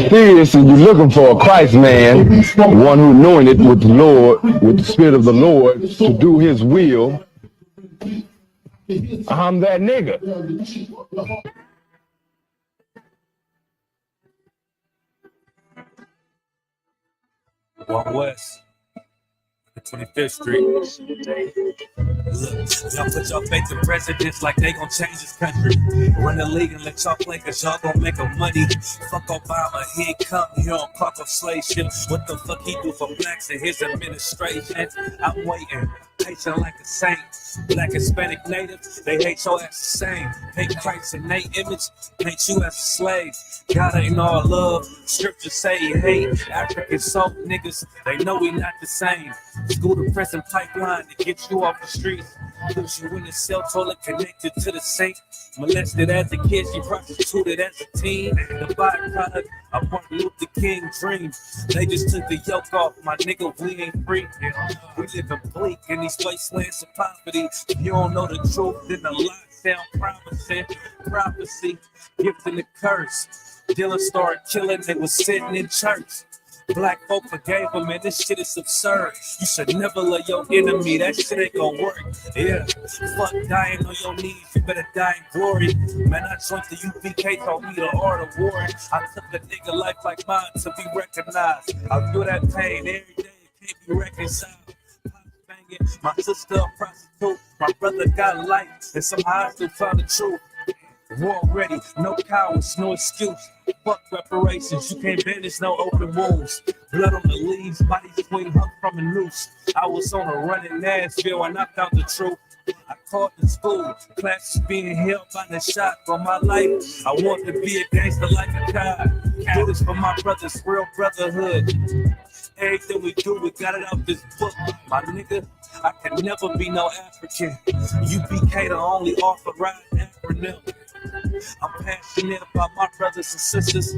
seriously, you're looking for a Christ man, one who anointed with the Lord, with the Spirit of the Lord, to do His will, I'm that nigga. Walk West, 25th Street. Look, y'all put your faith in presidents like they gon' change this country. Run the league and let y'all play cause y'all gon' make them money. Fuck Obama, he ain't come here on park of slave ship. What the fuck he do for blacks in his administration? I'm waiting, patient like a saint. Black, Hispanic, Native, they hate your ass the same. Hate Christ in their image, hate you as a slave. God ain't all love, scripture say he hate. African soap niggas, they know we not the same. School to prison pipeline to get you off the streets. Put you in a cell toilet connected to the sink. Molested as a kid, she prostituted as a teen. The byproduct of Martin Luther King dreams. They just took the yoke off, my nigga, we ain't free. We live in bleak in these wastelands of poverty. If you don't know the truth, then the lie sound promising. Prophecy, gift and the curse. Dylan started killing, they was sitting in church. Black folk forgave him, man, this shit is absurd. You should never love your enemy, that shit ain't gonna work. Yeah, fuck dying on your knees, you better die in glory. Man, I joined the UPK, told me the art of war. I took a nigga life like mine to be recognized. I feel that pain every day, it can't be reconciled. Banging, my sister a prostitute, my brother got life, and somehow I still found the truth. War ready, no cowards, no excuse. Fuck reparations, you can't banish no open wounds. Blood on the leaves, body swing hung from a noose. I was on a run in Nashville and I found the truth. I called the school, classes being held by the shot for my life. I want to be a gangster like a God. Do this for my brothers, real brotherhood. Everything we do, we got it out this book. My nigga, I can never be no African. UPK the only authorized acronym. I'm passionate about my brothers and sisters.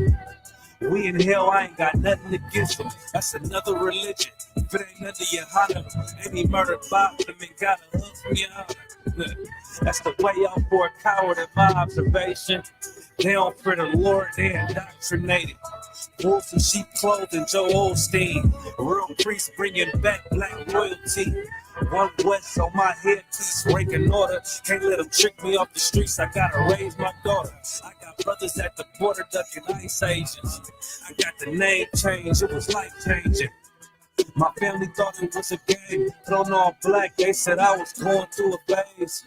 We in hell, I ain't got nothing against them. That's another religion. If it ain't under your honor, any murdered by them and gotta hug me out. That's the way out for a coward in my observation. They don't fear the Lord, they indoctrinated. Wolves in sheep clothing, Joe Osteen. A real priest bringing back black royalty. One West on my headpiece, ranking order. Can't let them trick me off the streets, I gotta raise my daughter. I got brothers at the border ducking ICE agents. I got the name change, it was life changing. My family thought it was a game, put on all black, they said I was going through a phase.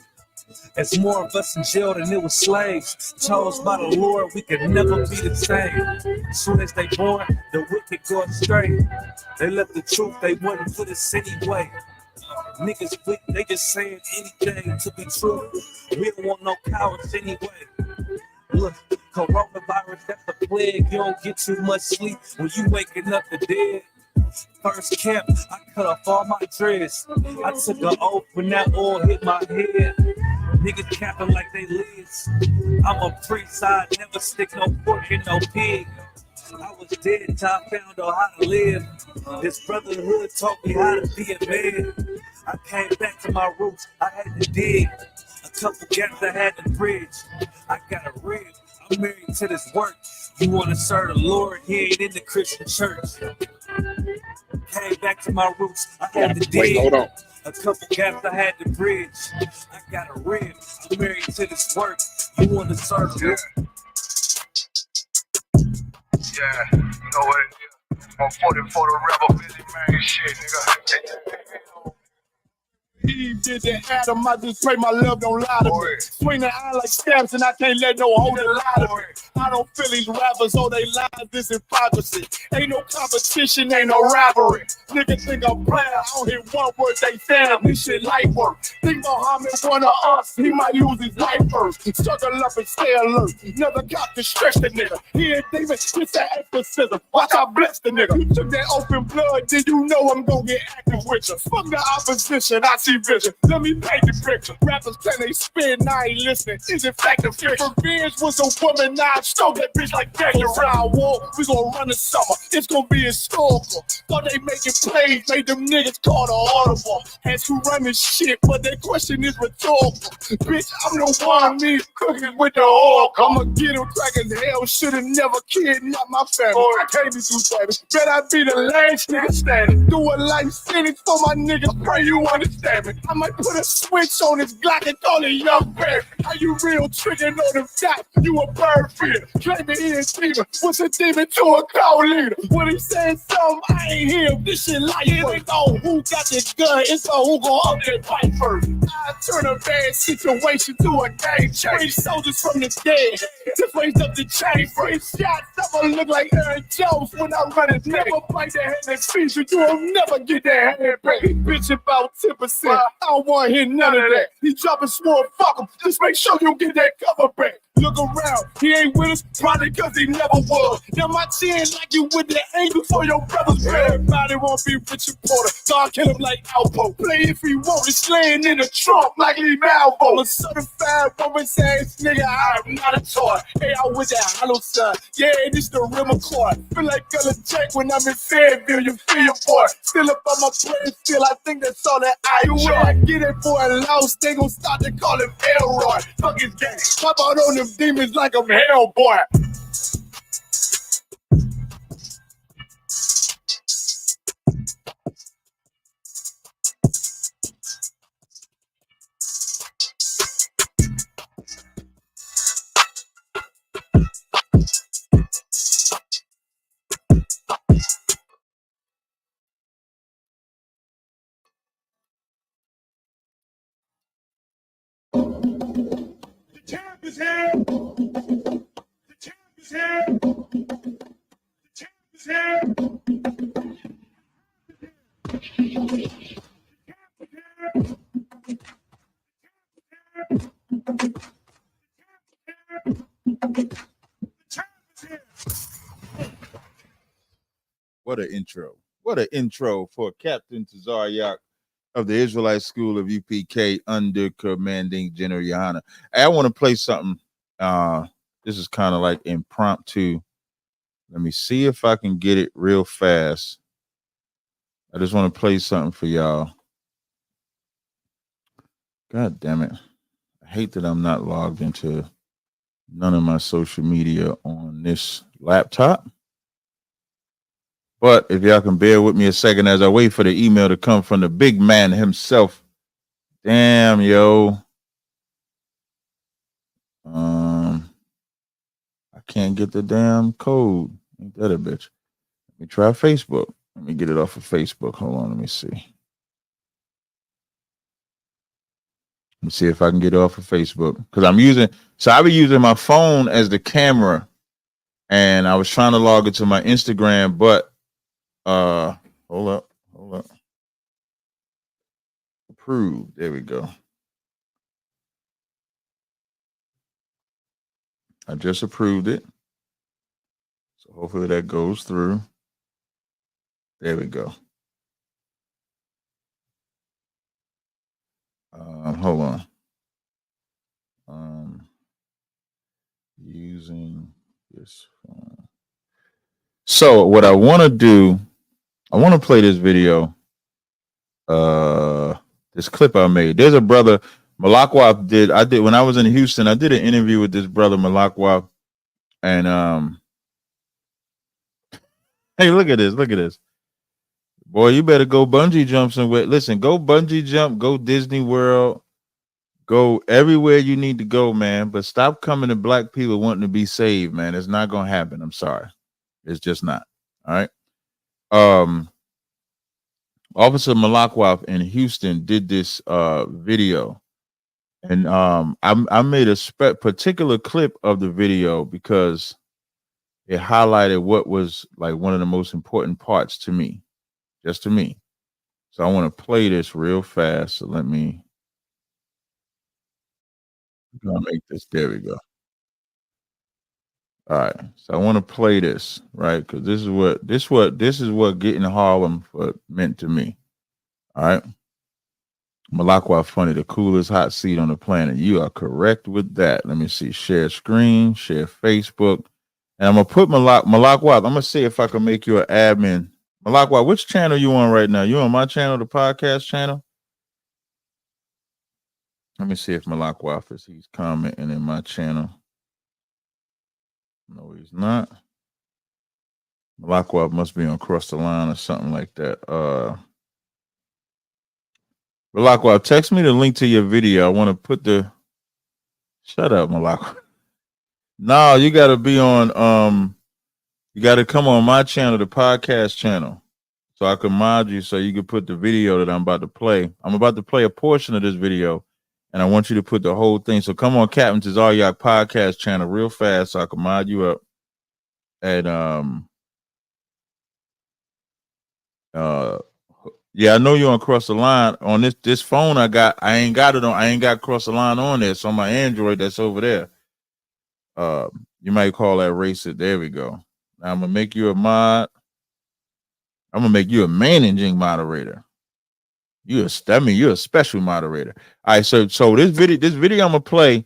There's more of us in jail than it was slaves. Chose by the Lord, we could never be the same. As soon as they born, the wicked go astray. They left the truth, they wouldn't put us anyway. Niggas weak, they just saying anything to be true. We don't want no cowards anyway. Look, coronavirus, that's a plague. You don't get too much sleep when you waking up the dead. First camp, I cut off all my dreads. I took an oath when that oil hit my head. Niggas capping like they lids. I'm a priest, I never stick no pork in no pig. I was dead till I found out how to live. This brotherhood taught me how to be a man. I came back to my roots, I had to dig. A couple gaps I had to bridge. I got a rib, I'm married to this work. You wanna serve the Lord, he ain't in the Christian church. Came back to my roots, I had to dig. Wait, hold on. A couple gaps I had to bridge. I got a rib, I'm married to this work. You wanna serve the Lord. Yeah, you know what it is. I'm 40 for the rebel, busy man, shit, nigga. Eve did the Adam, I just pray my love don't lie to me. Swing the eye like stabs and I can't let no hold it lie to me. I don't feel these rappers, all they lies, this hypocrisy. Ain't no competition, ain't no rivalry. Niggas think I'm playing, I don't hear one word they saying, this shit light work. Think Muhammad one of us, he might lose his life first. Struggle up and stay alert, never got to stretch the nigga. He ain't even, it's an exorcism, watch I bless the nigga. You took that open blood, then you know I'm gonna get active with you. Fuck the opposition, I see vision. Let me paint the picture. Rappers claim they spin, now I ain't listening. Is it fact or fiction? Revenge was a woman, now I stole that bitch like Tazaryach. War, we gon' run the summer. It's gon' be historical. Thought they making plays, made them niggas call the audible. Had to run this shit, but that question is rhetorical. Bitch, I'm the one, me cooking with the oil. I'ma get him crack as hell. Should've never kidnapped my family. I can't be too savage. Bet I be the last nigga standing. Do a life sentence for my niggas. Pray you understand me. I might put a switch on his Glock and call it Young Bear. How you real tricking on them dots? You a bird feeder. Claiming he is demon. What's a demon to a cult leader? When he said something, I ain't hear. This shit like it ain't on who got the gun. It's on who gon' up that fight first. I turn a bad situation to a game change. Soldiers from the dead. Just raised up the chain. Free shots. I'ma look like Aaron Jones when I run it. Never bite that hand and feature. You will never get that hand back. Bitch about 10%. I don't want to hear none of that. He dropping small fuck him. Just make sure you get that cover back. Look around, he ain't with us, probably cause he never was. Now my chin like you with the angle for your brother's bed. Everybody won't be Richard Porter, God kill him like Alpo. Play if he want, it's laying in the trunk like Lee Malvo. I'm a certified woman's ass nigga, I'm not a toy. Hey, I was that hollow son, yeah, this the real McCoy. Feel like Gullah Jack when I'm in Fayetteville, you feel your boy. Still up on my brain, still I think that's all that I enjoy. I get it for a louse, they gon' start to call him Elroy. Fuck his gang, pop out on them demons like I'm Hellboy. The champ is here. The champ is here. The champ is here. What an intro. What an intro for Captain Tazaryach of the Israelite School of UPK under commanding General Yanna. I want to play something. This is kind of like impromptu. Let me see if I can get it real fast. I just want to play something for y'all. God damn it. I hate that I'm not logged into none of my social media on this laptop. But if y'all can bear with me a second as I wait for the email to come from the big man himself. Damn, yo. I can't get the damn code. Ain't that a bitch? Let me try Facebook. Let me get it off of Facebook. Hold on, let me see. Let me see if I can get it off of Facebook. Because I've been using my phone as the camera. And I was trying to log into my Instagram, but hold up. Approved. There we go. I just approved it. So hopefully that goes through. There we go. Hold on. Using this phone. So what I want to do, I want to play this video. This clip I made. There's a brother Malakwaf did. I did when I was in Houston. I did an interview with this brother Malakwaf, and hey, look at this. Boy, you better go bungee jump somewhere. Listen, go bungee jump, go Disney World, go everywhere you need to go, man. But stop coming to black people wanting to be saved, man. It's not gonna happen. I'm sorry. It's just not. All right. Officer Malakwaf in Houston did this video. And I made a particular clip of the video because it highlighted what was like one of the most important parts to me, just to me. So I want to play this real fast. So let me make this. There we go. All right. So I want to play this, right? Because this is what getting Harlem meant to me. All right. Malakwa funny, the coolest hot seat on the planet. You are correct with that. Let me see. Share screen, share Facebook. And I'm gonna put Malakwa. I'm gonna see if I can make you an admin. Malakwa, which channel you on right now? You on my channel, the podcast channel? Let me see if Malakwa is he's commenting in my channel. No, he's not. Malakwa must be on Cross the Line or something like that. Malakwa, text me the link to your video. I want to put the shut up, Malakwa. No, you gotta be on you gotta come on my channel, the podcast channel. So I can mod you so you can put the video that I'm about to play. I'm about to play a portion of this video, and I want you to put the whole thing. So come on, Captain Tazaryach podcast channel real fast so I can mod you up. And yeah, I know you're on Cross the Line. On this phone I ain't got Cross the Line on there. So on my Android that's over there. You might call that racist. There we go. Now I'm gonna make you a mod. I'm gonna make you a managing moderator. You're a special moderator. All right, so this video I'm gonna play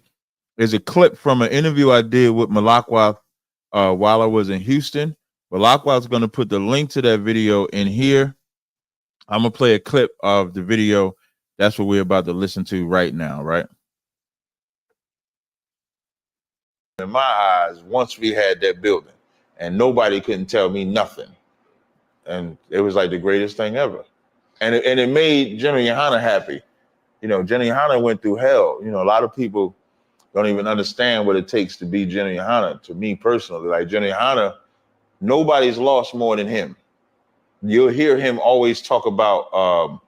is a clip from an interview I did with Malakwa while I was in Houston. Malakwa is gonna put the link to that video in here. I'm gonna play a clip of the video. That's what we're about to listen to right now, right? In my eyes, once we had that building, and nobody couldn't tell me nothing, and it was like the greatest thing ever, and it made Jenna Yanna happy. You know, Jenna Yanna went through hell. You know, a lot of people don't even understand what it takes to be Jenna Yanna. To me personally, like Jenna Yanna, nobody's lost more than him. You'll hear him always talk about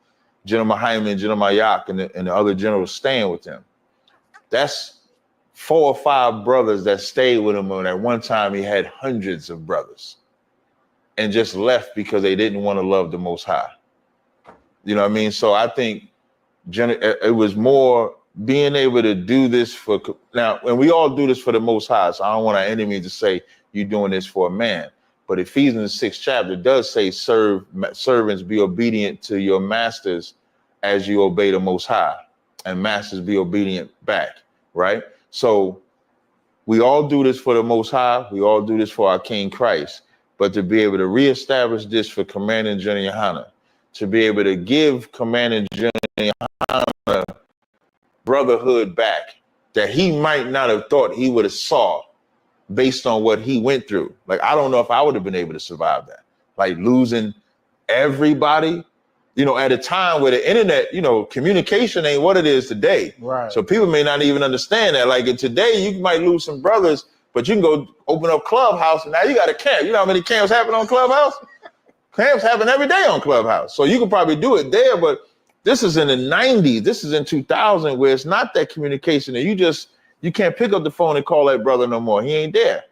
General Hyman, General Mayak, and the other generals staying with him. That's 4 or 5 brothers that stayed with him. And at one time, he had hundreds of brothers and just left because they didn't want to love the Most High. You know what I mean? So I think it was more being able to do this for now, and we all do this for the Most High. So I don't want our enemies to say you're doing this for a man. But Ephesians 6 chapter does say, servants be obedient to your masters as you obey the Most High, and masters be obedient back, right? So we all do this for the Most High. We all do this for our King Christ. But to be able to reestablish this for Commander Jenna Yanna, to be able to give Commander Jenna Yanna brotherhood back that he might not have thought he would have saw based on what he went through. Like, I don't know if I would have been able to survive that. Like losing everybody, you know, at a time where the internet, you know, communication ain't what it is today. Right. So people may not even understand that. Like today, you might lose some brothers, but you can go open up Clubhouse and now you got a camp. You know how many camps happen on Clubhouse? Camps happen every day on Clubhouse. So you can probably do it there, but this is in the 90s. This is in 2000 where it's not that communication. And you can't pick up the phone and call that brother no more. He ain't there.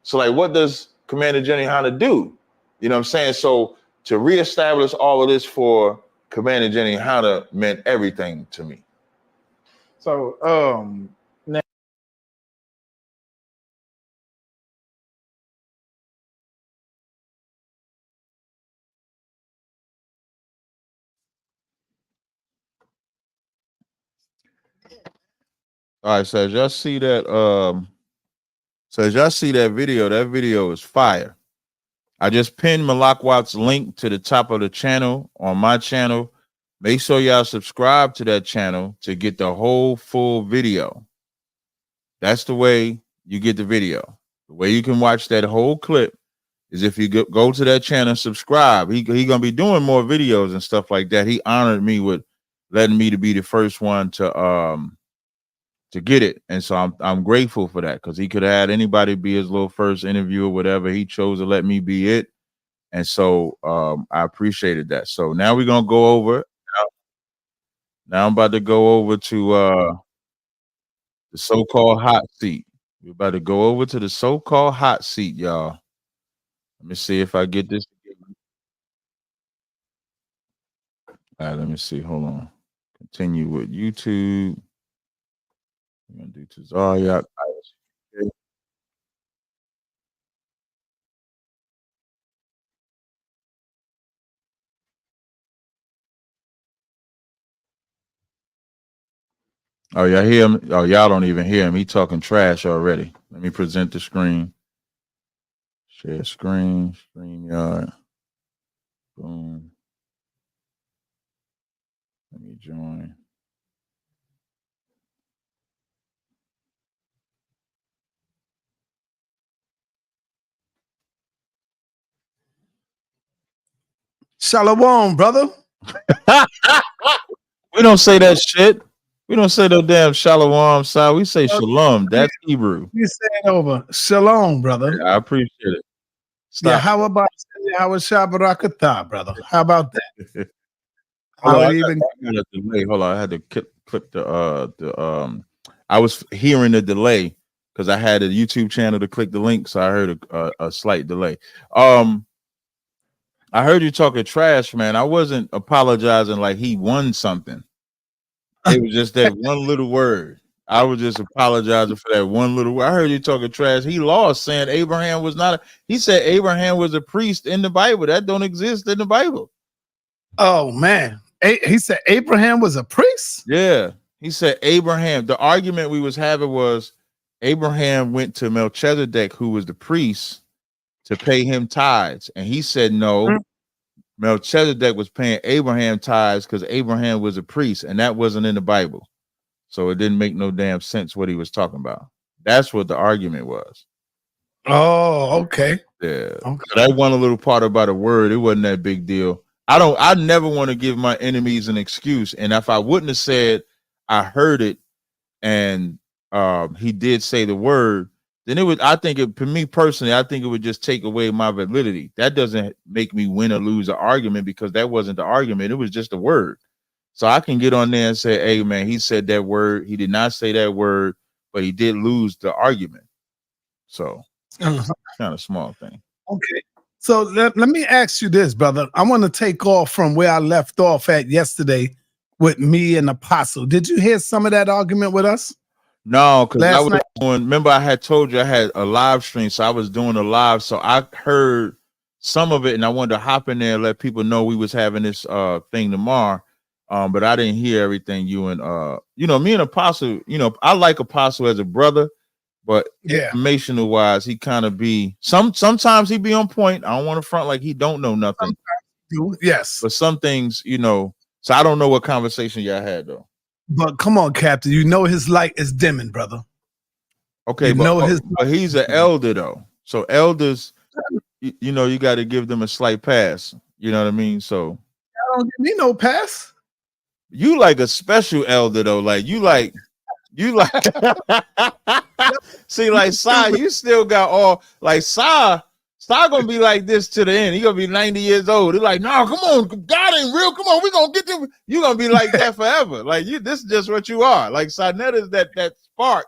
So like, what does Commander Jenna Yanna do? You know what I'm saying? So to reestablish all of this for Commander Jenna Yanna meant everything to me. So now All right, so as y'all see that, that video is fire. I just pinned Malakwat's link to the top of the channel on my channel. Make sure y'all subscribe to that channel to get the whole full video. That's the way you get the video. The way you can watch that whole clip is if you go to that channel and subscribe. He gonna be doing more videos and stuff like that. He honored me with letting me to be the first one to get it, and so I'm grateful for that, because he could have had anybody be his little first interview or whatever. He chose to let me be it, and so I appreciated that. So now we're gonna go over. Now I'm about to go over to the so-called hot seat. We're about to go over to the so-called hot seat, y'all. Let me see if I get this. All right, let me see. Hold on. Continue with YouTube. We're gonna do Tazaryach. Oh, y'all hear him? Oh, y'all don't even hear him. He talking trash already. Let me present the screen. Share screen, StreamYard. Boom. Let me join. Shalom, brother. We don't say that shit. We don't say no damn shalom side. We say shalom. That's Hebrew. You say it over. Shalom, brother. I appreciate it. Yeah, Stop. how about Shabarakatah, brother? How about that? Hold on, I even got a delay. Hold on, I had to click the I was hearing the delay because I had a YouTube channel to click the link, so I heard a slight delay. I heard you talking trash, man. I wasn't apologizing like he won something. It was just that one little word. I was just apologizing for that one little word. I heard you talking trash. He lost saying Abraham was not. He said Abraham was a priest in the Bible. That don't exist in the Bible. Oh man, he said Abraham was a priest. Yeah, he said Abraham. The argument we was having was Abraham went to Melchizedek, who was the priest, to pay him tithes, and he said no. Melchizedek was paying Abraham tithes because Abraham was a priest, and that wasn't in the Bible. So it didn't make no damn sense what he was talking about. That's what the argument was. Oh, okay. Yeah. Okay. So that one little part about a word, it wasn't that big deal. I never want to give my enemies an excuse. And if I wouldn't have said I heard it and he did say the word, then it would, for me personally, I think it would just take away my validity. That doesn't make me win or lose an argument because that wasn't the argument. It was just a word. So I can get on there and say, hey, man, he said that word. He did not say that word, but he did lose the argument. So kind of small thing. Okay. So let me ask you this, brother. I want to take off from where I left off at yesterday with me and Apostle. Did you hear some of that argument with us? No, because I was doing, remember I had told you I had a live stream, so I was doing a live, so I heard some of it and I wanted to hop in there and let people know we was having this thing tomorrow. But I didn't hear everything you and me and Apostle, I like Apostle as a brother, but informational wise, he kind of be sometimes he be on point. I don't want to front like he don't know nothing. Yes. But some things, so I don't know what conversation y'all had though. But come on, Captain, his light is dimming, brother. Okay, but he's an elder though. So elders, you got to give them a slight pass. You know what I mean? So I don't give me no pass. You like a special elder though, like you like see, like Sai, you still got all like Sai gonna be like this to the end. He gonna be 90 years old. They're like, no, come on, God ain't real. Come on, we gonna get them. You gonna be like that forever. Like this is just what you are. Like Sinetta is that spark,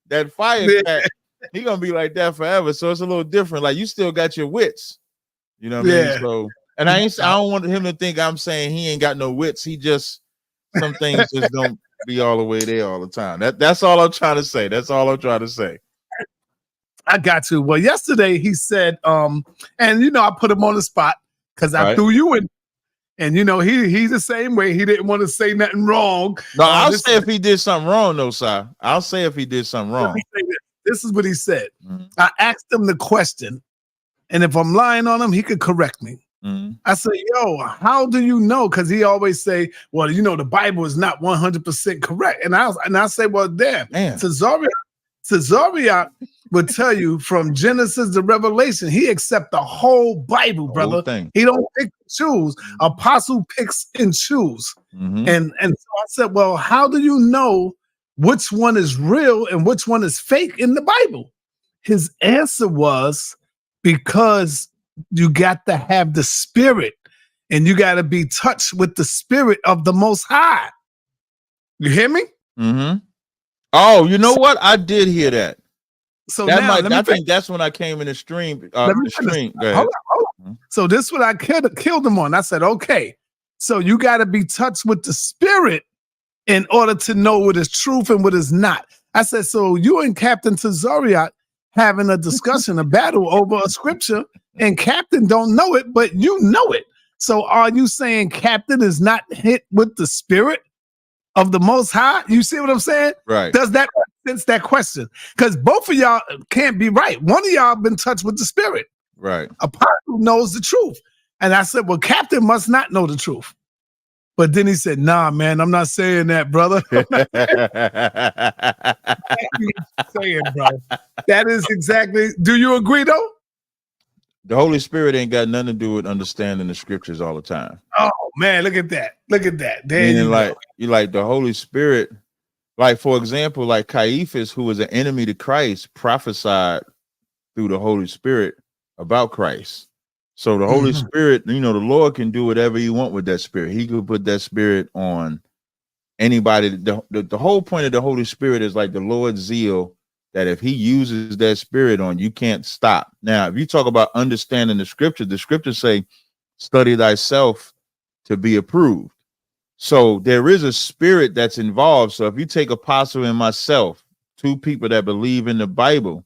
that fire cat. He gonna be like that forever. So it's a little different. Like you still got your wits. You know what I mean? So, and I don't want him to think I'm saying he ain't got no wits. He just some things just don't be all the way there all the time. That's all I'm trying to say. That's all I'm trying to say. I got to. Well, yesterday he said, and I put him on the spot because I threw you in. And he's the same way. He didn't want to say nothing wrong. No, I'll say if he did something wrong, though, Si. I'll say if he did something wrong. This is what he said. Mm-hmm. I asked him the question, and if I'm lying on him, he could correct me. Mm-hmm. I said, yo, how do you know? Because he always say, well, the Bible is not 100% correct. And I say, well, damn. Tazaryach would tell you from Genesis to Revelation, he accept the whole Bible, brother. He don't pick and choose. Apostle picks and choose. Mm-hmm. And so I said, well, how do you know which one is real and which one is fake in the Bible? His answer was, because you got to have the spirit and you got to be touched with the spirit of the Most High. You hear me? Mm-hmm. Oh, you know what? I did hear that. So that I think that's when I came in the stream. Hold on. So this is what I killed him on. I said, okay, so you got to be touched with the spirit in order to know what is truth and what is not. I said, so you and Captain Tazaryach having a discussion, a battle over a scripture, and Captain don't know it, but you know it. So are you saying Captain is not hit with the spirit? of the Most High? You see what I'm saying? Right. Does that make sense, that question? Because both of y'all can't be right. One of y'all been touched with the Spirit. Right. Apostle knows the truth. And I said, well, Captain must not know the truth. But then he said, nah, man, I'm not saying that, brother. I'm not saying, bro. That is exactly. Do you agree, though? The Holy Spirit ain't got nothing to do with understanding the scriptures all the time. Oh man, look at that. Look at that. There Meaning, you like, go. you like the Holy Spirit, like, for example, like Caiaphas, who was an enemy to Christ, prophesied through the Holy Spirit about Christ. So the Holy Spirit, you know, the Lord can do whatever you want with that spirit. He could put that spirit on anybody. The whole point of the Holy Spirit is like the Lord's zeal, that if he uses that spirit on, you can't stop. Now, if you talk about understanding the scriptures say, study thyself to be approved. So there is a spirit that's involved. So if you take Apostle and myself, two people that believe in the Bible,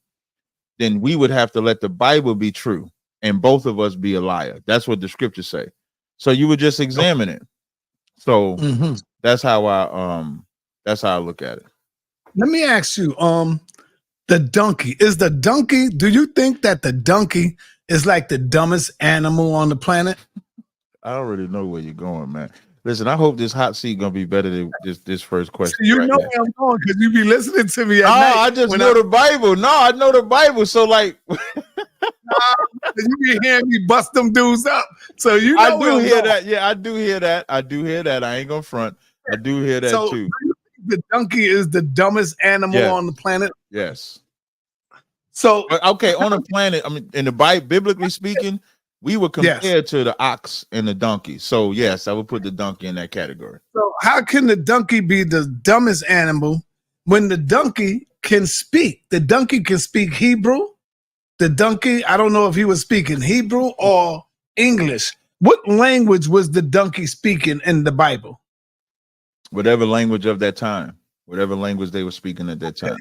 then we would have to let the Bible be true and both of us be a liar. That's what the scriptures say. So you would just examine it. So that's how I look at it. Let me ask you, the donkey. Do you think that the donkey is like the dumbest animal on the planet? I already know where you're going, man. Listen, I hope this hot seat gonna be better than this first question. You know where I'm going because you be listening to me at night. I just know the Bible. No, I know the Bible. So like you be hearing me bust them dudes up. So you know I do hear that. Yeah, I do hear that. I ain't gonna front. I do hear that too. Do you think the donkey is the dumbest animal on the planet? Yes. So okay, on the planet, I mean, in the Bible, biblically speaking, we were compared to the ox and the donkey. So yes, I would put the donkey in that category. So how can the donkey be the dumbest animal when the donkey can speak? The donkey can speak Hebrew. The donkey, I don't know if he was speaking Hebrew or English. What language was the donkey speaking in the Bible? Whatever language of that time, whatever language they were speaking at that time.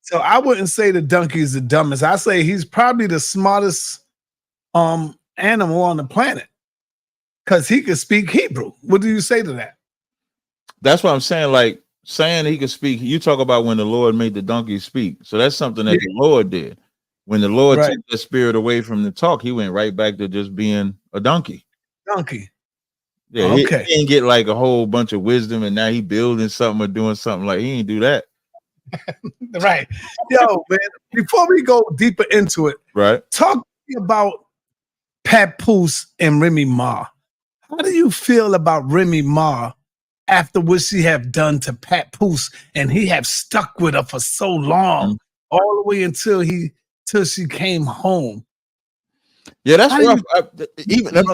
So I wouldn't say the donkey is the dumbest. I say he's probably the smartest animal on the planet because he could speak Hebrew. What do you say to that? That's what I'm saying. Like saying he could speak. You talk about when the Lord made the donkey speak. So that's something that the Lord did. When the Lord took the spirit away from the talk, he went right back to just being a donkey. Donkey. Yeah, he didn't get like a whole bunch of wisdom and now he building something or doing something. Like he didn't do that. Right. Yo, man, before we go deeper into it, talk to me about Papoose and Remy Ma. How do you feel about Remy Ma after what she have done to Papoose and he have stuck with her for so long, all the way until she came home? Yeah, that's rough.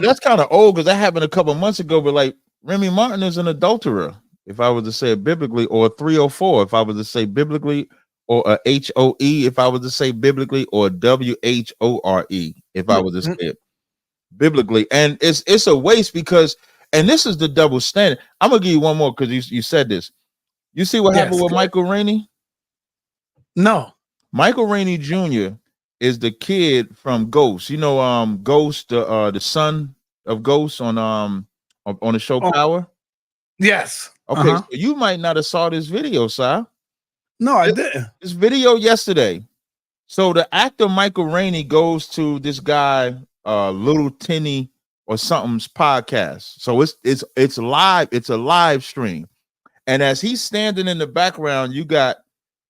That's kind of old because that happened a couple months ago. But like Remy Martin is an adulterer, if I was to say it biblically, or a 304 if I was to say biblically, or a HOE if I was to say biblically, or WHORE if I was to say it biblically. And it's a waste because, and this is the double standard. I'm gonna give you one more because you said this. You see what happened with Michael Rainey? No, Michael Rainey Jr. is the kid from Ghost. You know, Ghost, the son of Ghost on the show Power. Yes. Okay, so you might not have saw this video, sir. No, I didn't. This video yesterday. So the actor Michael Rainey goes to this guy, Little Tinny or something's podcast. So it's live. It's a live stream, and as he's standing in the background, you got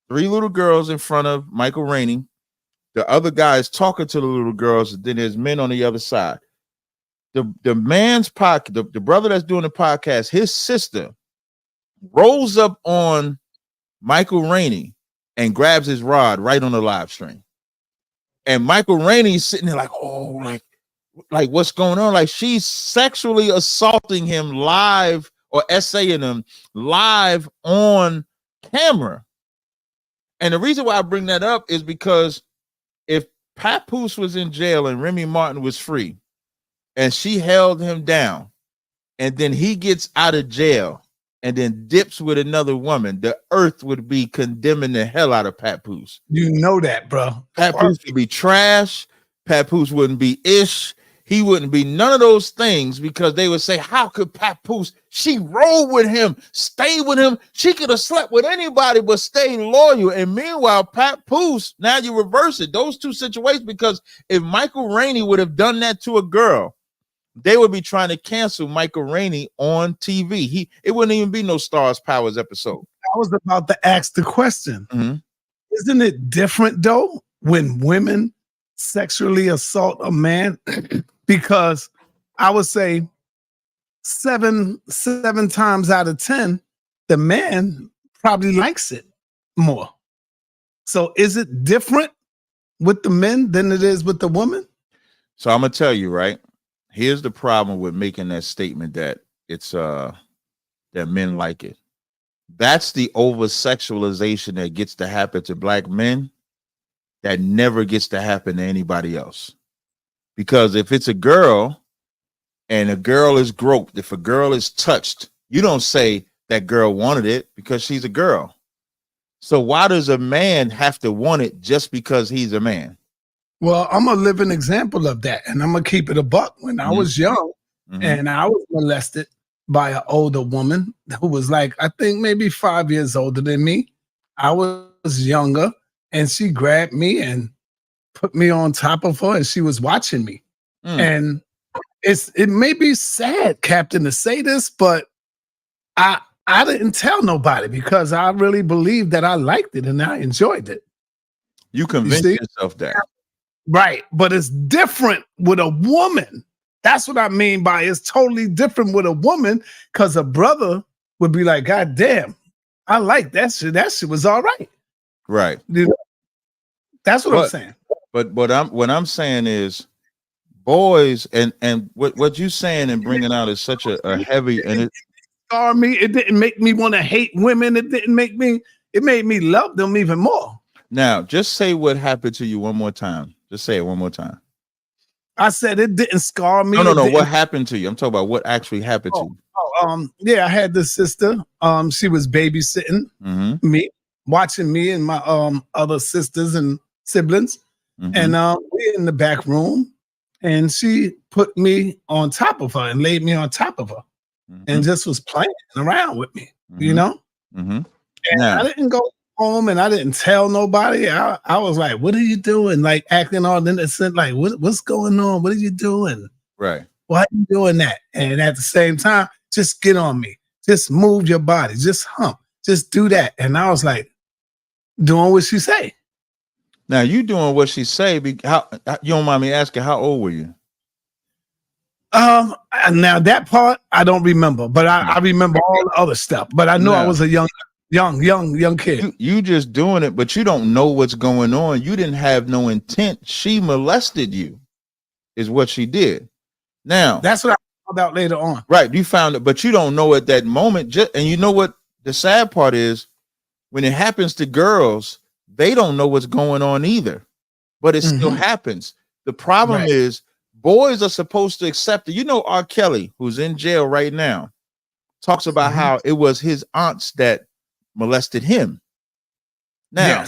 3 little girls in front of Michael Rainey. The other guy is talking to the little girls. And then there's men on the other side. The man's podcast, the brother that's doing the podcast, his sister rolls up on Michael Rainey and grabs his rod right on the live stream. And Michael Rainey's sitting there like, oh, like what's going on? Like she's sexually assaulting him live or essaying him live on camera. And the reason why I bring that up is because if Papoose was in jail and Remy Martin was free and she held him down and then he gets out of jail and then dips with another woman, the earth would be condemning the hell out of Papoose. You know that, bro. Papoose would be trash. Papoose wouldn't be ish. he wouldn't be none of those things, because they would say, how could Papoose, she rolled with him, stayed with him, she could have slept with anybody but stayed loyal. And meanwhile, Papoose, now you reverse it, those two situations, because if Michael Rainey would have done that to a girl, they would be trying to cancel Michael Rainey on TV. It wouldn't even be no Stars Powers episode. I was about to ask the question. Isn't it different though when women sexually assault a man? Because I would say seven times out of 10, the man probably likes it more. So is it different with the men than it is with the woman? So I'm gonna tell you, right? Here's the problem with making that statement that it's that men like it. That's the over-sexualization that gets to happen to black men that never gets to happen to anybody else. Because if it's a girl and a girl is groped, if a girl is touched, you don't say that girl wanted it because she's a girl. So why does a man have to want it just because he's a man? Well, I'm a living example of that, and I'm gonna keep it a buck. When I was young and I was molested by an older woman who was like, I think maybe 5 years older than me. I was younger, and she grabbed me and put me on top of her, and she was watching me. And it may be sad, Captain, to say this, but I didn't tell nobody because I really believed that I liked it and I enjoyed it. You convinced yourself that. Right. But it's different with a woman. That's what I mean by it's totally different with a woman, because a brother would be like, God damn, I like that shit. That shit was all right. Right. You know? That's what I'm saying. But what I'm saying is boys, and what you saying and bringing out is such a heavy, and it scarred me. It didn't make me want to hate women. It made me love them even more. Now, just say what happened to you one more time. Just say it one more time. I said it didn't scar me. No. What happened to you? I'm talking about what actually happened to you. Yeah, I had this sister. She was babysitting me, watching me and my other sisters and siblings. And we in the back room, and she put me on top of her and laid me on top of her and just was playing around with me, you know? And I didn't go home and I didn't tell nobody. I was like, what are you doing? Like acting all innocent, like what's going on? What are you doing? Right. Why are you doing that? And at the same time, just get on me. Just move your body. Just hump. Just do that. And I was like, doing what she say. Now you doing what she say. How you don't mind me asking? How old were you? Now that part I don't remember, but I remember all the other stuff. But I know I was a young kid. You just doing it, but you don't know what's going on. You didn't have no intent. She molested you, is what she did. Now that's what I found out later on. Right, you found it, but you don't know at that moment. And you know what the sad part is? When it happens to girls, they don't know what's going on either, but it still happens. The problem is boys are supposed to accept it. You know, R. Kelly, who's in jail right now, talks about how it was his aunts that molested him. Now,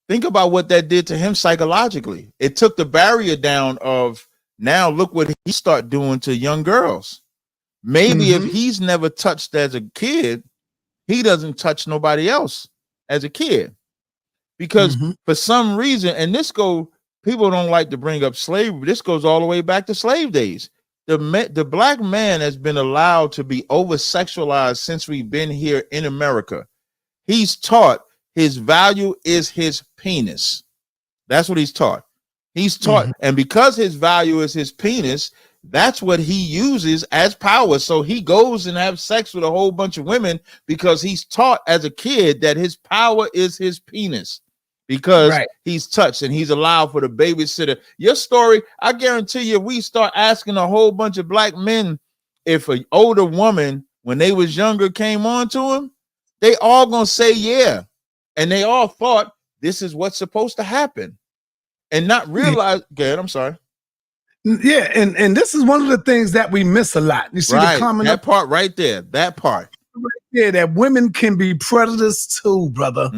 think about what that did to him psychologically. It took the barrier down of now look what he start doing to young girls. Maybe if he's never touched as a kid, he doesn't touch nobody else as a kid. Because for some reason, and people don't like to bring up slavery. This goes all the way back to slave days. The black man has been allowed to be over-sexualized since we've been here in America. He's taught his value is his penis. That's what he's taught. He's taught, and because his value is his penis, that's what he uses as power. So he goes and has sex with a whole bunch of women because he's taught as a kid that his power is his penis. Because he's touched and he's allowed for the babysitter. Your story, I guarantee you, we start asking a whole bunch of black men if an older woman, when they was younger, came on to him, they all gonna say yeah. And they all thought this is what's supposed to happen. And not realize, good, I'm sorry. Yeah, and this is one of the things that we miss a lot. You see the comment, that part right there, that part. Yeah, that women can be predators too, brother.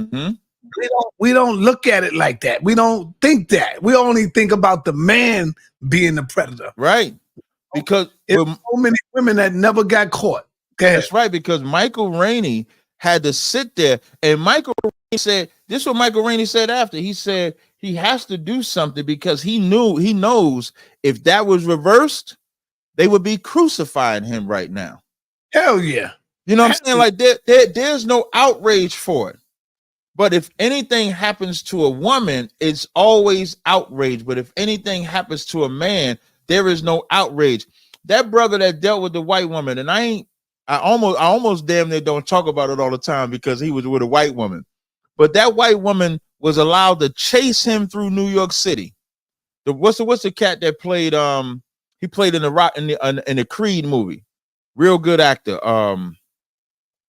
we don't look at it like that. We don't think that. We only think about the man being the predator. Right. Because there's so many women that never got caught. That's right, because Michael Rainey had to sit there, and Michael Rainey said, this is what Michael Rainey said after. He said he has to do something because he knows if that was reversed, they would be crucifying him right now. Hell yeah. You know what I'm saying? Like there's no outrage for it. But if anything happens to a woman, it's always outrage. But if anything happens to a man, there is no outrage. That brother that dealt with the white woman, and I almost damn near don't talk about it all the time because he was with a white woman. But that white woman was allowed to chase him through New York City. What's the cat that played he played in the Creed movie? Real good actor. I'm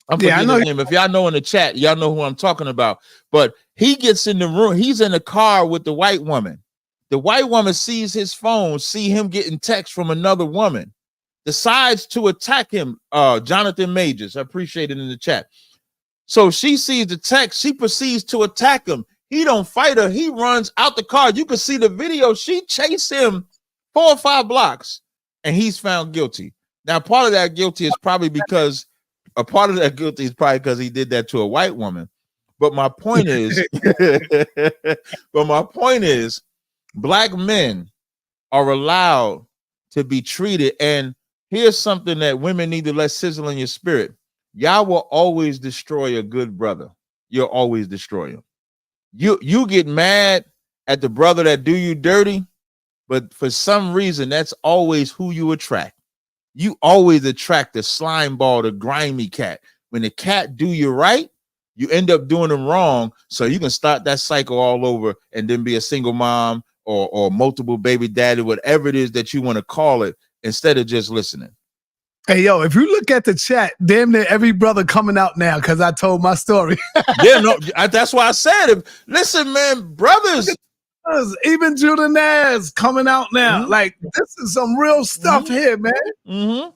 forgetting his name. If y'all know in the chat, y'all know who I'm talking about. But he gets in the room, he's in the car with the white woman. The white woman sees his phone, see him getting text from another woman, decides to attack him. Jonathan Majors, I appreciate it in the chat. So she sees the text, she proceeds to attack him. He don't fight her, he runs out the car. You can see the video. She chased him 4 or 5 blocks, and he's found guilty. Now, part of that guilty is probably because he did that to a white woman. But my point is, black men are allowed to be treated. And here's something that women need to let sizzle in your spirit. Y'all will always destroy a good brother. You'll always destroy him. You get mad at the brother that do you dirty, but for some reason, that's always who you attract. You always attract the slime ball, the grimy cat. When the cat do you right, you end up doing them wrong. So you can start that cycle all over and then be a single mom or multiple baby daddy, whatever it is that you want to call it, instead of just listening. Hey, yo, if you look at the chat, damn near every brother coming out now because I told my story. Yeah, no, that's why I said it. Listen, man, brothers. Even Judah Naz coming out now. Mm-hmm. Like, this is some real stuff here, man. Mm-hmm.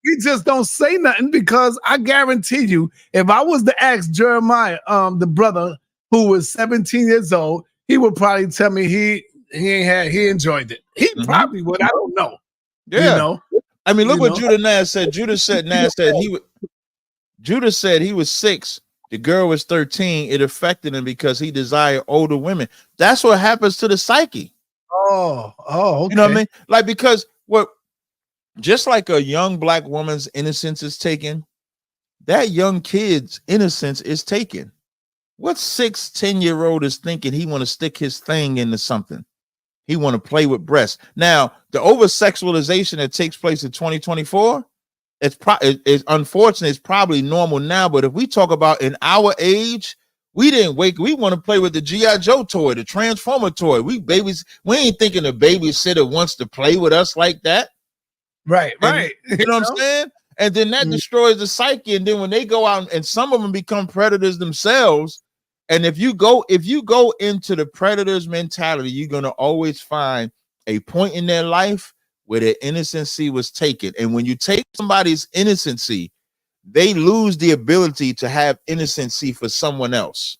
We just don't say nothing because I guarantee you, if I was to ask Jeremiah, the brother who was 17 years old, he would probably tell me he enjoyed it. He probably would. I don't know. Yeah. You know? I mean, look what Judah Naz said. Judah said he was 6. The girl was 13. It affected him because he desired older women. That's what happens to the psyche. Oh, okay. You know what I mean? Like, because just like a young black woman's innocence is taken, that young kid's innocence is taken. What 10-year-old is thinking he want to stick his thing into something? He want to play with breasts. Now, the over-sexualization that takes place in 2024, it's unfortunate. It's probably normal now, but if we talk about in our age, we want to play with the G.I. Joe toy, the Transformer toy. We ain't thinking the babysitter wants to play with us like that. Right. You know what I'm saying? And then that destroys the psyche. And then when they go out and some of them become predators themselves, and if you go into the predator's mentality, you're going to always find a point in their life where their innocency was taken. And when you take somebody's innocency, they lose the ability to have innocency for someone else.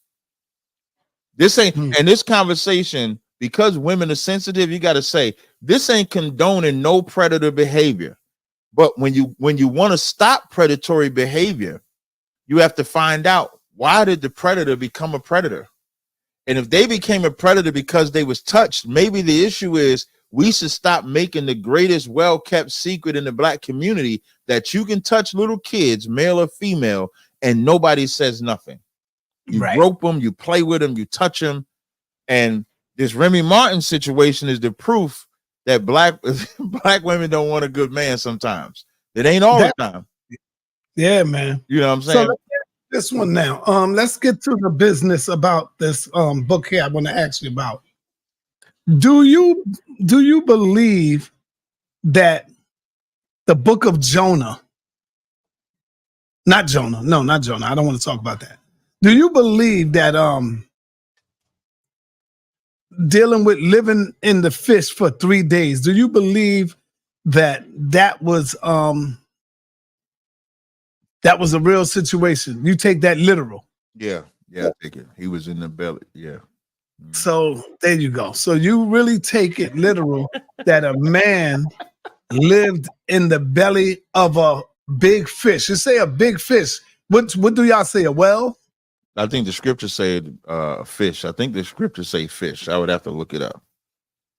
And this conversation, because women are sensitive, you got to say, this ain't condoning no predator behavior. But when you want to stop predatory behavior, you have to find out, why did the predator become a predator? And if they became a predator because they was touched, maybe the issue is we should stop making the greatest well-kept secret in the black community that you can touch little kids, male or female, and nobody says nothing. You rope them, you play with them, you touch them. And this Remy Martin situation is the proof that black women don't want a good man sometimes. It ain't all the time. Yeah, man. You know what I'm saying? So this one now. Let's get to the business about this book here I want to ask you about. Do you believe that the book of Jonah, not Jonah, I don't want to talk about that. Do you believe that dealing with living in the fish for 3 days, do you believe that was a real situation? You take that literal? Yeah, Yeah, I take it. He was in the belly. Yeah. So there you go. So you really take it literal that a man lived in the belly of a big fish. You say a big fish. What do y'all say? A whale? I think the scriptures say fish. I think the scriptures say fish. I would have to look it up.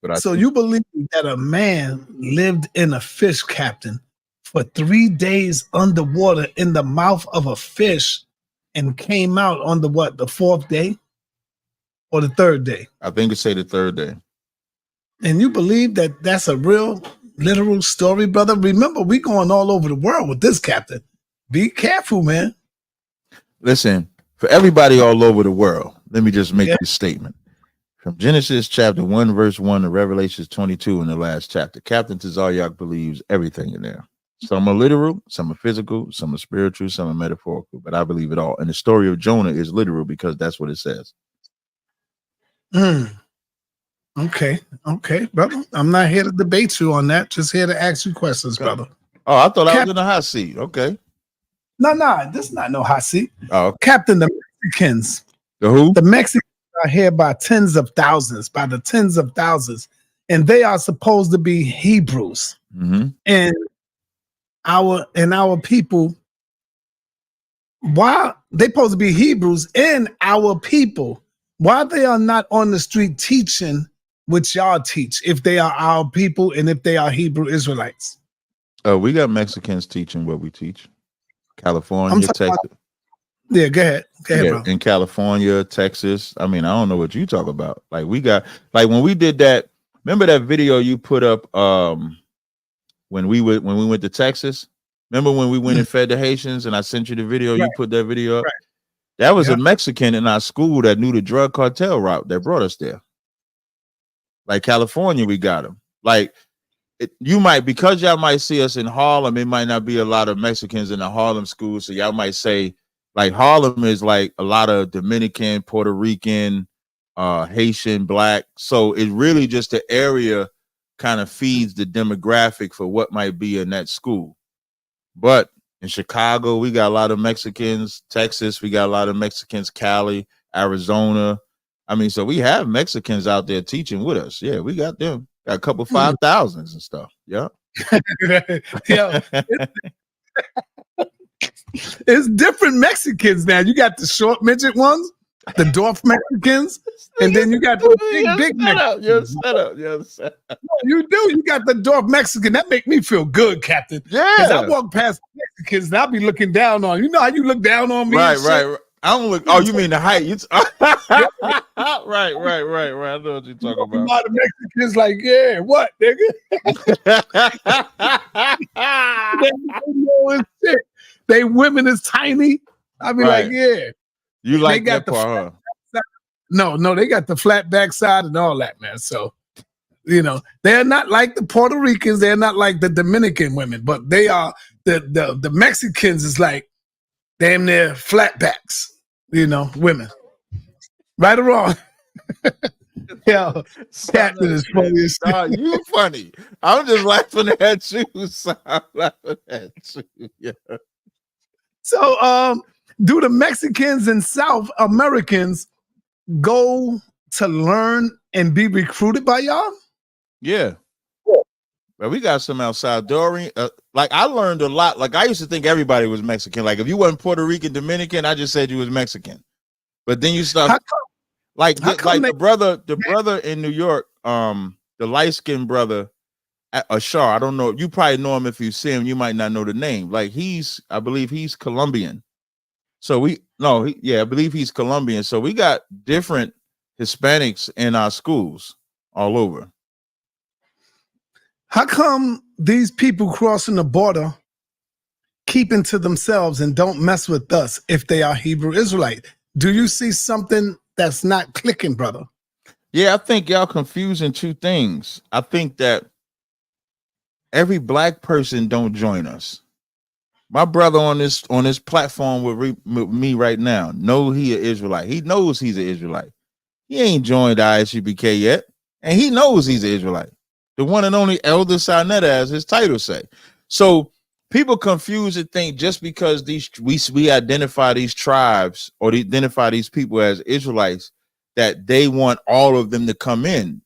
But so you believe that a man lived in a fish, Captain, for 3 days underwater in the mouth of a fish and came out on the what? The 4th day? Or the 3rd day? I think it say the 3rd day. And you believe that that's a real literal story, brother? Remember, we going all over the world with this, Captain. Be careful, man. Listen, for everybody all over the world, let me just make this statement. From Genesis chapter 1, verse 1 to Revelations 22 in the last chapter, Captain Tazaryach believes everything in there. Some are literal, some are physical, some are spiritual, some are metaphorical, but I believe it all. And the story of Jonah is literal because that's what it says. Okay, brother. I'm not here to debate you on that. Just here to ask you questions, brother. Oh, I thought I was in the hot seat. Okay. No, this is not no hot seat. Oh, okay. Captain, the Mexicans. The who? The Mexicans are here by the tens of thousands, and they are supposed to be Hebrews. Mm-hmm. And our people, why they supposed to be Hebrews and our people? Why they are not on the street teaching what y'all teach if they are our people and if they are Hebrew Israelites? We got Mexicans teaching what we teach. California, Texas. Yeah, go ahead, bro. In California, Texas. I mean, I don't know what you talk about. Like we got, like when we did that. Remember that video you put up when we went to Texas? Remember when we went and fed the Haitians and I sent you the video? Right. You put that video up. Right. That was a Mexican in our school that knew the drug cartel route that brought us there. Like California, we got him. Like you might, because y'all might see us in Harlem, it might not be a lot of Mexicans in the Harlem school. So y'all might say like Harlem is like a lot of Dominican, Puerto Rican, Haitian, Black. So it really just the area kind of feeds the demographic for what might be in that school. But in Chicago, we got a lot of Mexicans. Texas, we got a lot of Mexicans. Cali, Arizona. I mean, so we have Mexicans out there teaching with us. Yeah, we got them. Got a couple 5,000s and stuff. Yeah. Yeah. It's different Mexicans now. You got the short midget ones, the dwarf Mexicans, and then you got the big Mexicans. Yes. No, you do. You got the dwarf Mexican. That make me feel good, Captain. Yeah. Because I walk past Mexicans and I'll be looking down on you. You know how you look down on me? Right. I don't look. Oh, you mean the height? Right. I know what you're talking about. A lot of Mexicans like, yeah, what, nigga? They women is tiny. I be like, yeah. You like that part, huh? No, they got the flat backside and all that, man. So, you know, they're not like the Puerto Ricans. They're not like the Dominican women, but they are the Mexicans is like damn near flat backs, you know, women. Right or wrong? Yeah, Captain is funny as shit. You funny. I'm just laughing at you. So I'm laughing at you. Yeah. So, do the Mexicans and South Americans go to learn and be recruited by y'all? Yeah. But we got some Salvadorian. Like I learned a lot. Like I used to think everybody was Mexican. Like if you wasn't Puerto Rican, Dominican, I just said you was Mexican. But then you start the brother in New York, the light-skinned brother, Ashar. I don't know. You probably know him if you see him. You might not know the name. Like I believe he's Colombian. So I believe he's Colombian. So we got different Hispanics in our schools all over. How come these people crossing the border keeping to themselves and don't mess with us if they are Hebrew Israelite? Do you see something that's not clicking, brother? Yeah, I think y'all confusing two things. I think that every Black person don't join us. My brother on this platform with me right now know he an Israelite. He knows he's an Israelite. He ain't joined ISUBK yet, and he knows he's an Israelite. The one and only Elder Sinetta, as his title say. So people confuse and think just because we identify these tribes or identify these people as Israelites that they want all of them to come in.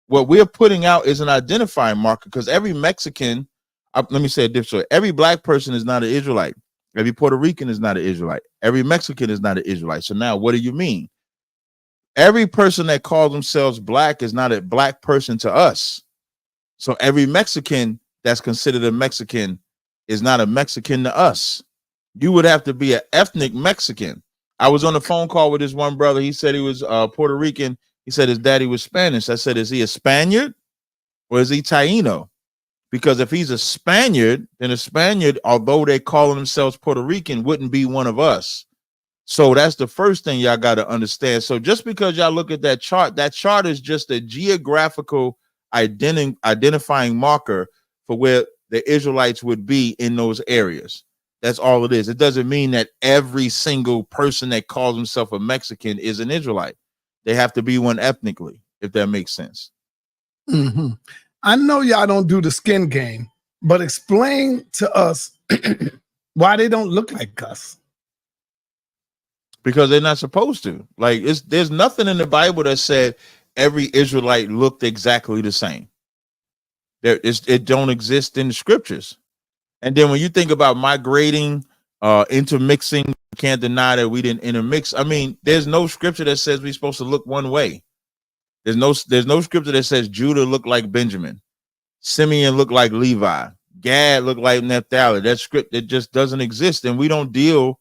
What we're putting out is an identifying marker, because every Mexican, let me say it differently, every black person is not an Israelite. Every Puerto Rican is not an Israelite. Every Mexican is not an Israelite. So now what do you mean? Every person that calls themselves black is not a black person to us. So every Mexican that's considered a Mexican is not a Mexican to us. You would have to be an ethnic Mexican. I was on a phone call with this one brother. He said he was Puerto Rican. He said his daddy was Spanish. I said, is he a Spaniard or is he Taino? Because if he's a Spaniard, then a Spaniard, although they call themselves Puerto Rican, wouldn't be one of us. So that's the first thing y'all got to understand. So just because y'all look at that chart is just a geographical identifying marker for where the Israelites would be in those areas. That's all it is. It doesn't mean that every single person that calls himself a Mexican is an Israelite. They have to be one ethnically, if that makes sense. Mm-hmm. I know y'all don't do the skin game, but explain to us why they don't look like us. Because they're not supposed to. Like, there's nothing in the Bible that said every Israelite looked exactly the same. It don't exist in the scriptures. And then when you think about migrating, intermixing, you can't deny that we didn't intermix. I mean, there's no scripture that says we're supposed to look one way. There's no scripture that says Judah looked like Benjamin, Simeon looked like Levi, Gad looked like Naphtali. That script, it just doesn't exist. And we don't deal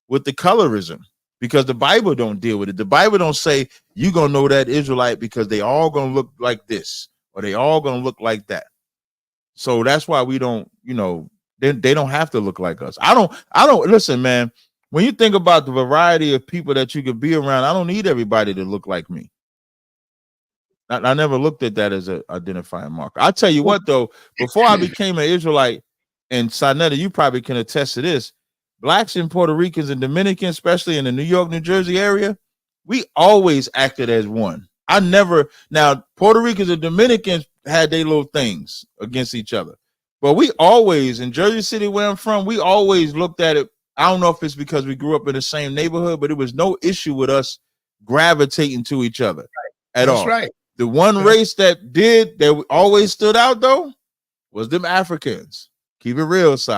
with the colorism because the Bible don't deal with it. The Bible don't say you're gonna know that Israelite because they all gonna look like this or they all gonna look like that. So that's why we don't, they don't have to look like us. I don't listen, man. When you think about the variety of people that you could be around, I don't need everybody to look like me. I never looked at that as an identifying marker. I'll tell you what, though, before I became an Israelite, and Sanetta, you probably can attest to this, blacks and Puerto Ricans and Dominicans, especially in the New York, New Jersey area, we always acted as one. Now, Puerto Ricans and Dominicans had their little things against each other, but we always, in Jersey City, where I'm from, we always looked at it. I don't know if it's because we grew up in the same neighborhood, but it was no issue with us gravitating to each other at all. That's right. The one race that always stood out, though, was them Africans. Keep it real, Si.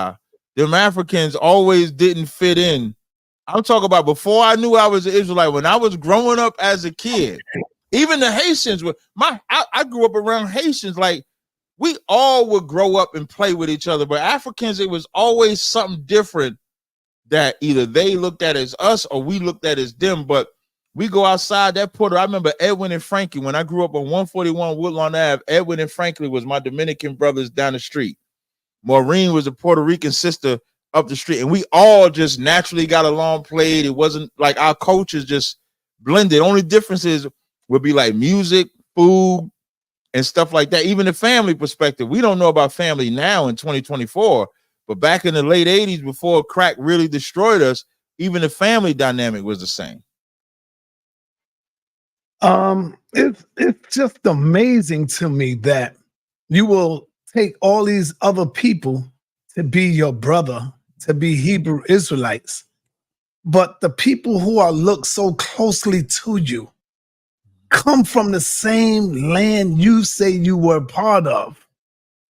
Them Africans always didn't fit in. I'm talking about before I knew I was an Israelite, when I was growing up as a kid, even the Haitians were I grew up around Haitians. Like, we all would grow up and play with each other, but Africans, it was always something different that either they looked at as us or we looked at as them. But we go outside that Puerto. I remember Edwin and Frankie when I grew up on 141 Woodlawn Ave. Edwin and Frankie was my Dominican brothers down the street. Maureen was a Puerto Rican sister up the street, and we all just naturally got along, played. It wasn't like our cultures just blended. Only differences would be like music, food, and stuff like that. Even the family perspective. We don't know about family now in 2024, but back in the late 80s, before crack really destroyed us, even the family dynamic was the same. It's just amazing to me that you will take all these other people to be your brother, to be Hebrew Israelites, but the people who are looked so closely to you come from the same land you say you were part of.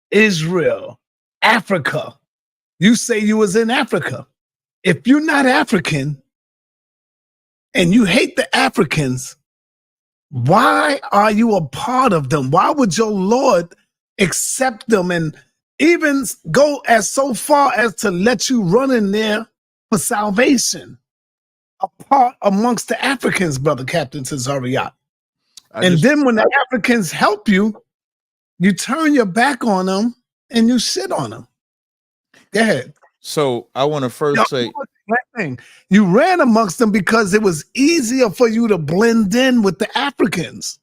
Israel, Africa. You say you was in Africa. If you're not African and you hate the Africans, why are you a part of them? Why would your Lord accept them and even go as so far as to let you run in there for salvation? A part amongst the Africans, brother Captain Tazaryach. And then when the Africans help you, you turn your back on them and you shit on them. Go ahead. So I want to first say, you ran amongst them because it was easier for you to blend in with the Africans.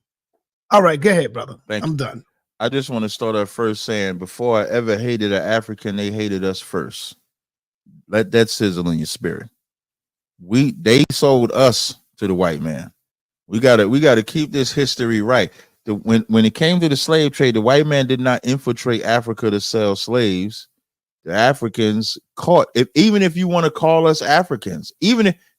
All right, go ahead, brother. I'm done. I just want to start off first saying, before I ever hated an African, they hated us first. Let that sizzle in your spirit. They sold us to the white man. We gotta keep this history right. When it came to the slave trade, the white man did not infiltrate Africa to sell slaves. the Africans caught, even if you want to call us Africans,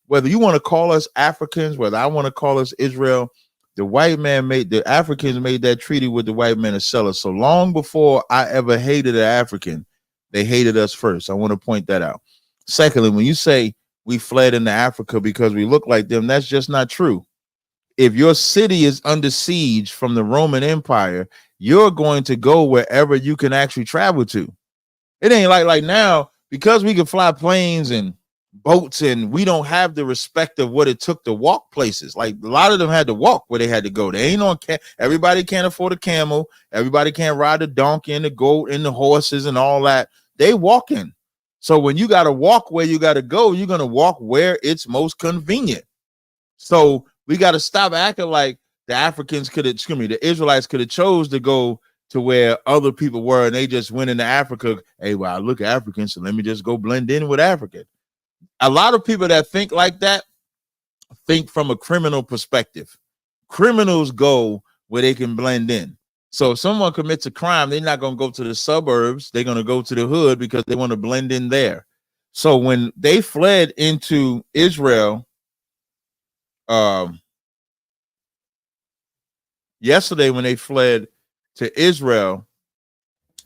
whether you want to call us Africans, whether I want to call us Israel, the Africans made that treaty with the white man to sell us. So long before I ever hated an African, they hated us first. I want to point that out. Secondly, when you say we fled into Africa because we look like them, that's just not true. If your city is under siege from the Roman Empire, you're going to go wherever you can actually travel to. It ain't like now, because we can fly planes and boats and we don't have the respect of what it took to walk places. Like a lot of them had to walk where they had to go. They ain't on everybody can't afford a camel. Everybody can't ride a donkey and the goat and the horses and all that. They walking. So when you got to walk where you got to go, you're going to walk where it's most convenient. So we got to stop acting like the Israelites could have chose to go to where other people were and they just went into Africa. Hey, well, I look African, so let me just go blend in with African. A lot of people that think like that think from a criminal perspective. Criminals go where they can blend in. So if someone commits a crime, they're not going to go to the suburbs. They're going to go to the hood because they want to blend in there. So when they fled into Israel, yesterday when they fled to Israel,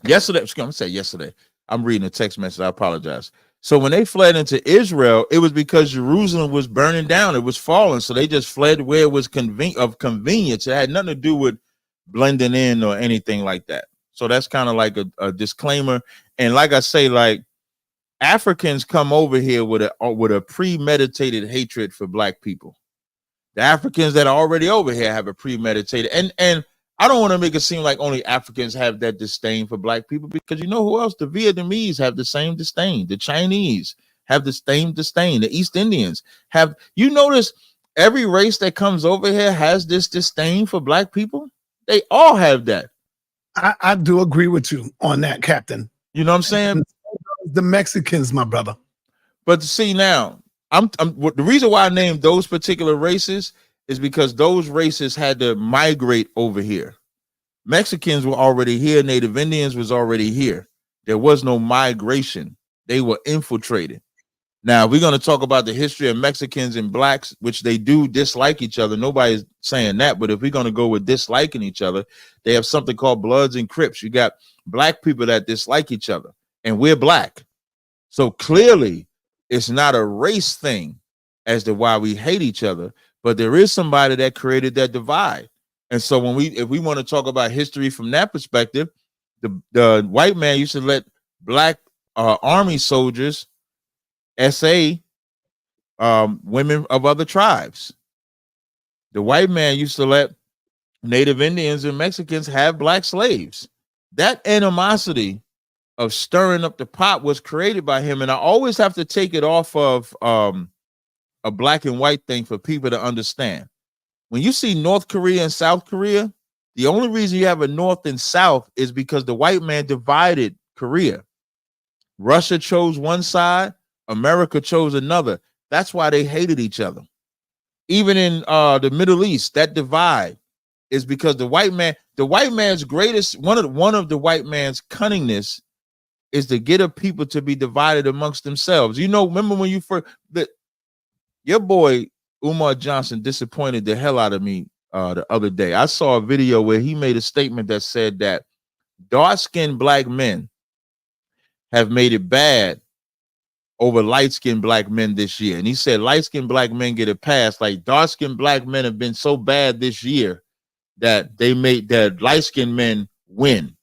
yesterday, I'm reading a text message. I apologize. So when they fled into Israel, it was because Jerusalem was burning down. It was falling. So they just fled where it was of convenience. It had nothing to do with blending in or anything like that. So that's kind of like a disclaimer. And like I say, like Africans come over here with a premeditated hatred for black people. The Africans that are already over here have a premeditated, and I don't want to make it seem like only Africans have that disdain for black people, because you know who else? The Vietnamese have the same disdain. The Chinese have the same disdain. The East Indians have. You notice every race that comes over here has this disdain for black people. They all have that. I do agree with you on that, Captain. You know what I'm saying? The Mexicans, my brother. But see now, the reason why I named those particular races is because those races had to migrate over here. Mexicans were already here. Native Indians was already here. There was no migration. They were infiltrated. Now, we're going to talk about the history of Mexicans and blacks, which they do dislike each other. Nobody's saying that. But if we're going to go with disliking each other, they have something called Bloods and Crips. You got black people that dislike each other, and we're black. So clearly, it's not a race thing as to why we hate each other, but there is somebody that created that divide. And so if we want to talk about history from that perspective, the white man used to let black army soldiers essay women of other tribes. The white man used to let Native Indians and Mexicans have black slaves. That animosity of stirring up the pot was created by him. And I always have to take it off of a black and white thing for people to understand. When you see North Korea and South Korea, the only reason you have a North and South is because the white man divided Korea. Russia chose one side, America chose another. That's why they hated each other. Even in the Middle East, that divide is because the white man's greatest, one of the white man's cunningness is to get a people to be divided amongst themselves. You know, remember when you first, your boy Umar Johnson disappointed the hell out of me the other day. I saw a video where he made a statement that said that dark-skinned black men have made it bad over light-skinned black men this year. And he said light-skinned black men get a pass. Like dark-skinned black men have been so bad this year that they made that light-skinned men win.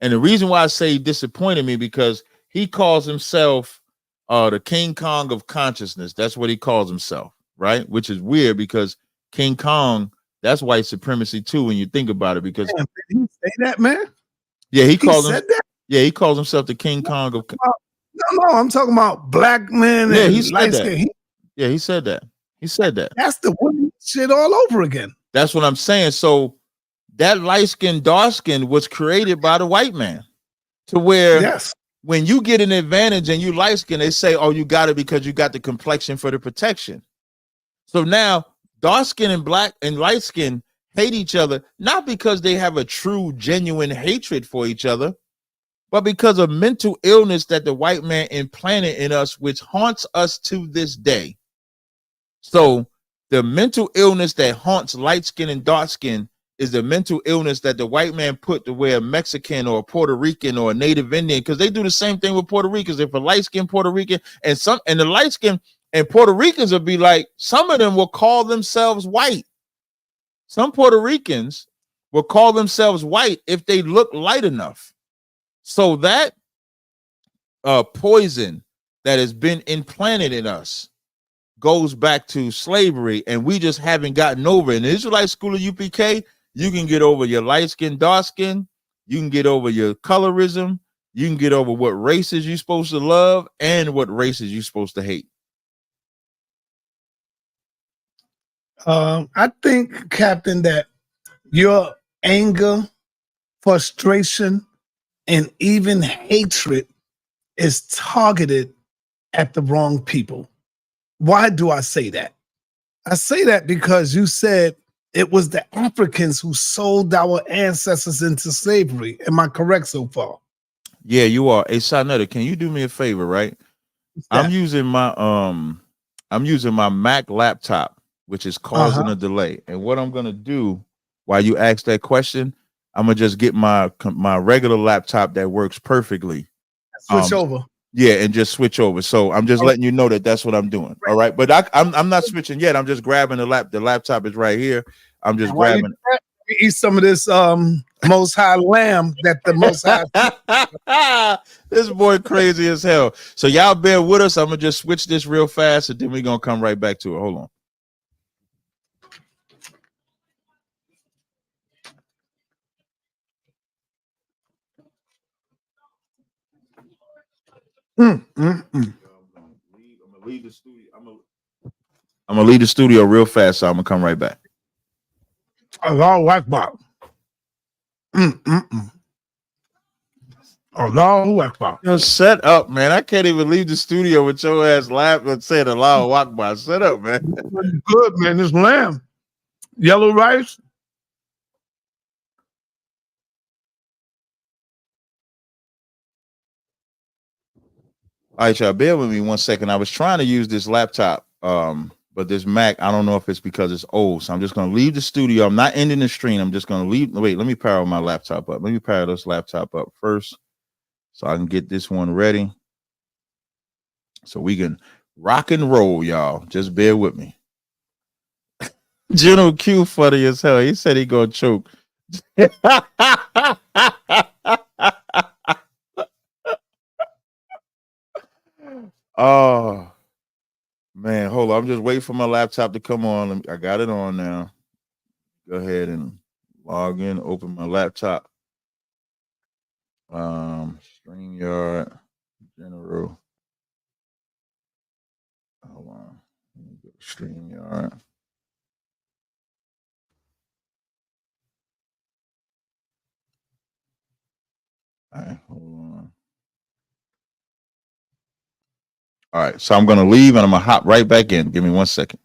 And the reason why I say he disappointed me, because he calls himself the King Kong of consciousness. That's what he calls himself, right? Which is weird because King Kong, that's white supremacy too when you think about it. Because did he say that, man? Yeah, he calls said that? Yeah, he calls himself the King Kong of. No, I'm talking about black men. Yeah, and he said that. Yeah, he said that. He said that. That's the woman shit all over again. That's what I'm saying. So that light skin, dark skin was created by the white man, to where when you get an advantage and you light skin, they say, oh, you got it because you got the complexion for the protection. So now dark skin and black and light skin hate each other, not because they have a true, genuine hatred for each other. but because of mental illness that the white man implanted in us, which haunts us to this day. So the mental illness that haunts light skin and dark skin is the mental illness that the white man put to where a Mexican or a Puerto Rican or a Native Indian, because they do the same thing with Puerto Ricans. If a light skinned Puerto Rican and the light skin and Puerto Ricans will be like, some of them will call themselves white. Some Puerto Ricans will call themselves white if they look light enough. So that poison that has been implanted in us goes back to slavery, and we just haven't gotten over it. In the Israelite school of UPK, you can get over your light skin, dark skin, you can get over your colorism, you can get over what races you're supposed to love and what races you're supposed to hate. I think, Captain, that your anger, frustration, and even hatred is targeted at the wrong people. Why do I say that? I say that because you said it was the Africans who sold our ancestors into slavery. Am I correct so far? Yeah, you are. Hey, Sonetta, can you do me a favor, right? I'm using my Mac laptop, which is causing a delay. And what I'm gonna do while you ask that question, I'm gonna just get my regular laptop that works perfectly. Switch over. Yeah, and just switch over. So I'm just letting you know that that's what I'm doing. All right, but I'm not switching yet. I'm just grabbing the laptop is right here. I'm just grabbing. Eat some of this Most High lamb that the Most High. This boy crazy as hell. So y'all bear with us. I'm gonna just switch this real fast, and then we're gonna come right back to it. Hold on. I'm gonna leave the studio real fast, so I'm gonna come right back. Allahu Akbar. Allahu Akbar. Yo, shut up, man. I can't even leave the studio with your ass laughing and saying Allahu Akbar. Shut up, man. Good, man. This lamb. Yellow rice. All right, y'all, bear with me 1 second. I was trying to use this laptop, but this Mac, I don't know if it's because it's old. So I'm just going to leave the studio. I'm not ending the stream. I'm just going to leave. Wait, let me power my laptop up. Let me power this laptop up first so I can get this one ready. So we can rock and roll, y'all. Just bear with me. General Q funny as hell. He said he going to choke. Oh, man, hold on. I'm just waiting for my laptop to come on. I got it on now. Go ahead and log in, open my laptop. StreamYard, General. Hold on. StreamYard. All right, hold on. All right, so I'm going to leave and I'm going to hop right back in. Give me 1 second.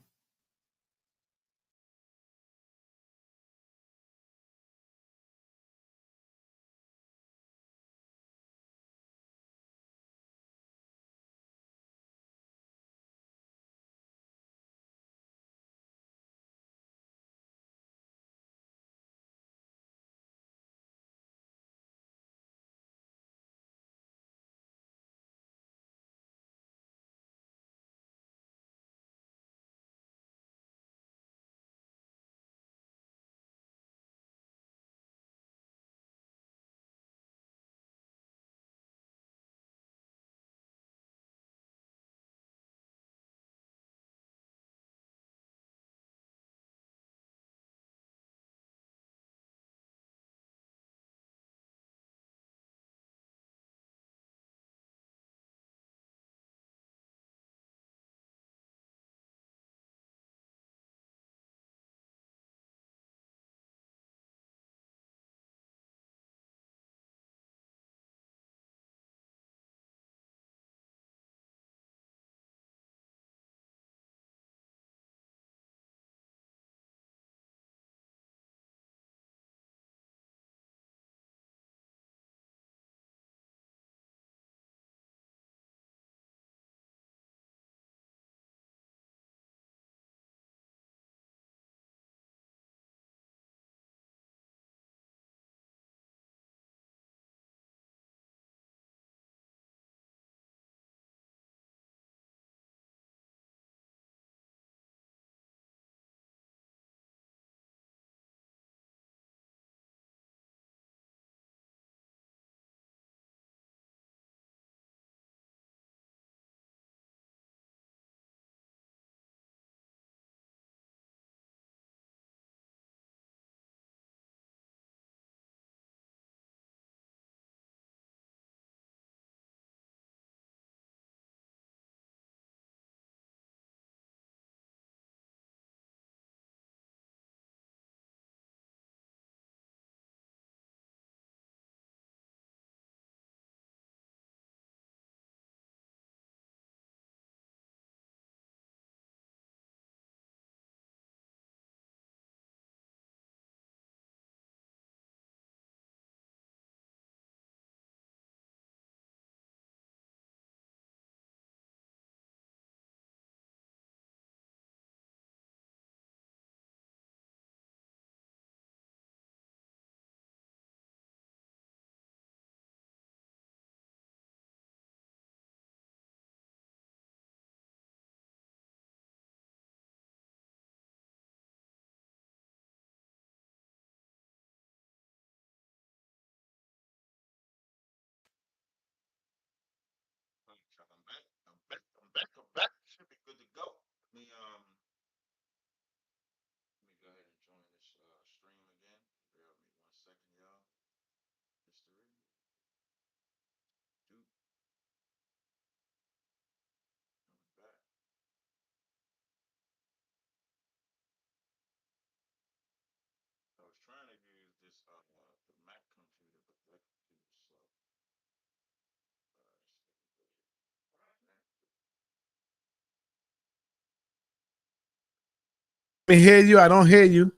me hear you. I don't hear you.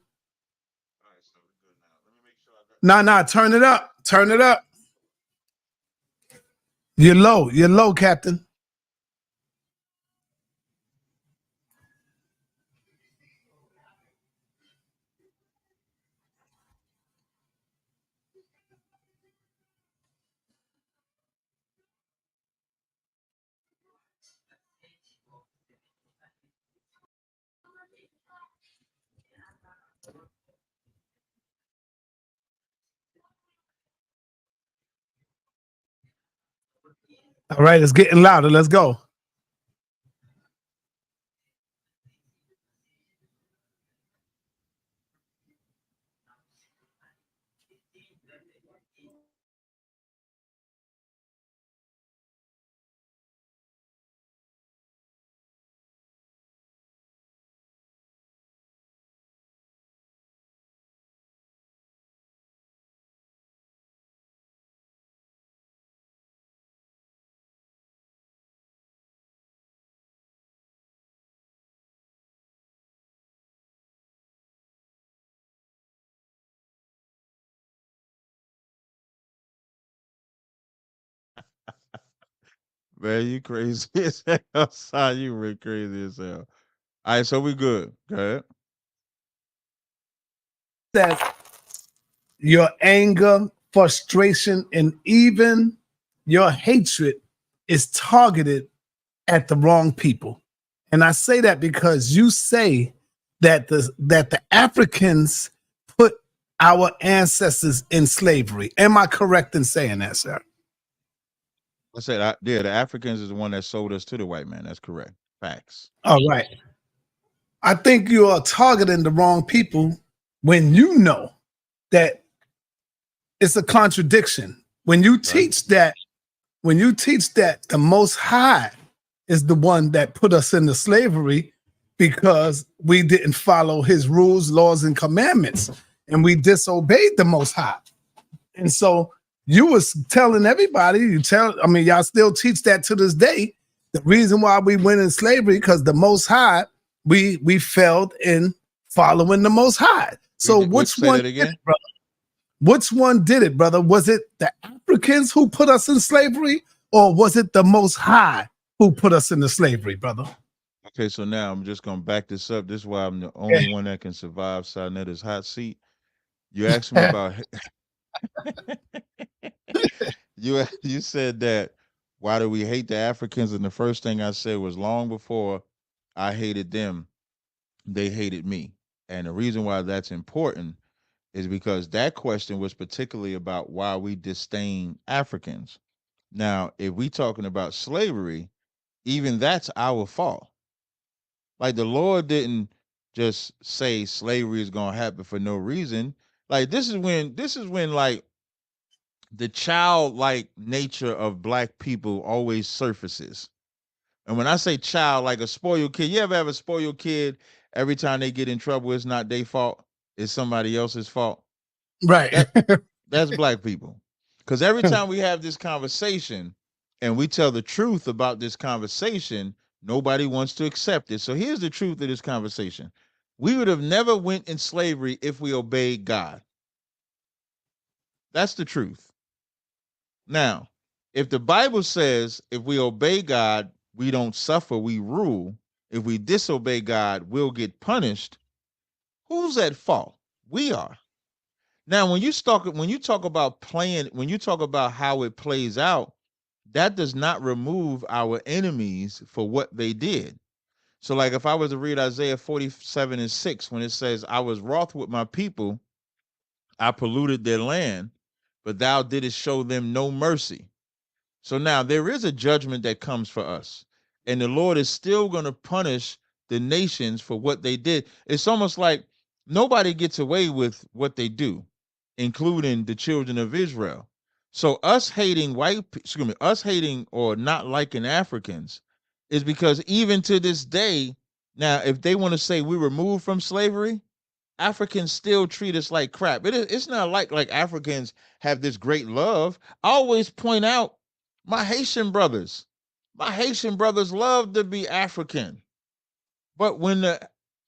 Nah, turn it up. Turn it up. You're low. You're low, Captain. All right, it's getting louder. Let's go. Man, you crazy as hell, son. You really crazy as hell. All right, so we good. Go ahead. That your anger, frustration, and even your hatred is targeted at the wrong people. And I say that because you say that the Africans put our ancestors in slavery. Am I correct in saying that, sir? I said, the Africans is the one that sold us to the white man. That's correct. Facts. All right. I think you are targeting the wrong people when you know that it's a contradiction. When you teach that the Most High is the one that put us into slavery because we didn't follow his rules, laws, and commandments, and we disobeyed the Most High. And so you was telling everybody, y'all still teach that to this day. The reason why we went in slavery because the Most High, we failed in following the Most High. So which one did it, brother? Which one did it, brother? Was it the Africans who put us in slavery, or was it the Most High who put us into slavery, brother? Okay, so now I'm just gonna back this up. This is why I'm the only one that can survive Sanetta's hot seat. You asked me about you said that why do we hate the Africans? And the first thing I said was long before I hated them, they hated me. And the reason why that's important is because that question was particularly about why we disdain Africans. Now, if we talking about slavery, even that's our fault. Like the Lord didn't just say slavery is gonna happen for no reason. Like this is when like the childlike nature of black people always surfaces. And when I say child, like a spoiled kid, you ever have a spoiled kid? Every time they get in trouble, it's not their fault; it's somebody else's fault. Right. That's black people. Because every time we have this conversation and we tell the truth about this conversation, nobody wants to accept it. So here's the truth of this conversation: we would have never went in slavery if we obeyed God. That's the truth. Now, if the Bible says if we obey God, we don't suffer, we rule. If we disobey God, we'll get punished. Who's at fault? We are. Now, when you talk about how it plays out, that does not remove our enemies for what they did. So, like if I was to read Isaiah 47:6, when it says, I was wroth with my people, I polluted their land, but thou didst show them no mercy. So now there is a judgment that comes for us, and the Lord is still going to punish the nations for what they did. It's almost like nobody gets away with what they do, including the children of Israel. So us hating us hating or not liking Africans is because even to this day, now if they want to say we were removed from slavery, Africans still treat us like crap. It's not like Africans have this great love. I always point out my Haitian brothers. My Haitian brothers love to be African. But when the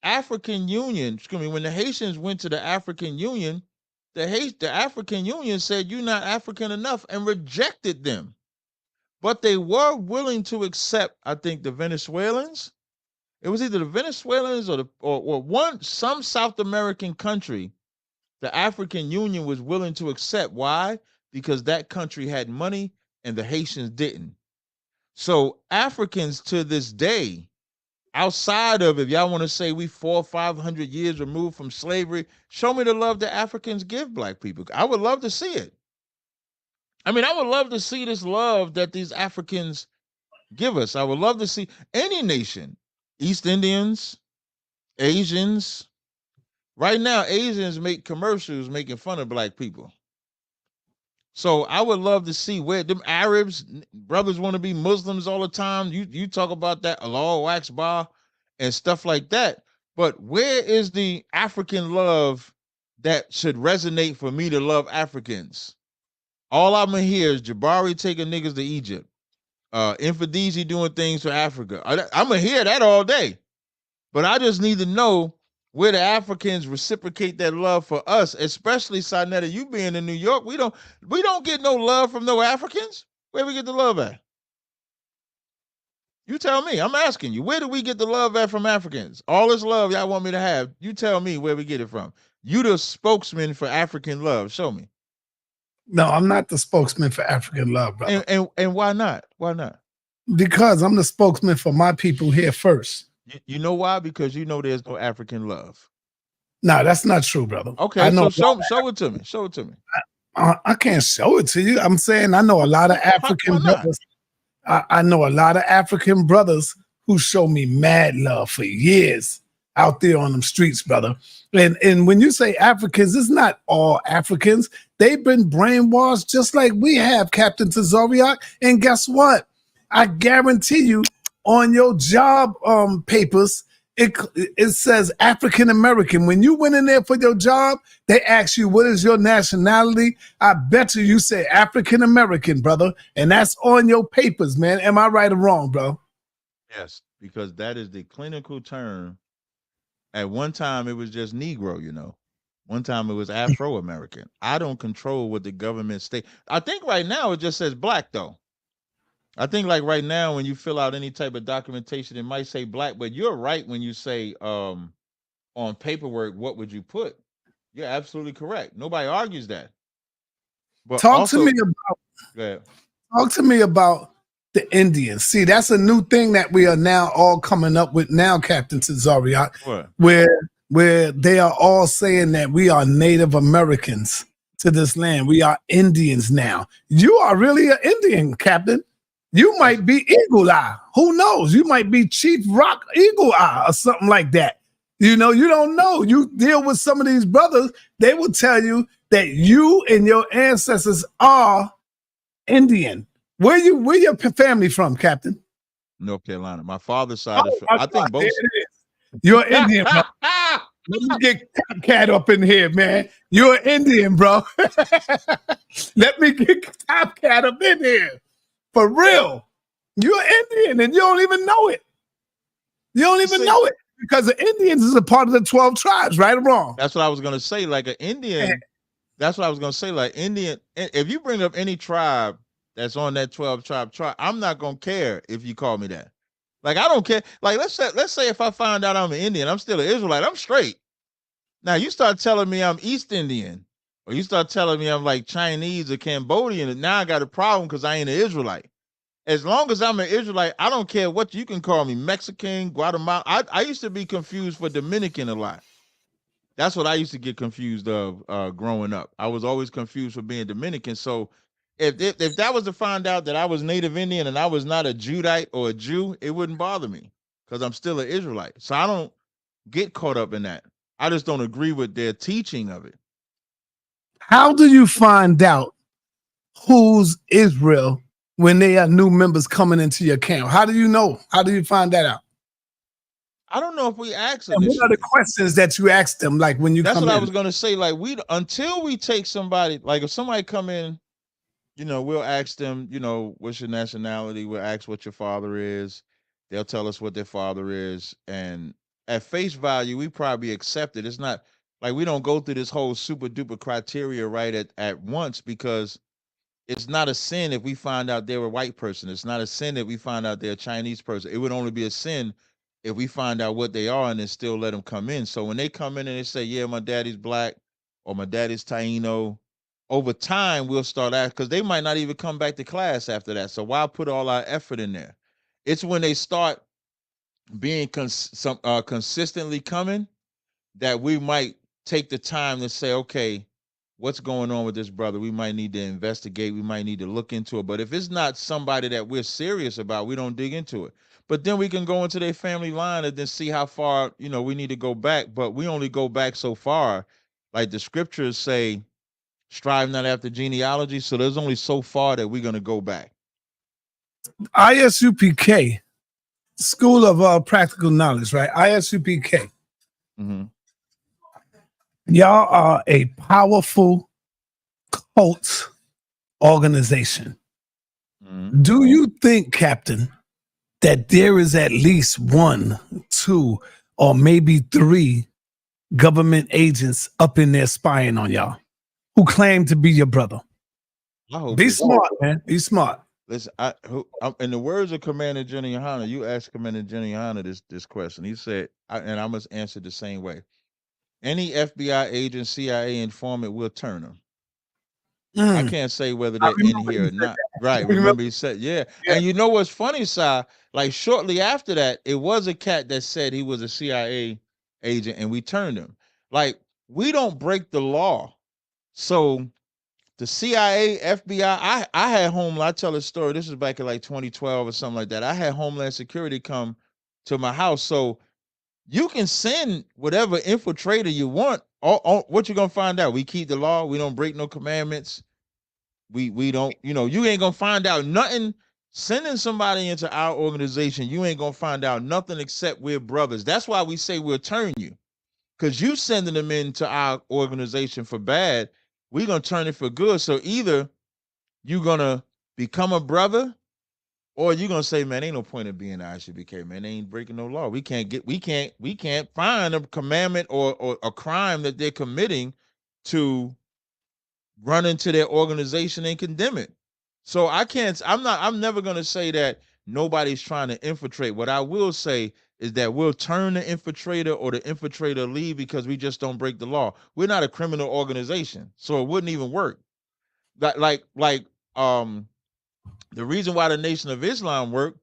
African Union, excuse me, when the Haitians went to the African Union, the African Union said you're not African enough and rejected them. But they were willing to accept, I think, the Venezuelans. It was either the Venezuelans or some South American country. The African Union was willing to accept. Why? Because that country had money and the Haitians didn't. So Africans to this day, outside of, if y'all want to say we 400 or 500 years removed from slavery, show me the love that Africans give black people. I would love to see it. I mean, I would love to see this love that these Africans give us. I would love to see any nation, East Indians, Asians. Right now, Asians make commercials making fun of black people. So I would love to see where them Arabs, brothers want to be Muslims all the time. You talk about that Allahu Akbar and stuff like that. But where is the African love that should resonate for me to love Africans? All I'm gonna hear is Jabari taking niggas to Egypt. Infidezi doing things for Africa. I'm gonna hear that all day. But I just need to know where the Africans reciprocate that love for us, especially Sinetta, you being in New York. We don't get no love from no Africans. Where we get the love at? You tell me. I'm asking you. Where do we get the love at from Africans? All this love y'all want me to have. You tell me where we get it from. You the spokesman for African love. Show me. No, I'm not the spokesman for African love, brother. And why not? Why not? Because I'm the spokesman for my people here first. You know why? Because you know there's no African love. No, that's not true, brother. Okay, I know so show it to me. Show it to me. I can't show it to you. I'm saying I know a lot of African brothers. I know a lot of African brothers who show me mad love for years out there on them streets, brother. And when you say Africans, it's not all Africans. They've been brainwashed just like we have, Captain Tazaryach. And guess what? I guarantee you on your job papers, it says African American. When you went in there for your job, they asked you, what is your nationality? I bet you say African American, brother. And that's on your papers, man. Am I right or wrong, bro? Yes, because that is the clinical term. At one time, it was just Negro, you know. One time it was Afro-American. I don't control what the government state. I think right now it just says black, though. I think like right now when you fill out any type of documentation, it might say black, but you're right when you say on paperwork, what would you put? You're absolutely correct. Nobody argues that. But talk to me about the Indians. See, that's a new thing that we are now all coming up with now, Captain Tazaryach, where they are all saying that we are Native Americans to this land. We are Indians now. You are really an Indian, Captain. You might be Eagle Eye. Who knows? You might be Chief Rock Eagle Eye or something like that. You know, you don't know. You deal with some of these brothers, they will tell you that you and your ancestors are Indian. Where your family from, Captain? North Carolina. My father's side is from, I think both. You're Indian, bro. Let me get Top Cat up in here, man. You're Indian, bro. Let me get Top Cat up in here. For real. You're Indian and you don't even know it. You don't even know it because the Indians is a part of the 12 tribes, right or wrong? That's what I was going to say. Like an Indian, that's what I was going to say. Like Indian, if you bring up any tribe that's on that 12 tribe, I'm not going to care if you call me that. Like, I don't care. Like, let's say if I find out I'm an Indian, I'm still an Israelite, I'm straight. Now, you start telling me I'm East Indian, or you start telling me I'm like Chinese or Cambodian, and now I got a problem because I ain't an Israelite. As long as I'm an Israelite, I don't care what you can call me, Mexican, Guatemala. I used to be confused for Dominican a lot. That's what I used to get confused of growing up. I was always confused for being Dominican. So if that was to find out that I was Native Indian and I was not a Judite or a Jew, it wouldn't bother me because I'm still an Israelite. So I don't get caught up in that. I just don't agree with their teaching of it. How do you find out who's Israel when they are new members coming into your camp? How do you know? How do you find that out? I don't know if we ask them. What are the questions that you ask them? Like when you That's come what in? I was going to say. Like until we take somebody, like if somebody come in, you know, we'll ask them, you know, what's your nationality? We'll ask what your father is. They'll tell us what their father is. And at face value, we probably accept it. It's not like we don't go through this whole super duper criteria right at once, because it's not a sin if we find out they're a white person. It's not a sin if we find out they're a Chinese person. It would only be a sin if we find out what they are and then still let them come in. So when they come in and they say, yeah, my daddy's black or my daddy's Taino, over time we'll start asking, because they might not even come back to class after that. So why put all our effort in there? It's when they start being consistently coming that we might take the time to say, okay, what's going on with this brother? We might need to investigate. We might need to look into it. But if it's not somebody that we're serious about, we don't dig into it. But then we can go into their family line and then see how far, we need to go back. But we only go back so far. Like the scriptures say, strive not after genealogy. So there's only so far that we're going to go back. ISUPK, School of Practical Knowledge, right? ISUPK. Mm-hmm. Y'all are a powerful cult organization. Mm-hmm. Do you think, Captain, that there is at least 1, 2, or maybe 3 government agents up in there spying on y'all who claim to be your brother? Be smart, man. Be smart. Listen, in the words of Commander General Yanna, you asked Commander General Yanna this question. He said, and I must answer the same way. Any FBI agent, CIA informant will turn them. I can't say whether they're in here or not. Right. Remember he said, yeah. And you know what's funny, Si? Like shortly after that, it was a cat that said he was a CIA agent and we turned him. Like, we don't break the law. So the CIA, FBI, I had Homeland. I tell a story. This was back in like 2012 or something like that. I had Homeland Security come to my house. So you can send whatever infiltrator you want. What you gonna find out? We keep the law. We don't break no commandments. We don't. You ain't gonna find out nothing. Sending somebody into our organization, you ain't gonna find out nothing except we're brothers. That's why we say we'll turn you, because you sending them into our organization for bad. We're gonna turn it for good. So either you're gonna become a brother, or you're gonna say, man, ain't no point in being ISUPK, man. They ain't breaking no law. We can't find a commandment or a crime that they're committing to run into their organization and condemn it. So I'm never gonna say that nobody's trying to infiltrate. What I will say is that we'll turn the infiltrator or the infiltrator leave because we just don't break the law. We're not a criminal organization, so it wouldn't even work. The reason why the Nation of Islam worked,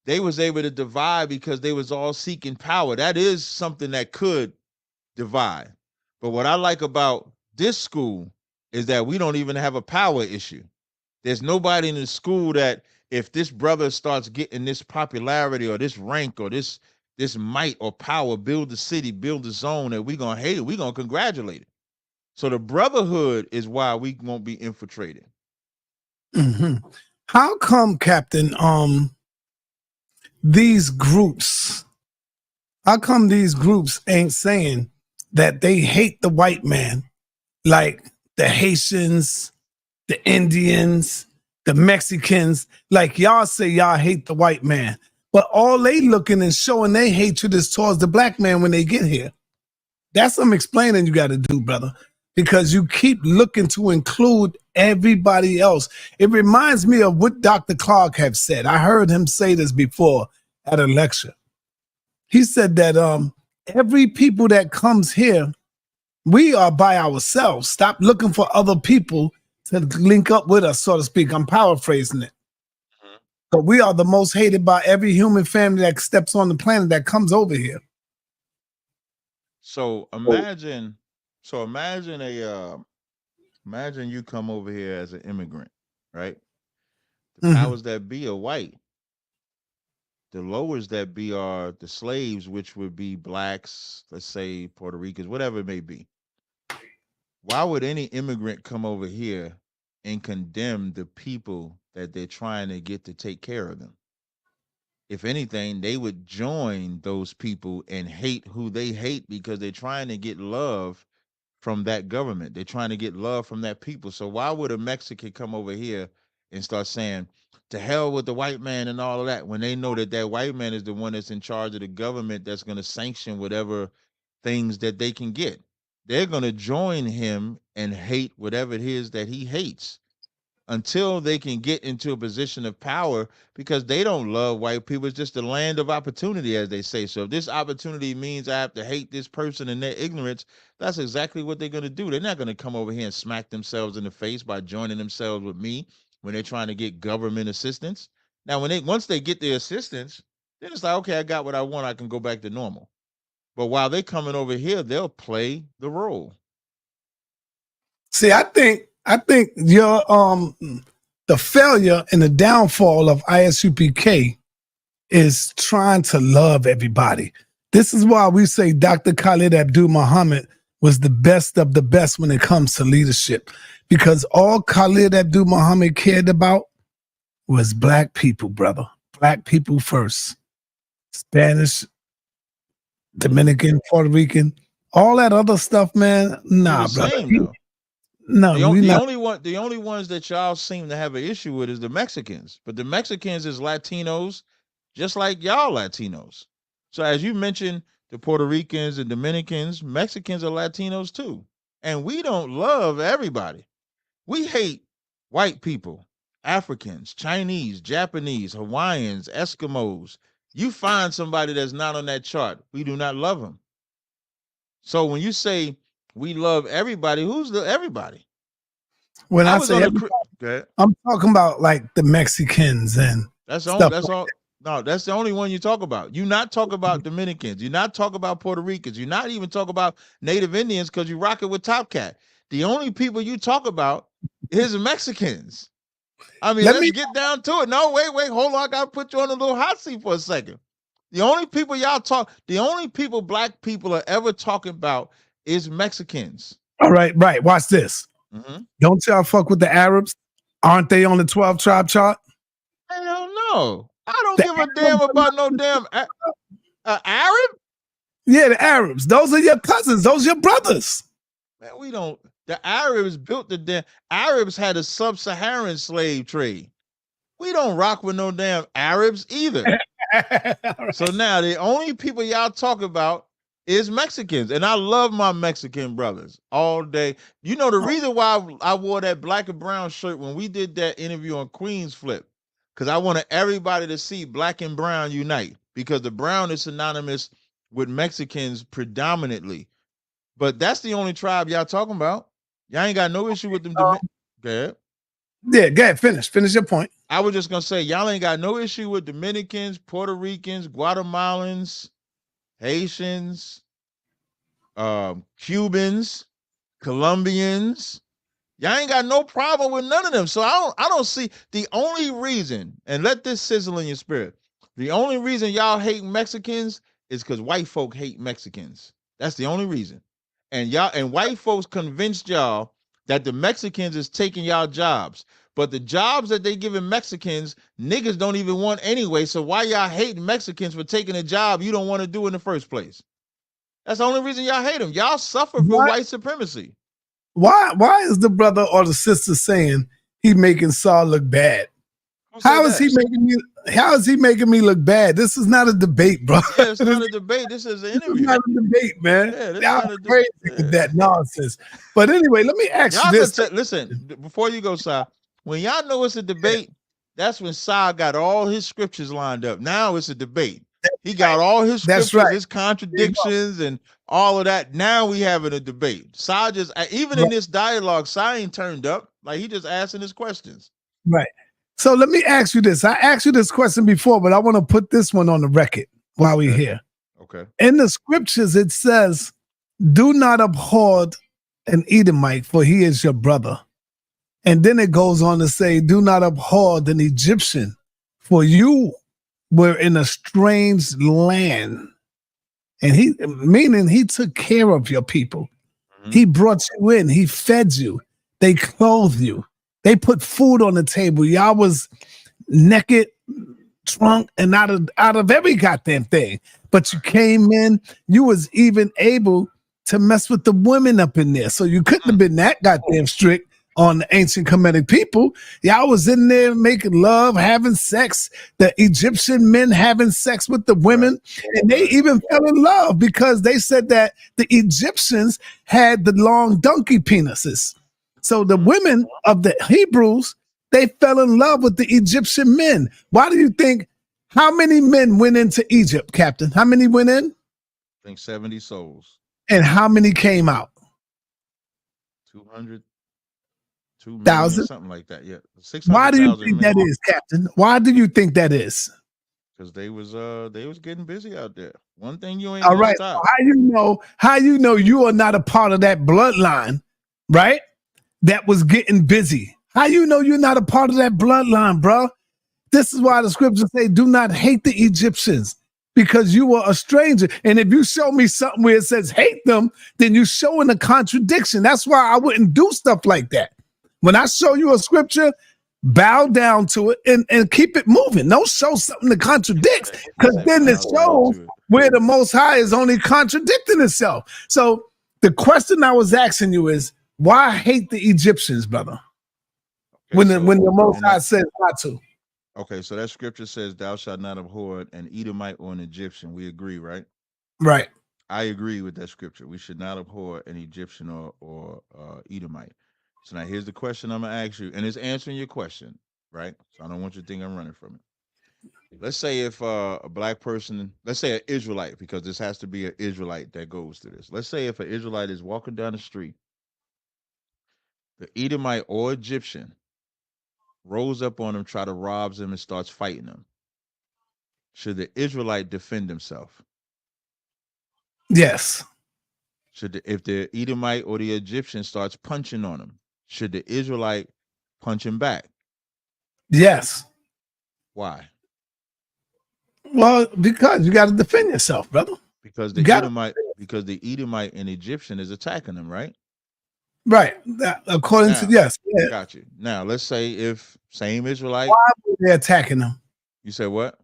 they was able to divide because they was all seeking power. That is something that could divide. But what I like about this school is that we don't even have a power issue. There's nobody in the school that if this brother starts getting this popularity or this rank or this might or power, build the city, build the zone, that we gonna hate it, we gonna congratulate it. So the brotherhood is why we won't be infiltrated. Mm-hmm. How come, Captain, these groups ain't saying that they hate the white man, like the Haitians, the Indians, the Mexicans? Like y'all say y'all hate the white man, but all they looking and showing their hatred is towards the black man when they get here. That's some explaining you got to do, brother, because you keep looking to include everybody else. It reminds me of what Dr. Clark have said. I heard him say this before at a lecture. He said that every people that comes here, we are by ourselves. Stop looking for other people to link up with us, so to speak. I'm paraphrasing it. But we are the most hated by every human family that steps on the planet that comes over here. So imagine you come over here as an immigrant, right? The powers that be are white. The lowers that be are the slaves, which would be blacks, let's say Puerto Ricans, whatever it may be. Why would any immigrant come over here and condemn the people that they're trying to get to take care of them? If anything, they would join those people and hate who they hate because they're trying to get love from that government. They're trying to get love from that people. So why would a Mexican come over here and start saying, to hell with the white man and all of that, when they know that that white man is the one that's in charge of the government that's going to sanction whatever things that they can get. They're going to join him and hate whatever it is that he hates until they can get into a position of power, because they don't love white people. It's just the land of opportunity, as they say. So if this opportunity means I have to hate this person and their ignorance, that's exactly what they're going to do. They're not going to come over here and smack themselves in the face by joining themselves with me when they're trying to get government assistance. Now, once they get the assistance, then it's like, okay, I got what I want. I can go back to normal. But while they're coming over here, they'll play the role. See, I think your the failure and the downfall of ISUPK is trying to love everybody. This is why we say Dr. Khalid Abdul Muhammad was the best of the best when it comes to leadership, because all Khalid Abdul Muhammad cared about was black people, brother. Black people first. Spanish, Dominican, Puerto Rican, all that other stuff, man. Nah, brother. No, the only ones that y'all seem to have an issue with is the Mexicans, but the Mexicans is Latinos, just like y'all Latinos. So as you mentioned, the Puerto Ricans and Dominicans, Mexicans are Latinos too, and we don't love everybody. We hate white people, Africans, Chinese, Japanese, Hawaiians, Eskimos. You find somebody that's not on that chart, we do not love them. So when you say we love everybody, who's the everybody? When I say everybody, I'm talking about like the Mexicans and that's all. No, that's the only one you talk about. You not talk about Dominicans. You not talk about Puerto Ricans. You not even talk about Native Indians, because you rock it with Top Cat. The only people you talk about is Mexicans. I mean, let's get down to it. No, wait, hold on. I gotta put you on a little hot seat for a second. The only people black people are ever talking about is Mexicans. All right. Watch this. Mm-hmm. Don't y'all fuck with the Arabs? Aren't they on the 12 tribe chart? Hell no. I don't give a damn about no damn Arab. Yeah, the Arabs. Those are your cousins. Those are your brothers. Man, we don't. The Arabs built the damn. Arabs had a sub-Saharan slave trade. We don't rock with no damn Arabs either. Right. So now the only people y'all talk about is Mexicans, and I love my Mexican brothers all day. You know the reason why I wore that black and brown shirt when we did that interview on Queen's Flip, because I wanted everybody to see black and brown unite, because the brown is synonymous with Mexicans predominantly. But that's the only tribe y'all talking about. Y'all ain't got no issue with them. Go ahead. Yeah, go ahead. Finish your point. I was just gonna say y'all ain't got no issue with Dominicans, Puerto Ricans, Guatemalans, Haitians, Cubans, Colombians. Y'all ain't got no problem with none of them. So I don't see the only reason, and let this sizzle in your spirit. The only reason y'all hate Mexicans is because white folk hate Mexicans. That's the only reason. And white folks convinced y'all that the Mexicans is taking y'all jobs. But the jobs that they giving Mexicans, niggas don't even want anyway. So why y'all hating Mexicans for taking a job you don't want to do in the first place? That's the only reason y'all hate them. Y'all suffer from white supremacy. Why is the brother or the sister saying he making Saul look bad? How is he making me look bad? This is not a debate, bro. Yeah, it's not a debate. This is an interview. It's not a debate, man. Yeah, y'all crazy with that nonsense. But anyway, let me ask you this. Listen, before you go, Si, when y'all know it's a debate, that's when Si got all his scriptures lined up. Now it's a debate. He got all his scriptures, his contradictions, and all of that. Now we having a debate. Si just, even in this dialogue, Si ain't turned up. Like, he just asking his questions. Right. So let me ask you this. I asked you this question before, but I want to put this one on the record while we're here. Okay. In the scriptures, it says, do not abhor an Edomite, for he is your brother. And then it goes on to say, do not abhor an Egyptian, for you were in a strange land. And he took care of your people. Mm-hmm. He brought you in. He fed you. They clothed you. They put food on the table. Y'all was naked, drunk, and out of every goddamn thing. But you came in. You was even able to mess with the women up in there. So you couldn't have been that goddamn strict on the ancient Kemetic people. Y'all was in there making love, having sex, the Egyptian men having sex with the women, and they even fell in love because they said that the Egyptians had the long donkey penises. So the women of the Hebrews, they fell in love with the Egyptian men. Why do you think, how many men went into Egypt, Captain? How many went in? I think 70 souls. And how many came out? 200. 2,000,000 Thousand, something like that. Yeah, 600,000. Why do you think that is, Captain? Why do you think that is? Because they was getting busy out there. One thing you ain't all gonna right. stop. So how you know you are not a part of that bloodline, right? That was getting busy. How you know you're not a part of that bloodline, bro? This is why the scriptures say, "Do not hate the Egyptians." Because you were a stranger. And if you show me something where it says hate them, then you're showing a contradiction. That's why I wouldn't do stuff like that. When I show you a scripture, bow down to it and keep it moving. Don't show something that contradicts, because then it shows where the Most High is only contradicting itself. So the question I was asking you is, why hate the Egyptians, brother? Okay, when the Most High says not to. Okay, so that scripture says, "Thou shalt not abhor an Edomite or an Egyptian." We agree, right? Right. I agree with that scripture. We should not abhor an Egyptian or Edomite. So now here's the question I'm gonna ask you, and it's answering your question, right? So I don't want you to think I'm running from it. Let's say if a black person, let's say an Israelite, because this has to be an Israelite that goes through this. Let's say if an Israelite is walking down the street, the Edomite or Egyptian rolls up on him, try to rob him, and starts fighting him. Should the Israelite defend himself? Yes. If the Edomite or the Egyptian starts punching on him, should the Israelite punch him back? Yes. Why? Well, because you got to defend yourself, brother. Because the Edomite and Egyptian is attacking him, right? Right. According to yes. Yeah. Got you. Now let's say if same Israelite. Why were they attacking them? You said what?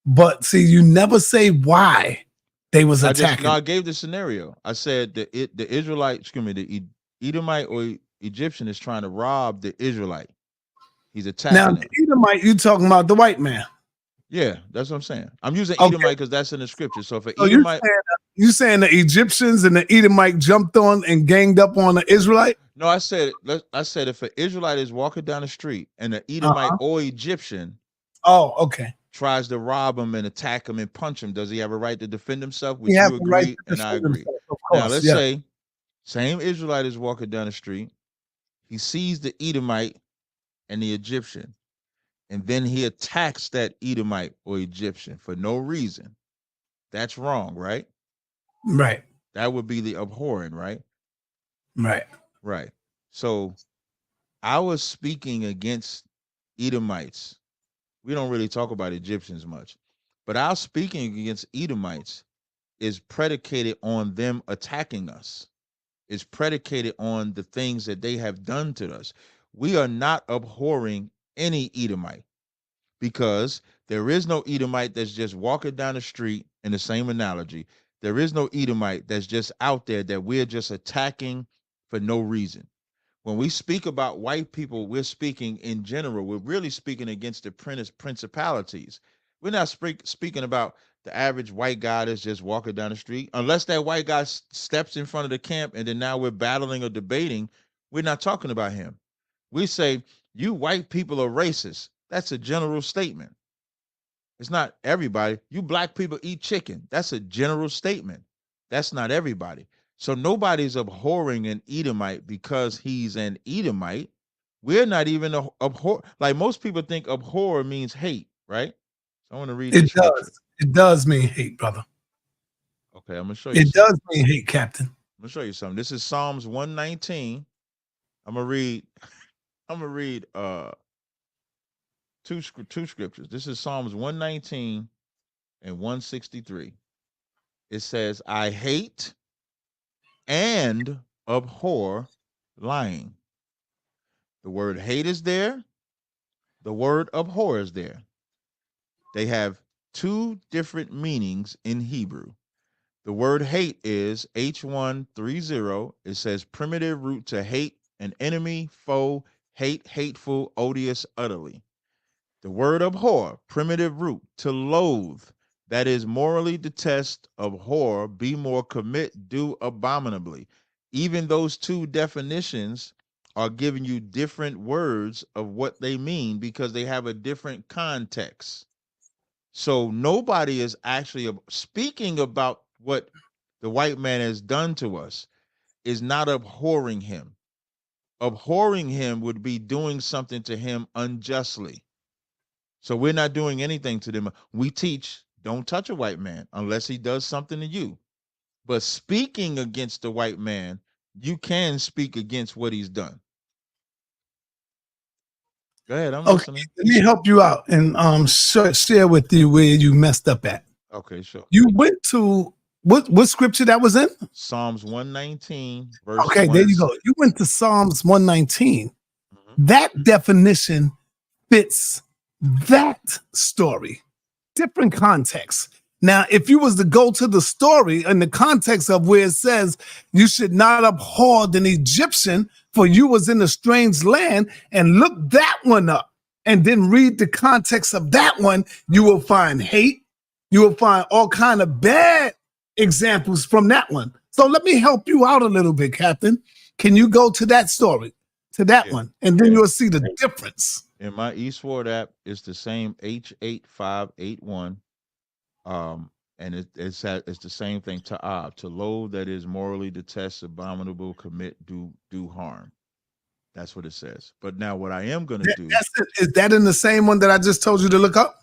But see, you never say why they was attacking. I gave the scenario. I said the Israelite, the Edomite or Egyptian is trying to rob the Israelite. He's attacking now, him. The Edomite, you talking about the white man? Yeah, that's what I'm saying. I'm using Edomite because that's in the scripture. So if an so Edomite, you saying the Egyptians and the Edomite jumped on and ganged up on the Israelite? No, I said if an Israelite is walking down the street and the Edomite or Egyptian, tries to rob him and attack him and punch him, does he have a right to defend himself? Which you agree, right, and I agree. Now let's say same Israelite is walking down the street, he sees the Edomite and the Egyptian, and then he attacks that Edomite or Egyptian for no reason. That's wrong, right? Right. That would be the abhorring, right? Right. Right. So I was speaking against Edomites. We don't really talk about Egyptians much, but our speaking against Edomites is predicated on them attacking us. It's predicated on the things that they have done to us. We are not abhorring any Edomite, because there is no Edomite that's just walking down the street. In the same analogy, there is no Edomite that's just out there that we're just attacking for no reason. When we speak about white people, we're speaking in general. We're really speaking against the principalities. We're not speaking about the average white guy that's just walking down the street. Unless that white guy steps in front of the camp and then now we're battling or debating, we're not talking about him. We say, you white people are racist. That's a general statement. It's not everybody. You black people eat chicken. That's a general statement. That's not everybody. So nobody's abhorring an Edomite because he's an Edomite. We're not even abhor. Like most people think abhor means hate, right? So I want to read this scripture. It does mean hate, brother. Okay, I'm gonna show you. It does mean hate, Captain. I'm gonna show you something. This is Psalms 119. I'm gonna read two scriptures. This is Psalms 119 and 163. It says, I hate and abhor lying. The word hate is there. The word abhor is there. They have two different meanings in Hebrew. The word hate is H130. It says primitive root to hate an enemy, foe, hate, hateful, odious, utterly. The word abhor, primitive root, to loathe, that is morally detest, abhor, be more, commit, do abominably. Even those two definitions are giving you different words of what they mean because they have a different context. So nobody is actually speaking about what the white man has done to us, is not abhorring him. Abhorring him would be doing something to him unjustly. So we're not doing anything to them. We teach, don't touch a white man unless he does something to you. But speaking against the white man, you can speak against what he's done. Go ahead, I'm listening. Let me help you out and share with you where you messed up at. Okay, sure. You went to what scripture that was in? Psalms 119, verse Okay, there you go. You went to Psalms 119. That definition fits that story. Different context. Now, if you was to go to the story in the context of where it says you should not abhor an Egyptian, for you was in a strange land, and look that one up and then read the context of that one, you will find hate. You will find all kind of bad examples from that one. So let me help you out a little bit, Captain. Can you go to that story, to that one, and then you'll see the difference. In my eSword app, it's the same H8581. And it's the same thing, to loathe, that is morally detest, abominable, commit, do harm. That's what it says. But now what I am going to do. Is that in the same one that I just told you to look up?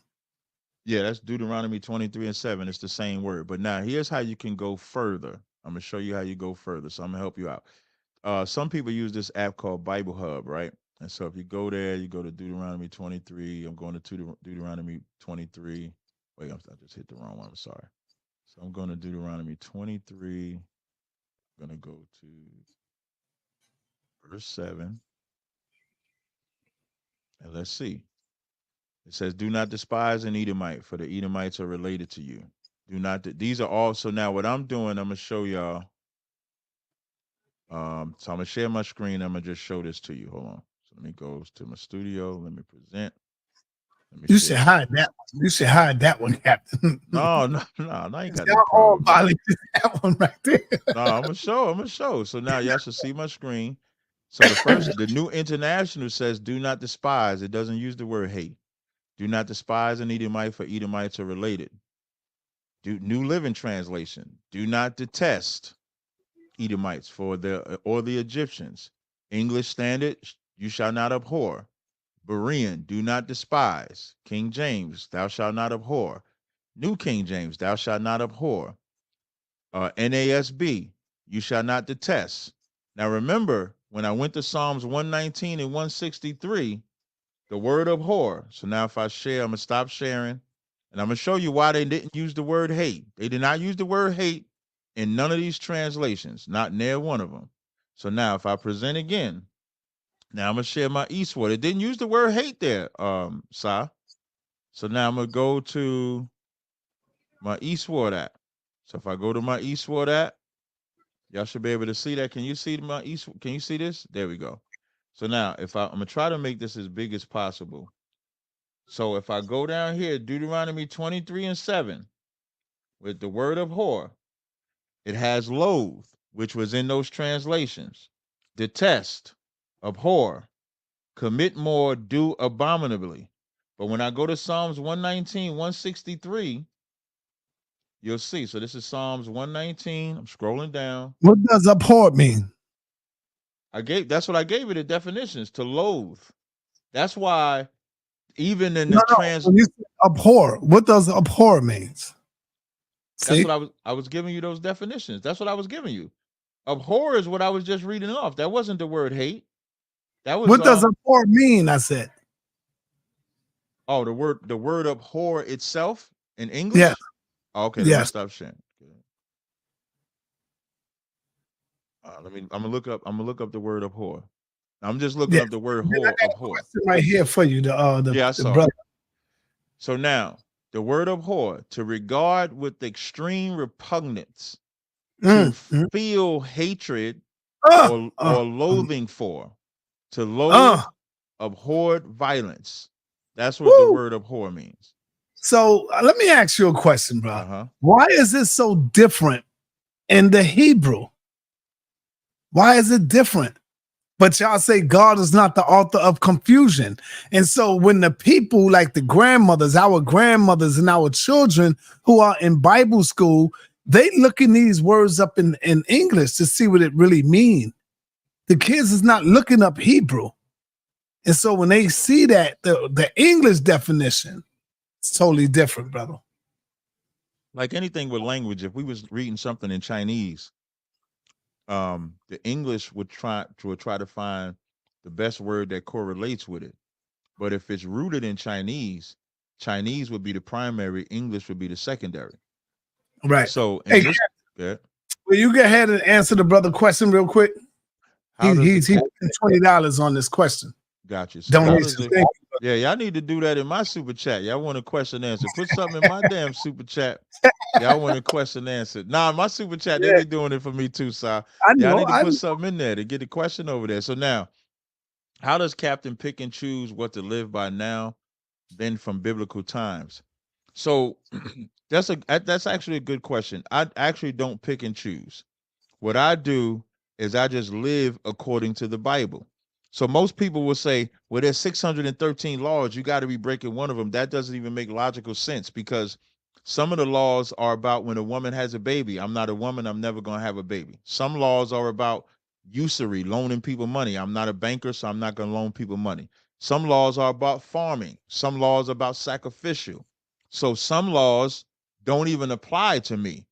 Yeah, that's Deuteronomy 23:7. It's the same word. But now here's how you can go further. I'm going to show you how you go further. So I'm going to help you out. Some people use this app called Bible Hub, right? And so if you go there, you go to Deuteronomy 23. I'm going to Deuteronomy 23. Wait, I just hit the wrong one. I'm sorry. So I'm going to Deuteronomy 23. I'm going to go to verse 7. And let's see. It says, do not despise an Edomite, for the Edomites are related to you. Do not. These are all. So now what I'm doing, I'm going to show y'all. So I'm going to share my screen. I'm going to just show this to you. Hold on. So let me go to my studio. Let me present. You should hide that one. You should hide that one, Captain. No, I ain't got no problem. That one right there. No, I'm gonna show. So now y'all should see my screen. So the New International says, do not despise. It doesn't use the word hate. Do not despise an Edomite, for Edomites are related. New Living Translation, do not detest Edomites or the Egyptians. English Standard, you shall not abhor. Berean, do not despise. King James, thou shalt not abhor. New King James, thou shalt not abhor. NASB, you shall not detest. Now remember, when I went to Psalms 119 and 163, the word abhor. So now if I share, I'm going to stop sharing, and I'm going to show you why they didn't use the word hate. They did not use the word hate in none of these translations, not near one of them. So now if I present again, now I'm going to share my eSword. It didn't use the word hate there, Sa. So now I'm going to go to my eSword app. So if I go to my eSword app, y'all should be able to see that. Can you see my eSword? Can you see this? There we go. So now I'm going to try to make this as big as possible. So if I go down here, Deuteronomy 23:7, with the word abhor, it has loathe, which was in those translations. Detest, abhor, commit more, do abominably. But when I go to Psalms 119, 163, you'll see. So this is Psalms 119. I'm scrolling down. What does abhor mean? That's what I gave it, the definitions, to loathe. That's why even in the when you say abhor, what does abhor means? That's what I was giving you, those definitions. That's what I was giving you. Abhor is what I was just reading off. That wasn't the word hate. That was what does abhor mean? I said. Oh, the word abhor itself in English? Yeah. Oh, okay, let me stop sharing. I'm gonna look up the word abhor. I'm just looking up the word abhor. Right here for you, the brother. So now the word abhor, to regard with extreme repugnance, to feel hatred or loathing for, to loathe, abhorred violence. That's what the word abhor means. So let me ask you a question, bro. Why is this so different in the Hebrew? Why is it different? But y'all say God is not the author of confusion. And so when the people like the grandmothers, our grandmothers and our children who are in Bible school, they looking these words up in English to see what it really means. The kids is not looking up Hebrew. And so when they see that, the English definition, it's totally different, brother. Like anything with language, if we was reading something in Chinese, the English would try to find the best word that correlates with it. But if it's rooted in Chinese, Chinese would be the primary, English would be the secondary. Right. So hey, will you go ahead and answer the brother question real quick? He's $20 on this question. Gotcha. So yeah, y'all need to do that in my super chat. Y'all want a question answer. Put something in my damn super chat. Y'all want a question answered. Nah, my super chat, they be doing it for me too, sir. Y'all need to put something in there to get the question over there. So now, how does Captain pick and choose what to live by now, then from biblical times? So that's actually a good question. I actually don't pick and choose. What I do is I just live according to the Bible. So most people will say, well, there's 613 laws. You got to be breaking one of them. That doesn't even make logical sense because some of the laws are about when a woman has a baby. I'm not a woman. I'm never going to have a baby. Some laws are about usury, loaning people money. I'm not a banker, so I'm not going to loan people money. Some laws are about farming. Some laws are about sacrificial. So some laws don't even apply to me.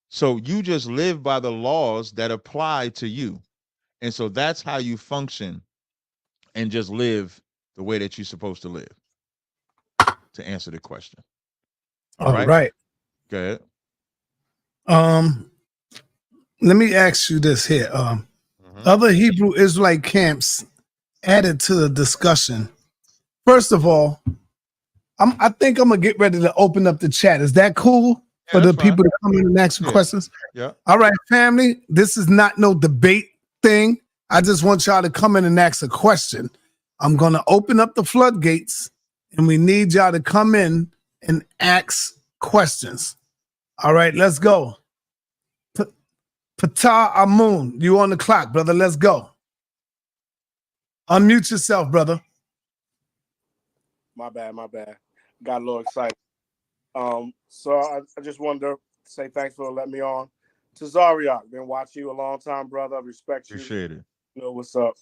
So you just live by the laws that apply to you. And so that's how you function and just live the way that you're supposed to live, to answer the question. All right. Go ahead. Let me ask you this here. Other Hebrew Israelite camps added to the discussion. First of all, I think I'm gonna get ready to open up the chat. Is that cool for the people to come in and ask you questions? Yeah. All right, family. This is not no debate thing. I just want y'all to come in and ask a question. I'm gonna open up the floodgates, and we need y'all to come in and ask questions. All right, let's go. Patah Amun, you on the clock, brother. Let's go. Unmute yourself, brother. My bad. Got a little excited. So I just wanted to say thanks for letting me on. Tazaryach, been watching you a long time, brother. Respect you. Appreciate it. You know what's up.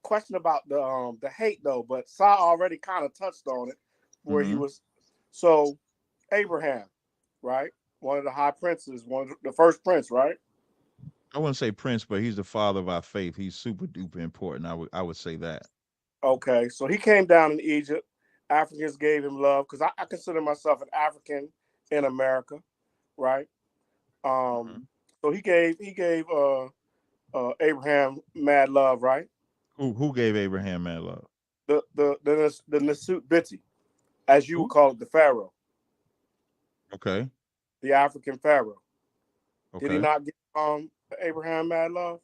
Question about the hate though, but Sa already kind of touched on it where he was. So Abraham, right? One of the high princes, the first prince, right? I wouldn't say prince, but he's the father of our faith. He's super duper important. I would say that. Okay, so he came down in Egypt. Africans gave him love because I consider myself an African in America, right? So he gave Abraham mad love, right? Who gave Abraham mad love? The Nasut Biti, as you would call it, the Pharaoh. Okay. The African Pharaoh. Okay. Did he not give Abraham mad love?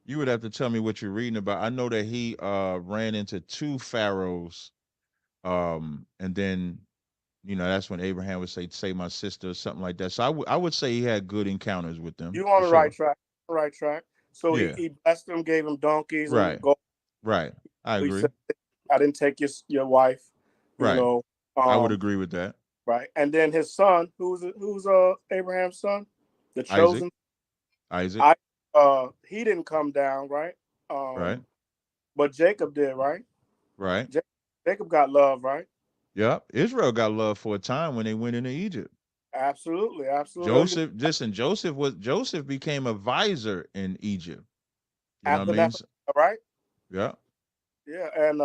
You would have to tell me what you're reading about. I know that he ran into two pharaohs, and then that's when Abraham would say, "Say my sister," or something like that. So I would say he had good encounters with them. You on the right track. So yeah. he blessed them, gave him donkeys, right, and gold. Right. I agree. Said, I didn't take your wife. Right. You know, I would agree with that. Right, and then his son, who's Abraham's son, the chosen, Isaac. He didn't come down, right? Right. But Jacob did, right? Right. Jacob got love, right? Yep. Israel got love for a time when they went into Egypt. Absolutely. Joseph became a vizier in Egypt. You know what I mean? Right? Yeah. Yeah, and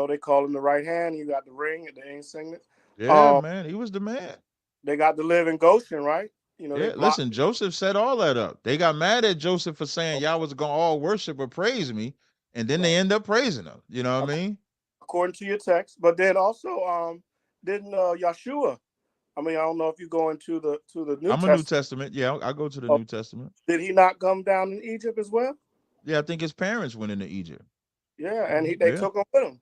they call him the right hand. He got the ring and the insignet. Yeah, man, he was the man. They got to live in Goshen, right? Listen, Joseph set all that up. They got mad at Joseph for saying y'all was gonna all worship or praise me, and then they end up praising him. You know what I mean? According to your text, but then also, didn't Yeshua? I mean, I don't know if you go into the New Testament. I'm a New Testament. Yeah, I go to the New Testament. Did he not come down in Egypt as well? Yeah, I think his parents went into Egypt. Yeah, and they took him with him.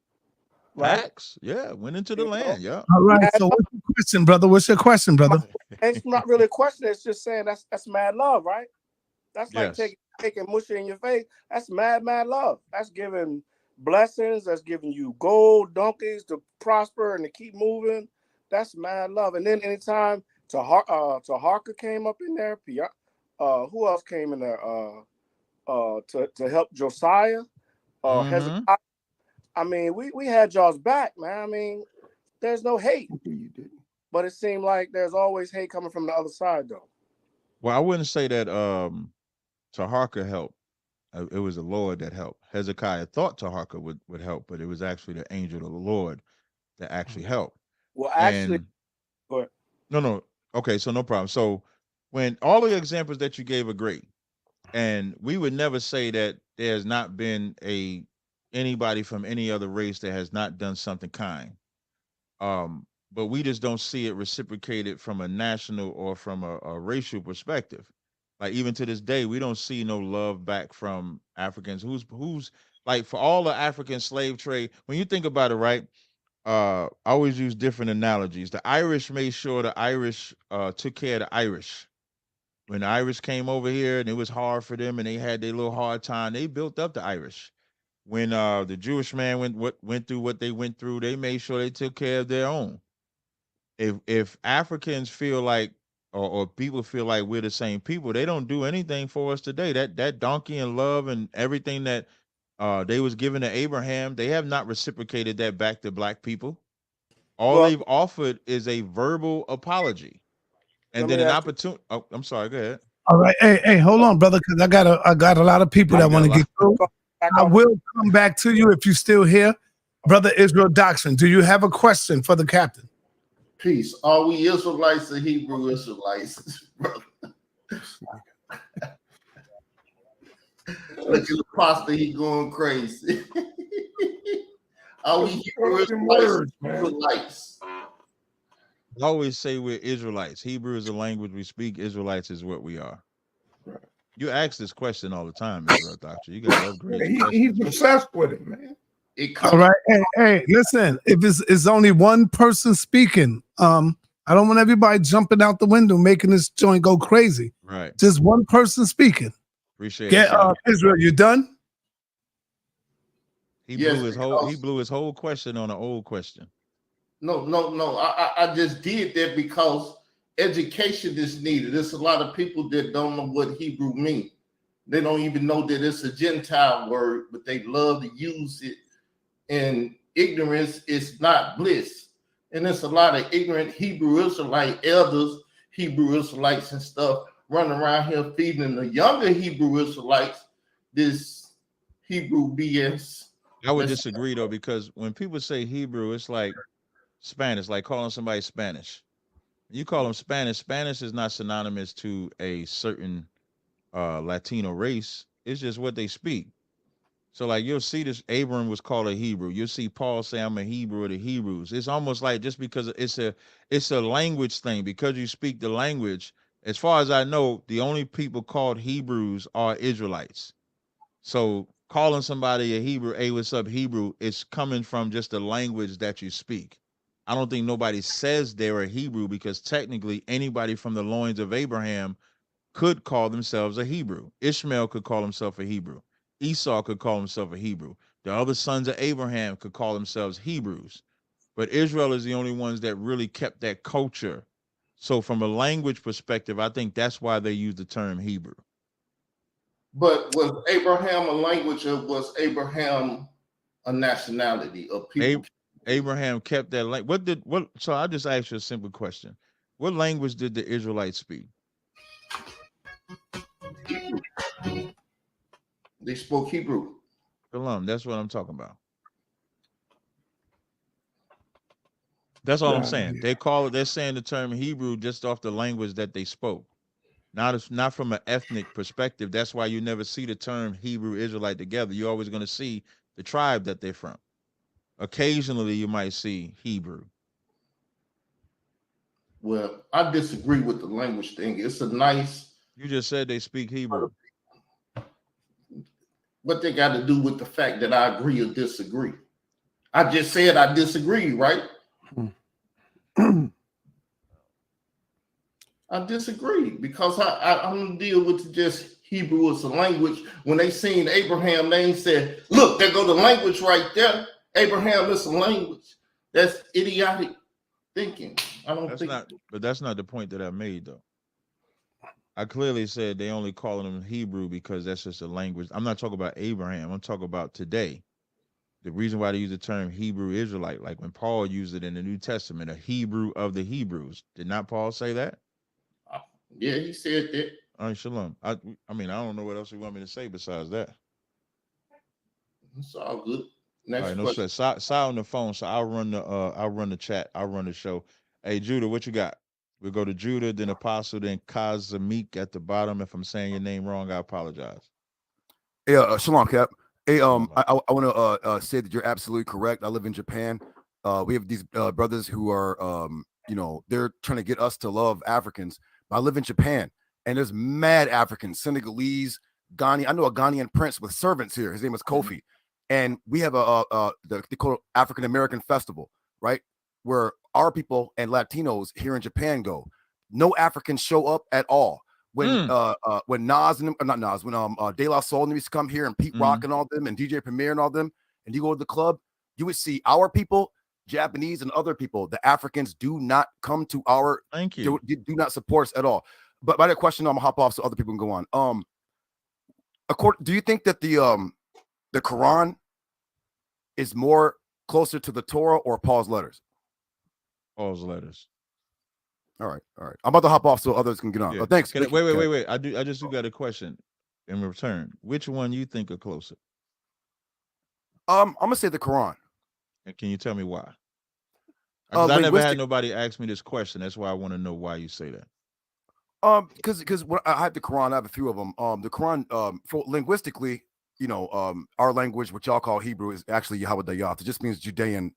Right? Facts. Yeah, went into the land. Yeah. All right. So what's your question, brother? What's your question, brother? It's not really a question. It's just saying that's mad love, right? That's like Yes. taking mushy in your face. That's mad love. That's giving blessings. That's giving you gold, donkeys to prosper and to keep moving. That's mad love. And then anytime Taharka came up in there, who else came in there? To help Josiah, Hezekiah. I mean, we had y'all's back, man. I mean, there's no hate. But it seemed like there's always hate coming from the other side, though. Well, I wouldn't say that Taharka helped. It was the Lord that helped. Hezekiah thought Taharka would help, but it was actually the angel of the Lord that actually helped. Well, actually, go ahead. No. Okay, so no problem. So when all the examples that you gave are great, and we would never say that there's not been anybody from any other race that has not done something kind. But we just don't see it reciprocated from a national or from a racial perspective. Like even to this day, we don't see no love back from Africans. Who's like for all the African slave trade. When you think about it, right? I always use different analogies. The Irish made sure the Irish took care of the Irish. When the Irish came over here and it was hard for them and they had their little hard time, they built up the Irish. When the Jewish man went through what they went through, they made sure they took care of their own. If Africans feel like or people feel like we're the same people, they don't do anything for us today. That donkey and love and everything that they was given to Abraham, they have not reciprocated that back to black people. All they've offered is a verbal apology, and then an opportunity. Oh, I'm sorry. Go ahead. All right. Hey, hold on, brother, because I got a lot of people that want to get through. I will come back to you if you're still here. Brother Israel Doctrine, do you have a question for the captain? Peace. Are we Israelites or Hebrew Israelites, brother? Look at the pastor, he going crazy. Are we Hebrew Israelites? I always say we're Israelites. Hebrew is the language we speak. Israelites is what we are. You ask this question all the time, Israel Doctor. You got upgrades. He's obsessed with it, man. All right. Hey, listen, if it's only one person speaking, I don't want everybody jumping out the window making this joint go crazy. Right. Just one person speaking. Appreciate it. Israel, you done? He blew his whole question on an old question. No. I just did that because education is needed. There's a lot of people that don't know what Hebrew means. They don't even know that it's a Gentile word, but they love to use it. And ignorance is not bliss. And there's a lot of ignorant Hebrew Israelite elders, Hebrew Israelites and stuff running around here feeding the younger Hebrew Israelites this Hebrew BS. I would disagree though, because when people say Hebrew, it's like Spanish, like calling somebody Spanish. You call them Spanish. Spanish is not synonymous to a certain Latino race. It's just what they speak. So like you'll see this, Abram was called a Hebrew. You'll see Paul say, I'm a Hebrew of the Hebrews. It's almost like just because it's a language thing, because you speak the language, as far as I know, the only people called Hebrews are Israelites. So calling somebody a Hebrew, hey, what's up, Hebrew, it's coming from just the language that you speak. I don't think nobody says they're a Hebrew, because technically anybody from the loins of Abraham could call themselves a Hebrew. Ishmael could call himself a Hebrew. Esau could call himself a Hebrew. The other sons of Abraham could call themselves Hebrews. But Israel is the only ones that really kept that culture. So from a language perspective, I think that's why they use the term Hebrew. But was Abraham a language, or was Abraham a nationality of people? Abraham kept that language. So I just asked you a simple question. What language did the Israelites speak? They spoke Hebrew. Shalom, that's what I'm talking about. That's all I'm saying. They're saying the term Hebrew just off the language that they spoke. Not from an ethnic perspective. That's why you never see the term Hebrew Israelite together. You're always going to see the tribe that they're from. Occasionally you might see Hebrew. Well, I disagree with the language thing. It's a nice. You just said they speak Hebrew. What they got to do with the fact that I agree or disagree? I just said I disagree, right? I disagree because I don't deal with just Hebrew as a language. When they seen Abraham, they said, look, there go the language right there. Abraham is a language. That's idiotic thinking. I don't think. But that's not the point that I made, though. I clearly said they only calling them Hebrew because that's just a language. I'm not talking about Abraham. I'm talking about today. The reason why they use the term Hebrew Israelite, like when Paul used it in the New Testament, a Hebrew of the Hebrews. Did not Paul say that? Yeah, he said that. All right, shalom. I mean, I don't know what else you want me to say besides that. It's all good. Next all right, no question. stress. Side on the phone, so I'll run the chat. I'll run the show. Hey, Judah, what you got? We'll go to Judah, then Apostle, then Kazamik at the bottom. If I'm saying your name wrong, I apologize. Yeah, shalom, Cap. Hey, I want to say that you're absolutely correct. I live in Japan. We have these brothers who are, they're trying to get us to love Africans. But I live in Japan, and there's mad Africans, Senegalese, Ghanaian. I know a Ghanaian prince with servants here. His name is Kofi, and we have they call it African American Festival, right? Where our people and Latinos here in Japan go. No Africans show up at all. When Nas and them, not Nas, when De La Soul used to come here and Pete Rock and all them and DJ Premier and all them, and you go to the club, you would see our people, Japanese and other people. The Africans do not come to our. Thank you. Do not support us at all. But by that question, I'm gonna hop off so other people can go on. Do you think that the Quran is more closer to the Torah or Paul's letters? Paul's letters. All right. I'm about to hop off so others can get on. Yeah. Thanks. Wait. I just got a question in return. Which one you think are closer? I'm gonna say the Quran. And can you tell me why? Because I never had nobody ask me this question. That's why I want to know why you say that. Because when I have the Quran, I have a few of them. The Quran, for linguistically, our language, what y'all call Hebrew, is actually Yahweh Dayat. It just means Judean,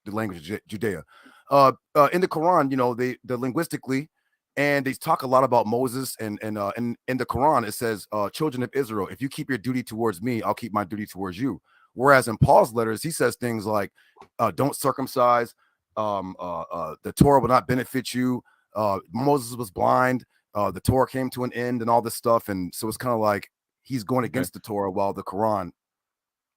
the language of Judea. In the Quran, they linguistically, and they talk a lot about Moses, and in the Quran it says, children of Israel, if you keep your duty towards me, I'll keep my duty towards you. Whereas in Paul's letters, he says things like, don't circumcise, the Torah will not benefit you, Moses was blind, the Torah came to an end, and all this stuff. And so it's kind of like he's going against the Torah, while the Quran,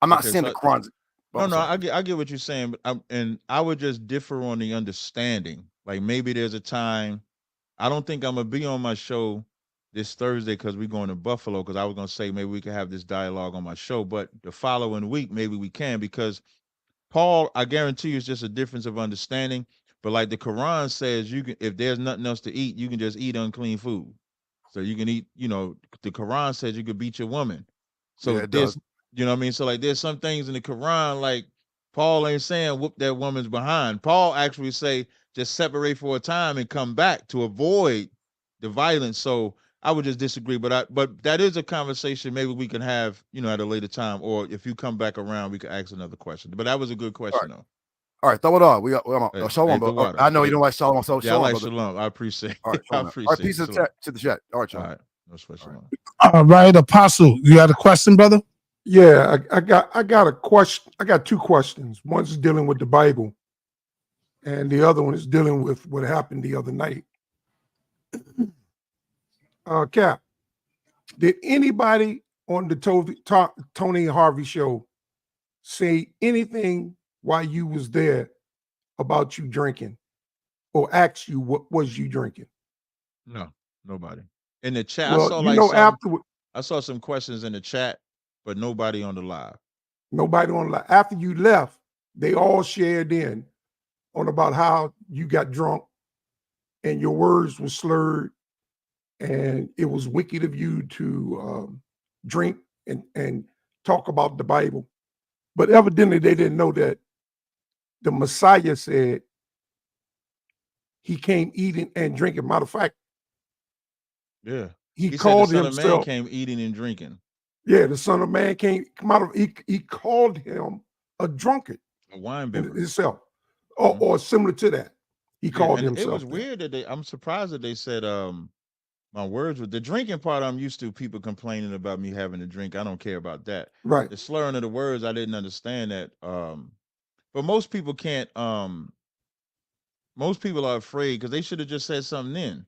I'm not saying the Quran's. I get what you're saying, but I would just differ on the understanding. Like maybe there's a time. I don't think I'm gonna be on my show this Thursday because we're going to Buffalo. Because I was gonna say maybe we could have this dialogue on my show, but the following week maybe we can, because Paul, I guarantee you, it's just a difference of understanding. But like the Quran says, you can, if there's nothing else to eat, you can just eat unclean food. So you can eat. The Quran says you could beat your woman. So yeah, it does. You know what I mean? So like there's some things in the Quran, like Paul ain't saying whoop that woman's behind. Paul actually say just separate for a time and come back to avoid the violence. So I would just disagree. But that is a conversation maybe we can have, at a later time, or if you come back around, we could ask another question. But that was a good question though. All right, throw it on. We got Shalom, bro. I know you don't like Shalom, so yeah, Shalom, I like Shalom. I appreciate it. All right, I appreciate peace to the chat. All right, Shalom. All right, no special. All right, Apostle, you had a question, brother? Yeah, I got a question. I got two questions. One's dealing with the Bible, and the other one is dealing with what happened the other night. Cap, did anybody on the Tony Harvey show say anything while you was there about you drinking, or ask you what was you drinking? No, nobody. In the chat, Well, I saw some questions in the chat, but nobody on the live. Nobody on the live. After you left, they all shared in on about how you got drunk and your words were slurred, and it was wicked of you to drink and talk about the Bible. But evidently they didn't know that the Messiah said he came eating and drinking. Matter of fact, yeah, he called said the himself. Son of Man came eating and drinking. Yeah, the Son of Man came out of. He called him a drunkard, a wine bibber himself, or similar to that. He called himself. It was weird that I'm surprised that they said My words with the drinking part, I'm used to people complaining about me having to drink. I don't care about that. Right. The slurring of the words, I didn't understand that. But most people can't. Most people are afraid because they should have just said something then.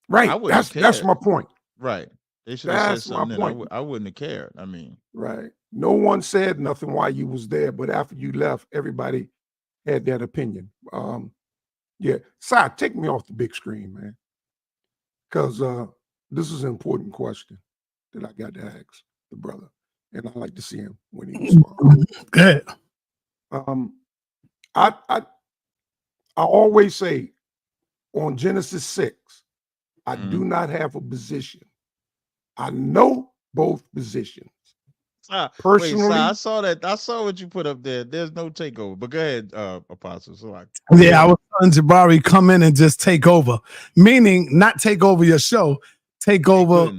Right. I wouldn't have That's cared. my point. Right. They should have said That's my something then. point. I wouldn't have cared. I mean, right. No one said nothing while you was there, but after you left, everybody had that opinion. Yeah. Si, take me off the big screen, man. Because this is an important question that I got to ask the brother. And I like to see him when he responds. Good. I always say on Genesis 6, I do not have a position. I know both positions. Personally, wait, I saw that. I saw what you put up there. There's no takeover. But go ahead, Apostle. So I was telling Jabari, come in and just take over. Meaning not take over your show, take over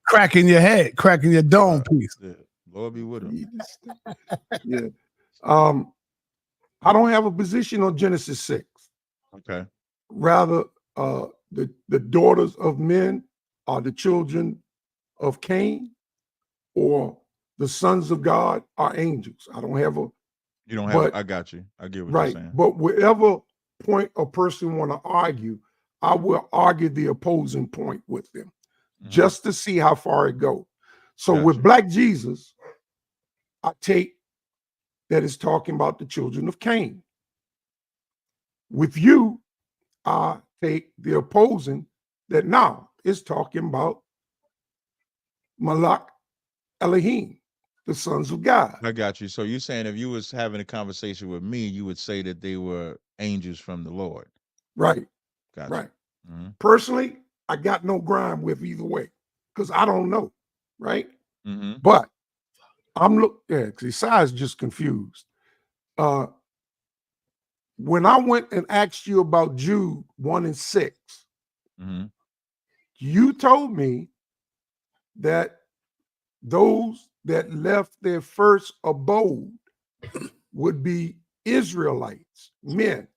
cracking your head, cracking your dome piece. Yeah. Lord be with him. Yeah. I don't have a position on Genesis 6. Okay. Rather, the daughters of men are the children of Cain, or the sons of God are angels. I don't have a. You don't have. I got you. I get what you're saying. But whatever point a person want to argue, I will argue the opposing point with them, just to see how far it goes. So with Black Jesus, I take that it's talking about the children of Cain. With you, I take the opposing that now it's talking about Malak Elohim, the sons of God. I got you. So you're saying if you was having a conversation with me, you would say that they were angels from the Lord. Right. Gotcha. Right. Personally, I got no grime with either way because I don't know. Right. But I'm because Isaiah's just confused. When I went and asked you about Jude 1 and 6, you told me that those that left their first abode would be Israelites, men.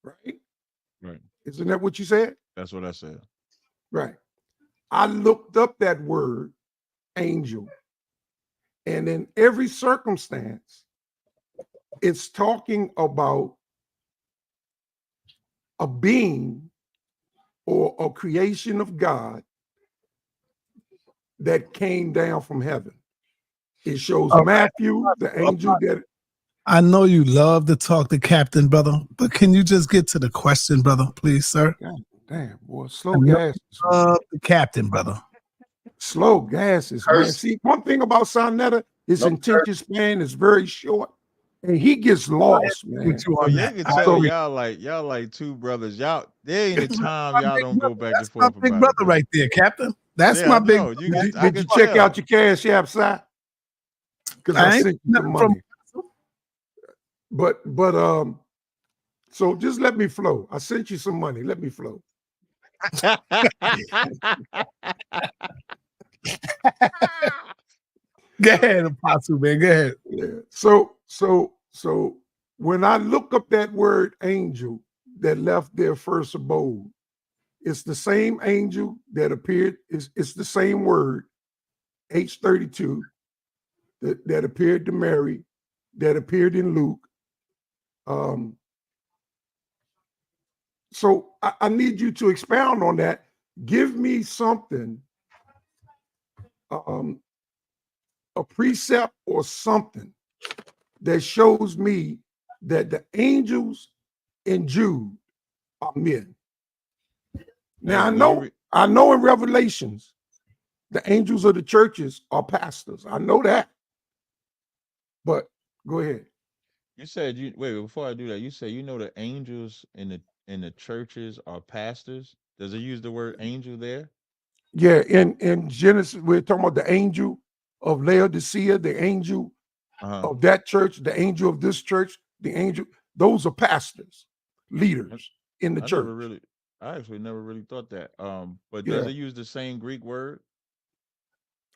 Right? Right. Isn't that what you said? That's what I said. Right. I looked up that word, angel, and in every circumstance, it's talking about a being or a creation of God that came down from heaven. It shows Matthew, the angel that. I know you love to talk to Captain, brother, but can you just get to the question, brother, please, sir? God damn, boy, slow gas. The Captain, brother. Slow gases, man. See, one thing about Sonetta, his attention span is very short, and he gets lost, man. So you can tell y'all like two brothers. Y'all, there ain't a time y'all don't go back and forth. That's my big brother right there, Captain. That's my big. Did you check out your cash app side? Because I sent you some money. But so just let me flow. I sent you some money. Let me flow. Go ahead, Apostle, man. Go ahead. Yeah. So when I look up that word angel that left their first abode, it's the same angel that appeared. It's the same word, H32, that appeared to Mary, that appeared in Luke. So I need you to expound on that. Give me something, a precept or something that shows me that the angels in Jude are men. Now I know in Revelations, the angels of the churches are pastors. I know that. But go ahead. You said wait before I do that. You said the angels in the churches are pastors. Does it use the word angel there? Yeah, in Genesis, we're talking about the angel of Laodicea, the angel of that church, the angel of this church, the angel. Those are pastors, leaders in the church. I actually never really thought that. But does it use the same Greek word?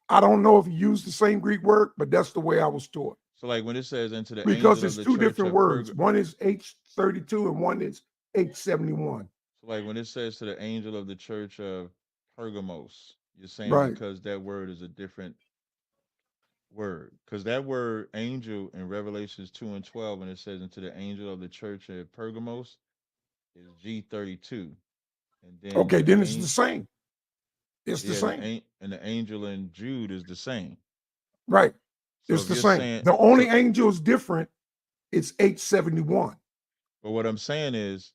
I don't know if you use the same Greek word, but that's the way I was taught. So like when it says into the because angel it's of the two church different words. One is H32 and one is H71. So like when it says to the angel of the church of Pergamos, you're saying Right. because that word is a different word. Because that word angel in Revelations 2 and 12, when it says into the angel of the church at Pergamos, is G32. And then Okay, then it's the same. It's the same. and the angel in Jude is the same. Right. So It's if the you're same. saying The only angel is different. It's 871. but what I'm saying is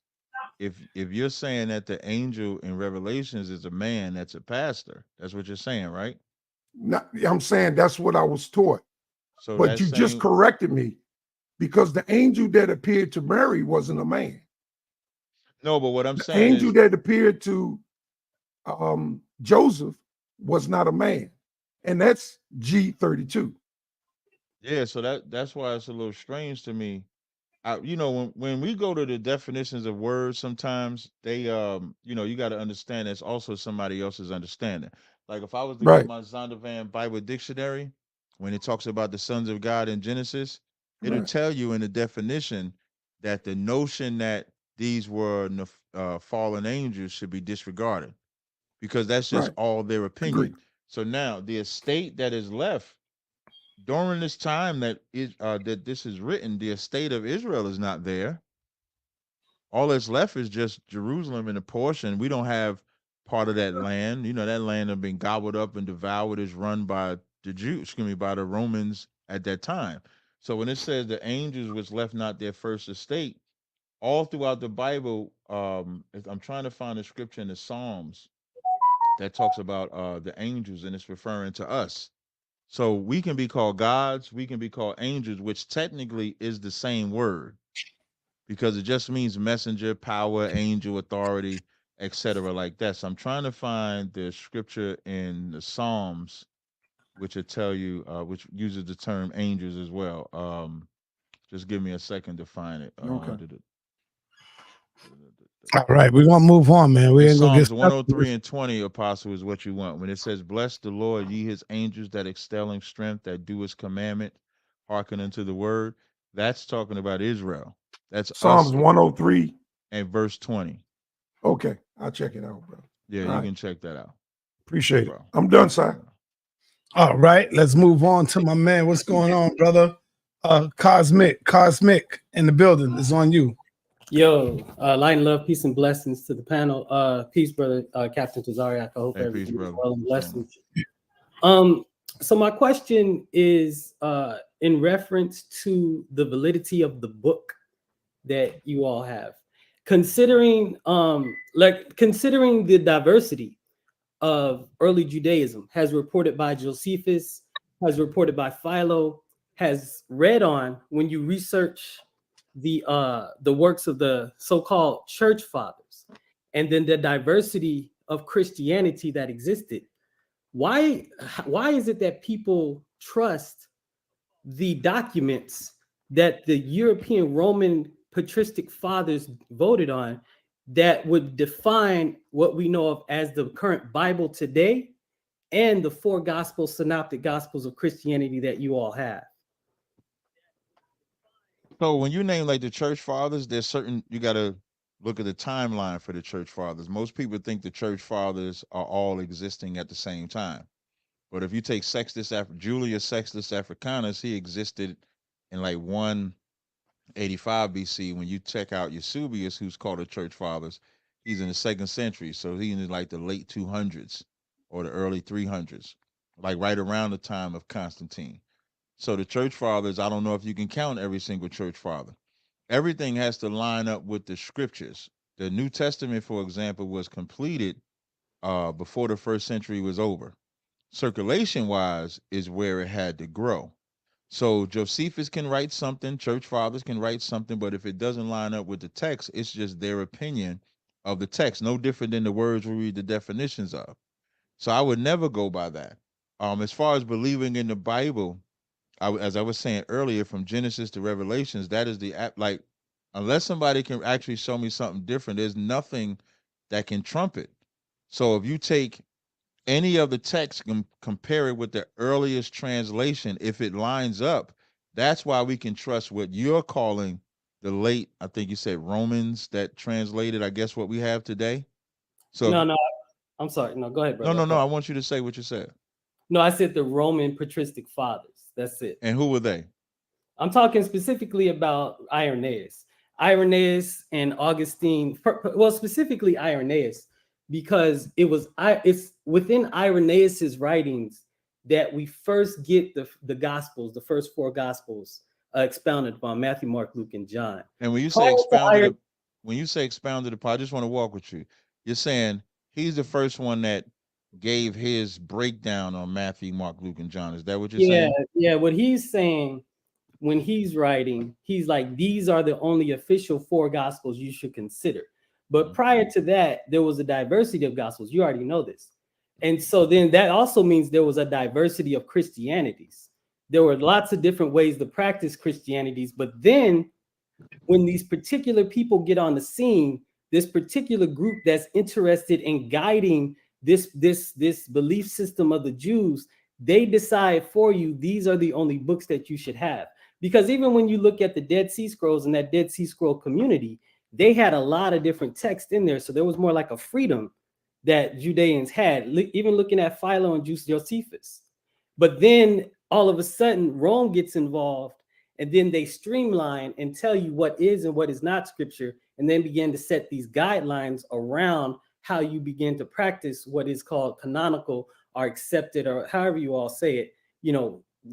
if you're saying that the angel in Revelations is a man, that's a pastor. That's what you're saying, right? Not, I'm saying that's what I was taught. So But that you just same corrected me because the angel that appeared to Mary wasn't a man. no, but what I'm The saying angel is that appeared to Joseph was not a man. And that's G32. yeah, so that's why it's a little strange to me. You know, when we go to the definitions of words, sometimes they you know, you got to understand it's also somebody else's understanding. Like if I was to get Right. my Zondervan Bible dictionary, when it talks about the sons of God in Genesis, it'll Right. tell you in the definition that the notion that these were fallen angels should be disregarded because that's just Right. all their Agree. opinion. So now the estate that is left during this time that this is written, the estate of Israel is not there. All that's left is just Jerusalem and a portion. We don't have part of that land. You know, that land have been gobbled up and devoured, is run by the Jews, excuse me, by the Romans at that time. So when it says the angels which left not their first estate, all throughout the Bible, I'm trying to find a scripture in the Psalms that talks about the angels, and it's referring to us. So we can be called gods, we can be called angels, which technically is the same word because it just means messenger, power, angel, authority, etc. like that. So I'm trying to find the scripture in the Psalms which will tell you, which uses the term angels as well. Just give me a second to find it. Okay. All right, we're gonna move on, man. We In ain't gonna get Psalms stuck. 103 and 20, Apostle, is what you want. When it says, bless the Lord, ye his angels that excel in strength, that do his commandment, hearken unto the word. That's talking about Israel. That's us Psalms 103. and verse 20. Okay. I'll check it out, bro. Yeah, All you right. can check that out. Appreciate No it. I'm done, sir. All right, let's move on to my man. What's going on, brother? Cosmic in the building. It's on you. Yo, light and love, peace and blessings to the panel. Peace, brother, Captain Tazaryach. I hope Hey, peace, everything's brother. well and What's blessed. going on? So my question is in reference to the validity of the book that you all have, considering considering the diversity of early Judaism, has reported by Josephus, has reported by Philo, has read on when you research the works of the so-called church fathers, and then the diversity of Christianity that existed. Why is it that people trust the documents that the European Roman patristic fathers voted on that would define what we know of as the current Bible today and the four synoptic gospels of Christianity that you all have? So when you name like the church fathers, there's certain, you got to look at the timeline for the church fathers. Most people think the church fathers are all existing at the same time. But if you take Julius Sextus Africanus, he existed in like 185 BC. When you check out Eusebius, who's called the church fathers, he's in the 2nd century. So he's in like the late 200s or the early 300s, like right around the time of Constantine. So the church fathers, I don't know if you can count every single church father. Everything has to line up with the scriptures. The New Testament, for example, was completed before the 1st century was over. Circulation wise is where it had to grow. So Josephus can write something, church fathers can write something, but if it doesn't line up with the text, it's just their opinion of the text, no different than the words we read the definitions of. So I would never go by that. As far as believing in the Bible, as I was saying earlier, from Genesis to Revelations, that is like, unless somebody can actually show me something different, there's nothing that can trump it. So if you take any of the text and compare it with the earliest translation, if it lines up, that's why we can trust what you're calling the late, I think you said Romans that translated, I guess, what we have today. So No, I'm sorry. No, go ahead, brother. No. I want you to say what you said. No, I said the Roman patristic fathers. That's it. And who were they? I'm talking specifically about Irenaeus. Irenaeus and Augustine, well, specifically Irenaeus, because it's within Irenaeus's writings that we first get the Gospels, the first four Gospels expounded upon: Matthew, Mark, Luke, and John. And when you say expounded upon, I just want to walk with you. You're saying he's the first one that gave his breakdown on Matthew, Mark, Luke, and John. Is that what you're saying? Yeah. What he's saying when he's writing, he's like, these are the only official four Gospels you should consider. But prior to that, there was a diversity of Gospels. You already know this. And so then that also means there was a diversity of Christianities. There were lots of different ways to practice Christianities. But then when these particular people get on the scene, this particular group that's interested in guiding this belief system of the Jews, they decide for you, these are the only books that you should have. Because even when you look at the Dead Sea Scrolls and that Dead Sea Scroll community, they had a lot of different texts in there. So there was more like a freedom that Judeans had, even looking at Philo and Josephus. But then all of a sudden, Rome gets involved, and then they streamline and tell you what is and what is not scripture, and then begin to set these guidelines around how you begin to practice what is called canonical or accepted, or however you all say it,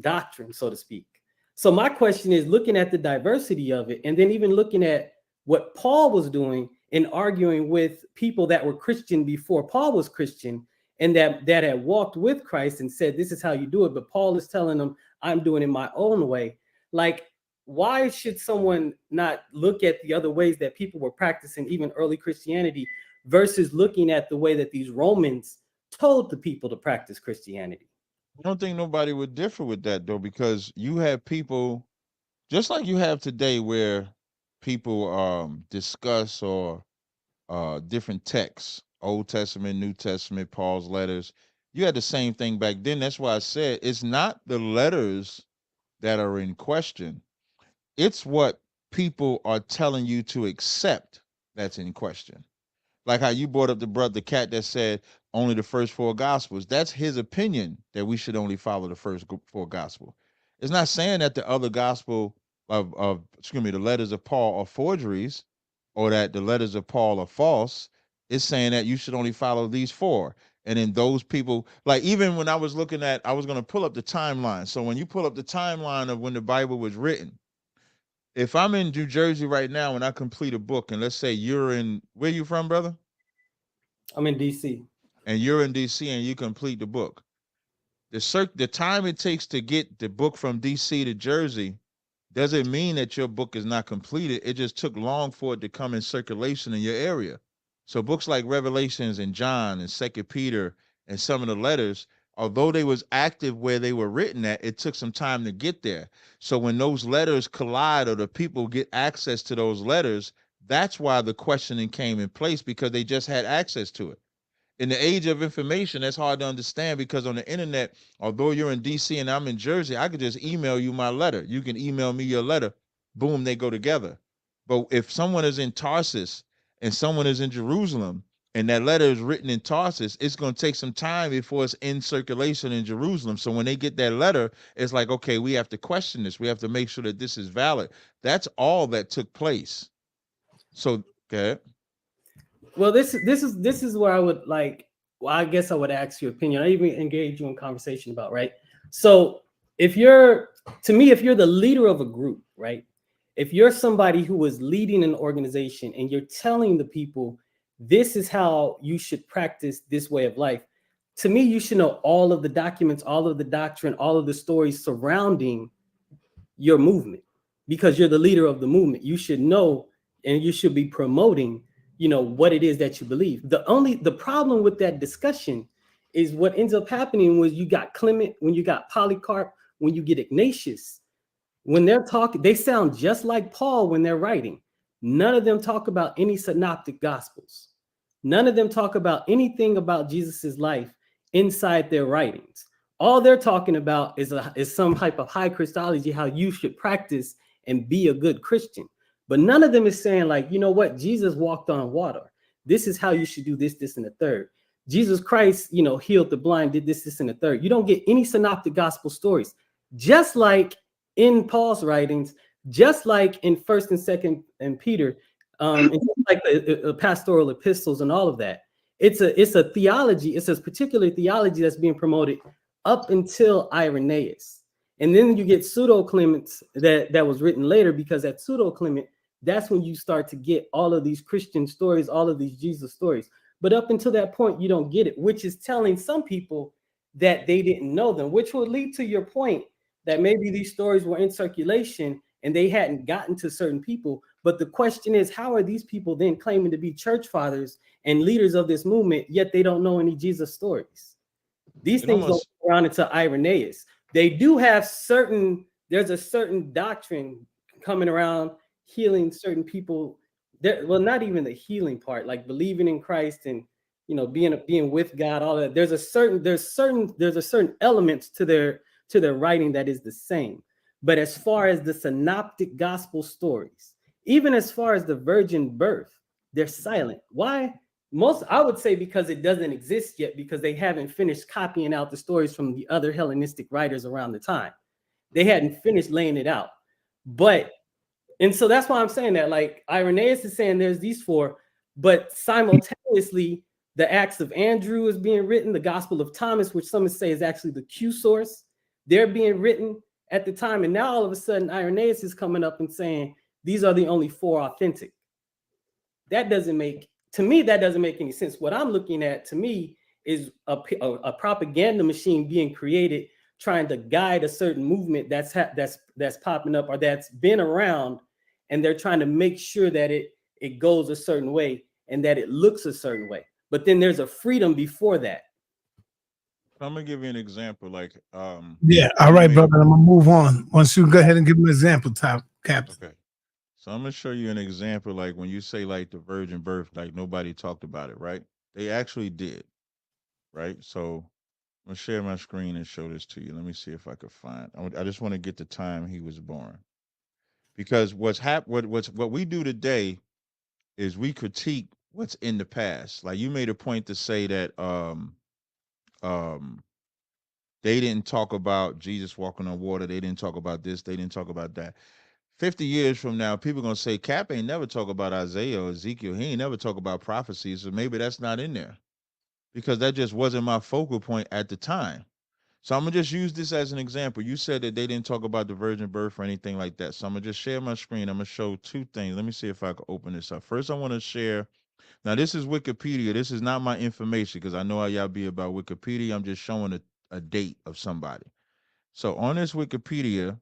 doctrine, so to speak. So my question is, looking at the diversity of it, and then even looking at what Paul was doing in arguing with people that were Christian before Paul was Christian, and that had walked with Christ and said, this is how you do it. But Paul is telling them, I'm doing it my own way. Like, why should someone not look at the other ways that people were practicing even early Christianity versus looking at the way that these Romans told the people to practice Christianity? I don't think nobody would differ with that, though, because you have people, just like you have today, where people discuss or different texts, Old Testament, New Testament, Paul's letters. You had the same thing back then. That's why I said it's not the letters that are in question. It's what people are telling you to accept that's in question. Like how you brought up the cat that said only the first four Gospels. That's his opinion that we should only follow the first four Gospels. It's not saying that the other gospel of the letters of Paul are forgeries, or that the letters of Paul are false. It's saying that you should only follow these four. And then those people, like even when I was looking at, I was going to pull up the timeline. So when you pull up the timeline of when the Bible was written, if I'm in New Jersey right now and I complete a book, and let's say you're in, where you from, brother? I'm in DC. And you're in DC and you complete the book. The time it takes to get the book from DC to Jersey doesn't mean that your book is not completed. It just took long for it to come in circulation in your area. So books like Revelations and John and 2 Peter and some of the letters, although they was active where they were written at, it took some time to get there. So when those letters collide or the people get access to those letters, that's why the questioning came in place, because they just had access to it. In the age of information, that's hard to understand, because on the internet, although you're in DC and I'm in Jersey, I could just email you my letter. You can email me your letter. Boom, they go together. But if someone is in Tarsus and someone is in Jerusalem and that letter is written in Tarsus, it's going to take some time before it's in circulation in Jerusalem. So when they get that letter, it's like, okay, we have to question this. We have to make sure that this is valid. That's all that took place. So, okay. Well, this is where I would like. Well, I guess I would ask your opinion. I even engage you in conversation about, right? So if you're the leader of a group, right? If you're somebody who is leading an organization and you're telling the people, this is how you should practice this way of life, to me, you should know all of the documents, all of the doctrine, all of the stories surrounding your movement, because you're the leader of the movement. You should know, and you should be promoting what it is that you believe. The problem with that discussion is what ends up happening was you got Clement, when you got Polycarp, when you get Ignatius, when they're talking, they sound just like Paul when they're writing. None of them talk about any synoptic gospels. None of them talk about anything about Jesus's life inside their writings. All they're talking about is some type of high Christology, how you should practice and be a good Christian. But none of them is saying like, you know what, Jesus walked on water. This is how you should do this, this, and the third. Jesus Christ, you know, healed the blind, did this, this, and the third. You don't get any synoptic gospel stories. Just like in Paul's writings, just like in 1st and 2nd and Peter, and just like the pastoral epistles and all of that. It's a theology, it's a particular theology that's being promoted up until Irenaeus. And then you get pseudo Clements that was written later, because at pseudo Clement, that's when you start to get all of these Christian stories, all of these Jesus stories. But up until that point, you don't get it, which is telling some people that they didn't know them, which will lead to your point that maybe these stories were in circulation and they hadn't gotten to certain people. But the question is, how are these people then claiming to be church fathers and leaders of this movement, yet they don't know any Jesus stories? These things don't go around until Irenaeus. They do have there's a certain doctrine coming around healing certain people. Well, not even the healing part, like believing in Christ and, you know, being with God, all that. There's a certain elements to their writing that is the same. But as far as the synoptic gospel stories, even as far as the virgin birth, they're silent. Why? I would say because it doesn't exist yet, because they haven't finished copying out the stories from the other Hellenistic writers around the time. They hadn't finished laying it out. And so that's why I'm saying that, like, Irenaeus is saying there's these four, but simultaneously the Acts of Andrew is being written, the Gospel of Thomas, which some say is actually the Q source, they're being written at the time. And now all of a sudden Irenaeus is coming up and saying these are the only four authentic. That doesn't make any sense. What I'm looking at, to me, is a propaganda machine being created, trying to guide a certain movement that's popping up or that's been around, and they're trying to make sure that it goes a certain way and that it looks a certain way. But then there's a freedom before that. I'm gonna give you an example. Like, yeah, all right, brother. I'm gonna move on. Once you go ahead and give me an example, Captain. Okay. So I'm gonna show you an example. Like when you say like the virgin birth, like nobody talked about it, right? They actually did, right? So I'm gonna share my screen and show this to you. Let me see if I could find. I just want to get the time he was born, because what we do today is we critique what's in the past. Like you made a point to say that they didn't talk about Jesus walking on water. They didn't talk about this. They didn't talk about that. 50 years from now, people are going to say, Cap ain't never talk about Isaiah or Ezekiel. He ain't never talk about prophecies. So maybe that's not in there, because that just wasn't my focal point at the time. So I'm going to just use this as an example. You said that they didn't talk about the virgin birth or anything like that. So I'm going to just share my screen. I'm going to show two things. Let me see if I can open this up. First, I want to share. Now, this is Wikipedia. This is not my information, because I know how y'all be about Wikipedia. I'm just showing a date of somebody. So on this Wikipedia,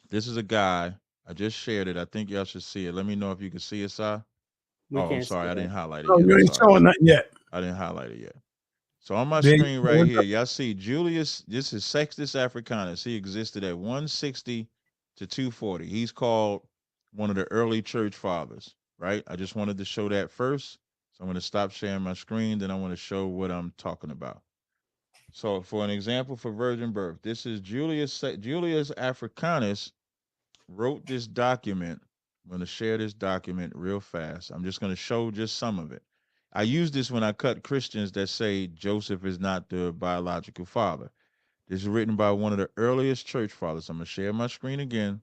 this is a guy. I just shared it. I think y'all should see it. Let me know if you can see it, Si. Oh, I'm sorry. I didn't highlight it yet. You ain't showing that yet. I didn't highlight it yet. So on my screen right here, y'all see Julius. This is Sextus Africanus. He existed at 160 to 240. He's called one of the early church fathers, right? I just wanted to show that first. So I'm going to stop sharing my screen. Then I want to show what I'm talking about. So for an example for virgin birth, this is Julius Africanus wrote this document. I'm going to share this document real fast. I'm just going to show just some of it. I use this when I cut Christians that say Joseph is not the biological father. This is written by one of the earliest church fathers. I'm going to share my screen again.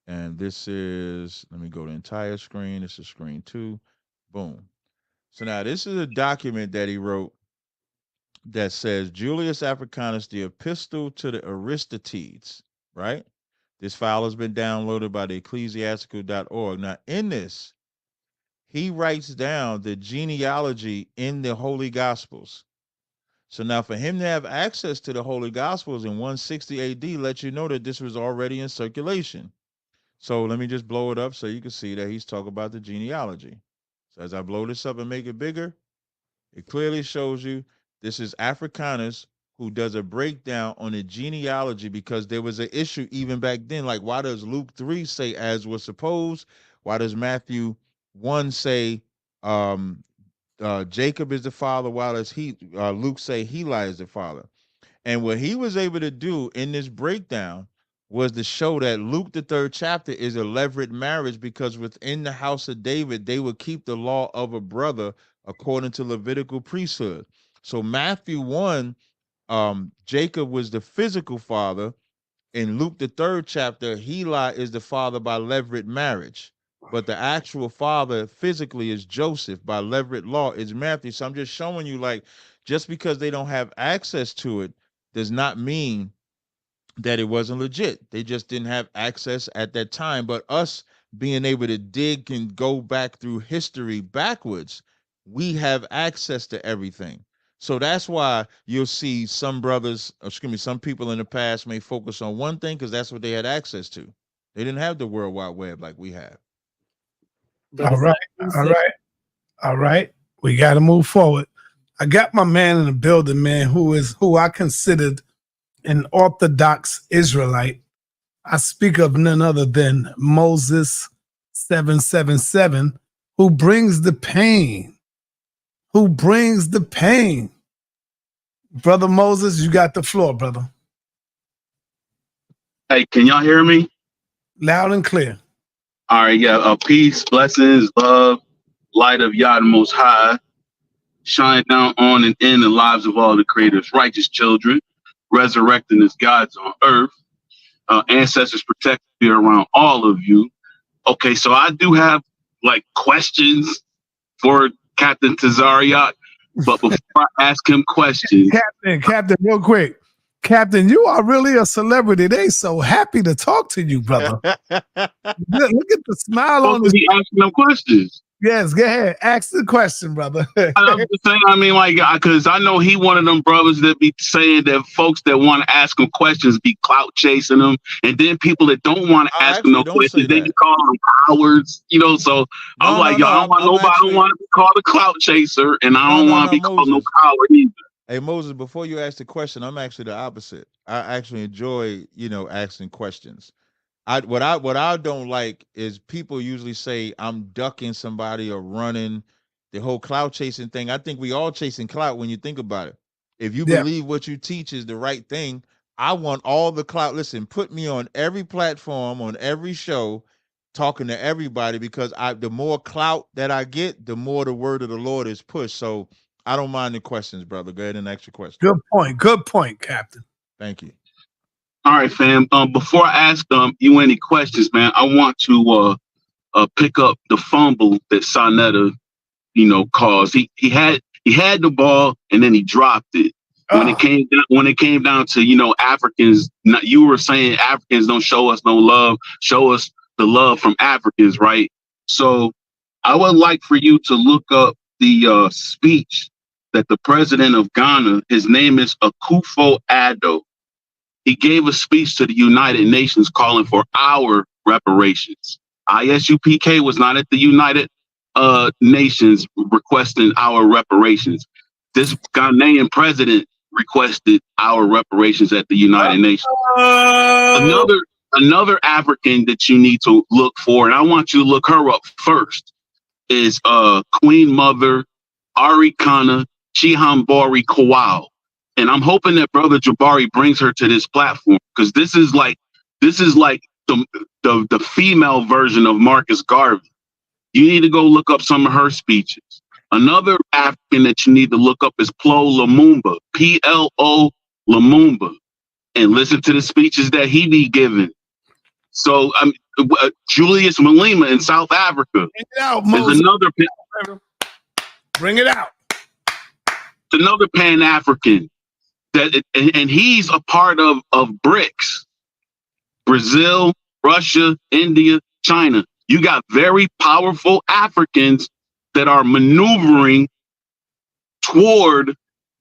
And this is, let me go to entire screen. This is screen 2. Boom. So now this is a document that he wrote that says Julius Africanus, the epistle to the Aristides, right? This file has been downloaded by the ecclesiastical.org. Now, in this, he writes down the genealogy in the Holy Gospels. So now for him to have access to the Holy Gospels in 160 AD lets you know that this was already in circulation. So let me just blow it up so you can see that he's talking about the genealogy. So as I blow this up and make it bigger, it clearly shows you this is Africanus, who does a breakdown on the genealogy, because there was an issue even back then. Like, why does Luke 3 say as was supposed? Why does Matthew 1 say Jacob is the father? Why does Luke say Heli is the father? And what he was able to do in this breakdown was to show that Luke, the 3rd chapter, is a levirate marriage, because within the house of David, they would keep the law of a brother according to Levitical priesthood. So Matthew 1, Jacob was the physical father. In Luke, the 3rd chapter, Heli is the father by levirate marriage. But the actual father physically is Joseph. By levirate law is Matthew. So I'm just showing you, like, just because they don't have access to it does not mean that it wasn't legit. They just didn't have access at that time. But us being able to dig and go back through history backwards, we have access to everything. So that's why you'll see some brothers, some people in the past may focus on one thing because that's what they had access to. They didn't have the World Wide Web like we have. All right. We got to move forward. I got my man in the building, man, who I considered an Orthodox Israelite. I speak of none other than Moses 777, who brings the pain. Brother Moses, you got the floor, brother. Hey, can y'all hear me? Loud and clear. All right, yeah. Peace, blessings, love, light of Yah the Most High, shine down on and in the lives of all the Creator's righteous children, resurrecting as gods on earth. Ancestors protect me around all of you. Okay, so I do have like questions for Captain Tazaryach, but before I ask him questions, Captain, real quick. Captain, you are really a celebrity. They so happy to talk to you, brother. Look at the smile on his face. Asking them questions. Yes, go ahead. Ask the question, brother. I'm just saying, I mean, like, because I know he one of them brothers that be saying that folks that want to ask him questions be clout chasing them, and then people that don't want to ask him no questions, they be calling them cowards, you know. So I'm like, yo, I don't want nobody. I don't want to be called a clout chaser, and I don't want to be called no coward either. Hey Moses, before you ask the question, I'm actually the opposite. I actually enjoy, asking questions. What I don't like is people usually say I'm ducking somebody or running. The whole clout chasing thing. I think we all chasing clout when you think about it. If you believe what you teach is the right thing, I want all the clout. Listen, put me on every platform, on every show, talking to everybody, because the more clout that I get, the more the word of the Lord is pushed. So I don't mind the questions, brother. Go ahead and ask your question. Good point, Captain. Thank you. All right, fam. Before I ask you any questions, man, I want to pick up the fumble that Sonetta, caused. He had the ball and then he dropped it. When it came down to Africans, you were saying Africans don't show us no love, show us the love from Africans, right? So I would like for you to look up the speech that the president of Ghana, his name is Akufo-Addo. He gave a speech to the United Nations calling for our reparations. ISUPK was not at the United Nations requesting our reparations. This Ghanaian president requested our reparations at the United Nations. Another African that you need to look for, and I want you to look her up first, is Queen Mother Arikana Chihambori Kowal. And I'm hoping that Brother Jabari brings her to this platform, because this is like the female version of Marcus Garvey. You need to go look up some of her speeches. Another African that you need to look up is Plo Lumumba, P-L-O Lumumba, and listen to the speeches that he be giving. So Julius Malema in South Africa is another. Bring it out. It's another Pan-African. And he's a part of BRICS, Brazil, Russia, India, China. You got very powerful Africans that are maneuvering toward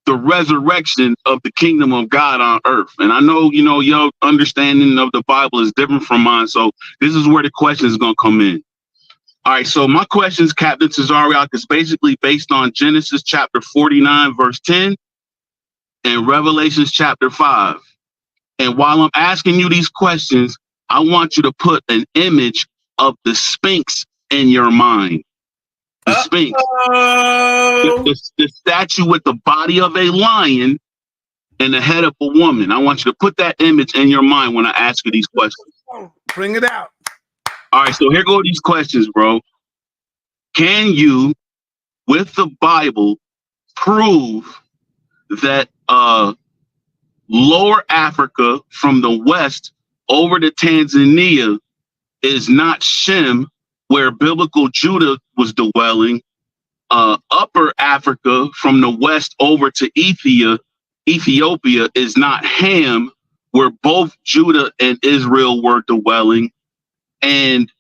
the resurrection of the kingdom of God on earth. And I know, your understanding of the Bible is different from mine. So this is where the question is going to come in. All right. So my questions, Captain Tazaryach, is basically based on Genesis chapter 49, verse 10. And Revelations chapter 5. And while I'm asking you these questions, I want you to put an image of the Sphinx in your mind. The Sphinx. The statue with the body of a lion and the head of a woman. I want you to put that image in your mind when I ask you these questions. Bring it out. All right, so here go these questions, bro. Can you, with the Bible, prove that Lower Africa from the west over to Tanzania is not Shem, where biblical Judah was dwelling? Upper Africa from the west over to Ethiopia is not Ham, where both Judah and Israel were dwelling, and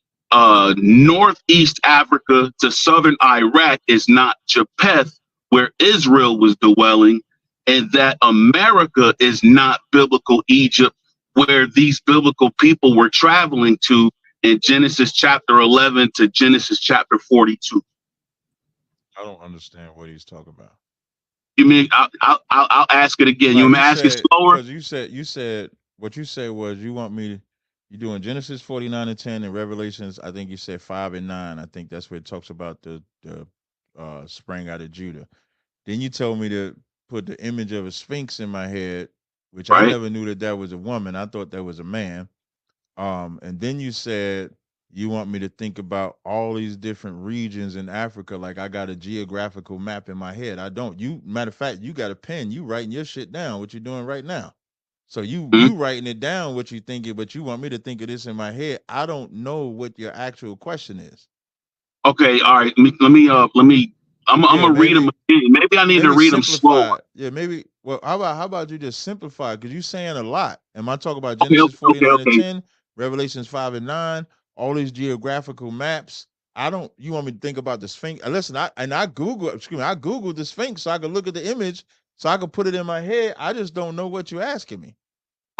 northeast Africa to southern Iraq is not Japheth, where Israel was dwelling, and that America is not biblical Egypt, where these biblical people were traveling to in Genesis chapter 11 to Genesis chapter 42. I don't understand what he's talking about. You mean I'll ask it again? You want me to ask it slower? Because you said what you said was you want me to. You're doing Genesis 49 and 10 and Revelations. I think you said 5 and 9. I think that's where it talks about the spring out of Judah. Then you told me to put the image of a sphinx in my head, which I never knew that was a woman. I thought that was a man. And then you said you want me to think about all these different regions in Africa, like I got a geographical map in my head. I don't. You, matter of fact, you got a pen. You writing your shit down, what you're doing right now. So you writing it down, what you thinking, but you want me to think of this in my head. I don't know what your actual question is. Okay, all right. Let me. I'm gonna read them again. Maybe I need to read them slow. Yeah, maybe. Well, how about you just simplify? Because you're saying a lot. Am I talking about Genesis 49 and 10, Revelations 5 and 9, all these geographical maps? You want me to think about the Sphinx? Listen, I Googled the Sphinx so I could look at the image so I could put it in my head. I just don't know what you're asking me.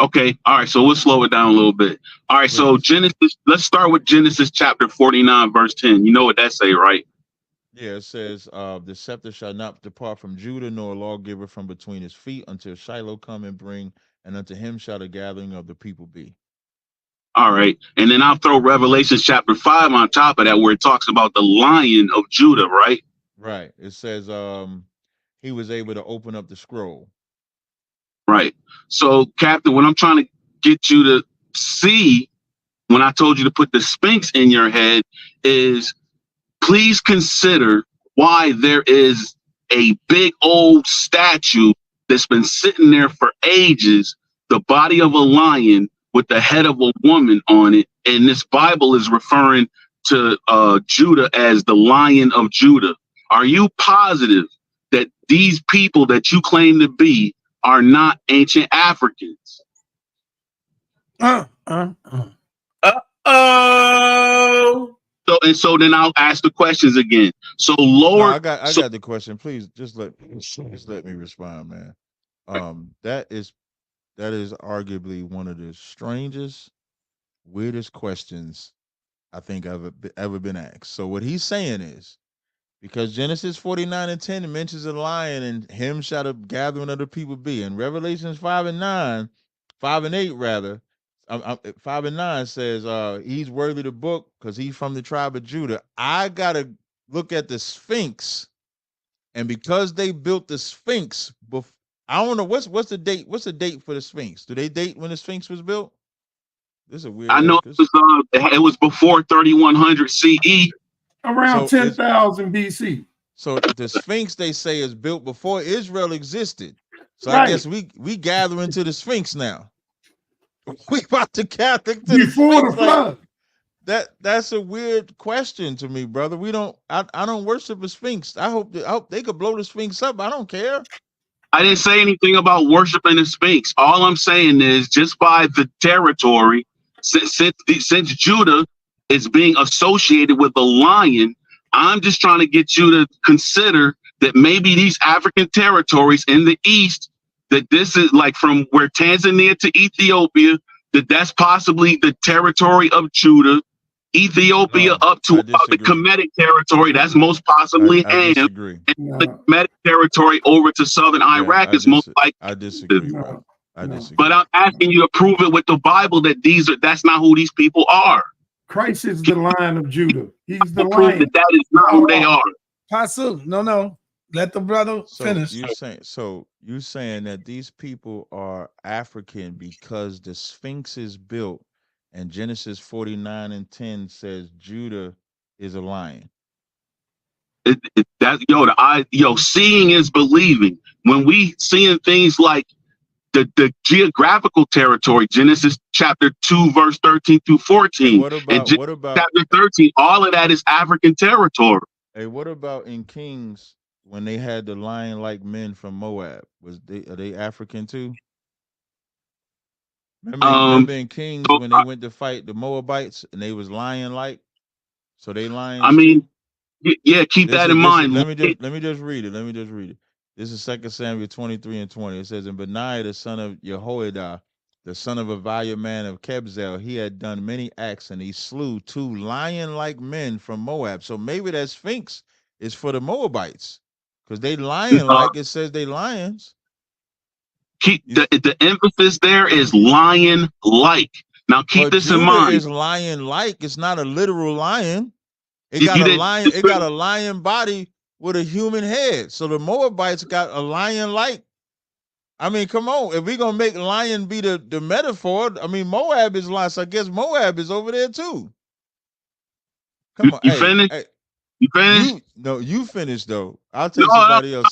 Okay, all right, so we'll slow it down a little bit. All right, so Genesis, let's start with Genesis chapter 49, verse 10. You know what that say, right? Yeah, it says, the scepter shall not depart from Judah, nor a lawgiver from between his feet, until Shiloh come and bring, and unto him shall the gathering of the people be. All right, and then I'll throw Revelation chapter 5 on top of that, where it talks about the Lion of Judah, right? Right, it says he was able to open up the scroll. Right. So, Captain, what I'm trying to get you to see when I told you to put the Sphinx in your head is please consider why there is a big old statue that's been sitting there for ages, the body of a lion with the head of a woman on it. And this Bible is referring to Judah as the Lion of Judah. Are you positive that these people that you claim to be are not ancient Africans? So then I'll ask the questions again. So lower. No, I got the question. Please just let me respond, man. That is arguably one of the strangest, weirdest questions I think I've ever been asked. So what he's saying is, because Genesis 49 and 10 mentions a lion, and him shall the gathering of the people be. And Revelations 5 and 8 rather, 5 and 9 says he's worthy of the book because he's from the tribe of Judah. I gotta look at the Sphinx, and because they built the Sphinx, I don't know what's the date. What's the date for the Sphinx? Do they date when the Sphinx was built? This is a weird. I know it was before 3100 CE. Around 10,000 BC. So the Sphinx, they say, is built before Israel existed. So I guess we gather into the Sphinx now. We about to gather into before the flood. That's a weird question to me, brother. I don't worship a Sphinx. I hope they could blow the Sphinx up. I don't care. I didn't say anything about worshiping the Sphinx. All I'm saying is just by the territory, since Judah is being associated with the lion, I'm just trying to get you to consider that maybe these African territories in the east, that this is like from where Tanzania to Ethiopia, that's possibly the territory of Judah. Ethiopia up to the Kemetic territory, that's most possibly Ham. And the Kemetic territory over to southern Iraq is most likely. I disagree, bro. I disagree. But I'm asking you to prove it with the Bible that that's not who these people are. Christ is the Lion of Judah. He's the Lion. That is not who they are. Pasu, no. Let the brother finish. You saying that these people are African because the Sphinx is built, and Genesis 49:10 says Judah is a lion. Seeing is believing. When we seeing things like the geographical territory, Genesis chapter 2, verse 13 through 14, what about chapter 13, all of that is African territory. Hey, what about in Kings when they had the lion-like men from Moab? Are they African too? Remember in Kings when they went to fight the Moabites and they was lion-like? So they lions. I mean, yeah, keep that in mind. Let me just read it. This is 2 Samuel 23:20. It says, and Benaiah, the son of Jehoiada, the son of Aviah, man of Kebzel, he had done many acts, and he slew 2 lion-like men from Moab. So maybe that Sphinx is for the Moabites, because they lion-like. It says they lions. The emphasis there is lion-like. Now keep this in mind. Is lion-like. It's not a literal lion. It got a lion. It got a lion body with a human head. So the Moabites got a lion-like. I mean, come on. If we're gonna make lion be the metaphor, I mean, Moab is lion. So I guess Moab is over there too. Come on. You finished? Hey, you finished? You finished though. I'll take somebody else.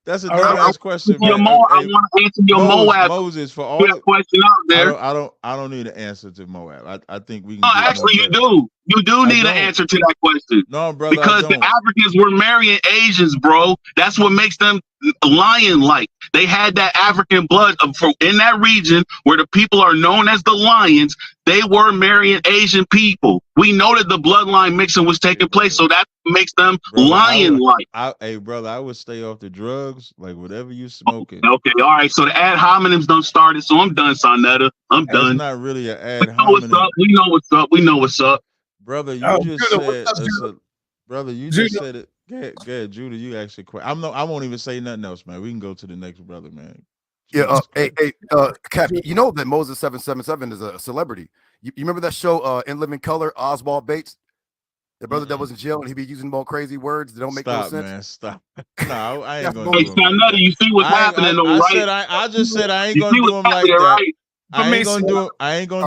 That's a dumbass question, man. I want to answer your Moab. Moses, for all the question out there. I don't need an answer to Moab. I think we can. No, actually, you do. You do need an answer to that question. No, brother. Because the Africans were marrying Asians, bro. That's what makes them lion-like. They had that African blood in that region where the people are known as the lions. They were marrying Asian people. We know that the bloodline mixing was taking place, so that makes them lion-like. Hey, brother, I would stay off the drugs, like whatever you smoking. Okay, all right. So the ad hominems done started, so I'm done, Sonetta. I'm done. It's not really an ad hominem. We know what's up. We know what's up. Brother, you just said. Brother, you just said it. Go ahead, Judah. You actually quit. I won't even say nothing else, man. We can go to the next brother, man. Yeah. Cap. You know that Moses 777 is a celebrity. You remember that show In Living Color? Oswald Bates, the brother that was in jail, and he be using more crazy words that don't make no sense. Man, stop. No, I ain't gonna. Hey, Sonetta, you see what's happening, right? I just said I ain't gonna do him like that. Right? I ain't gonna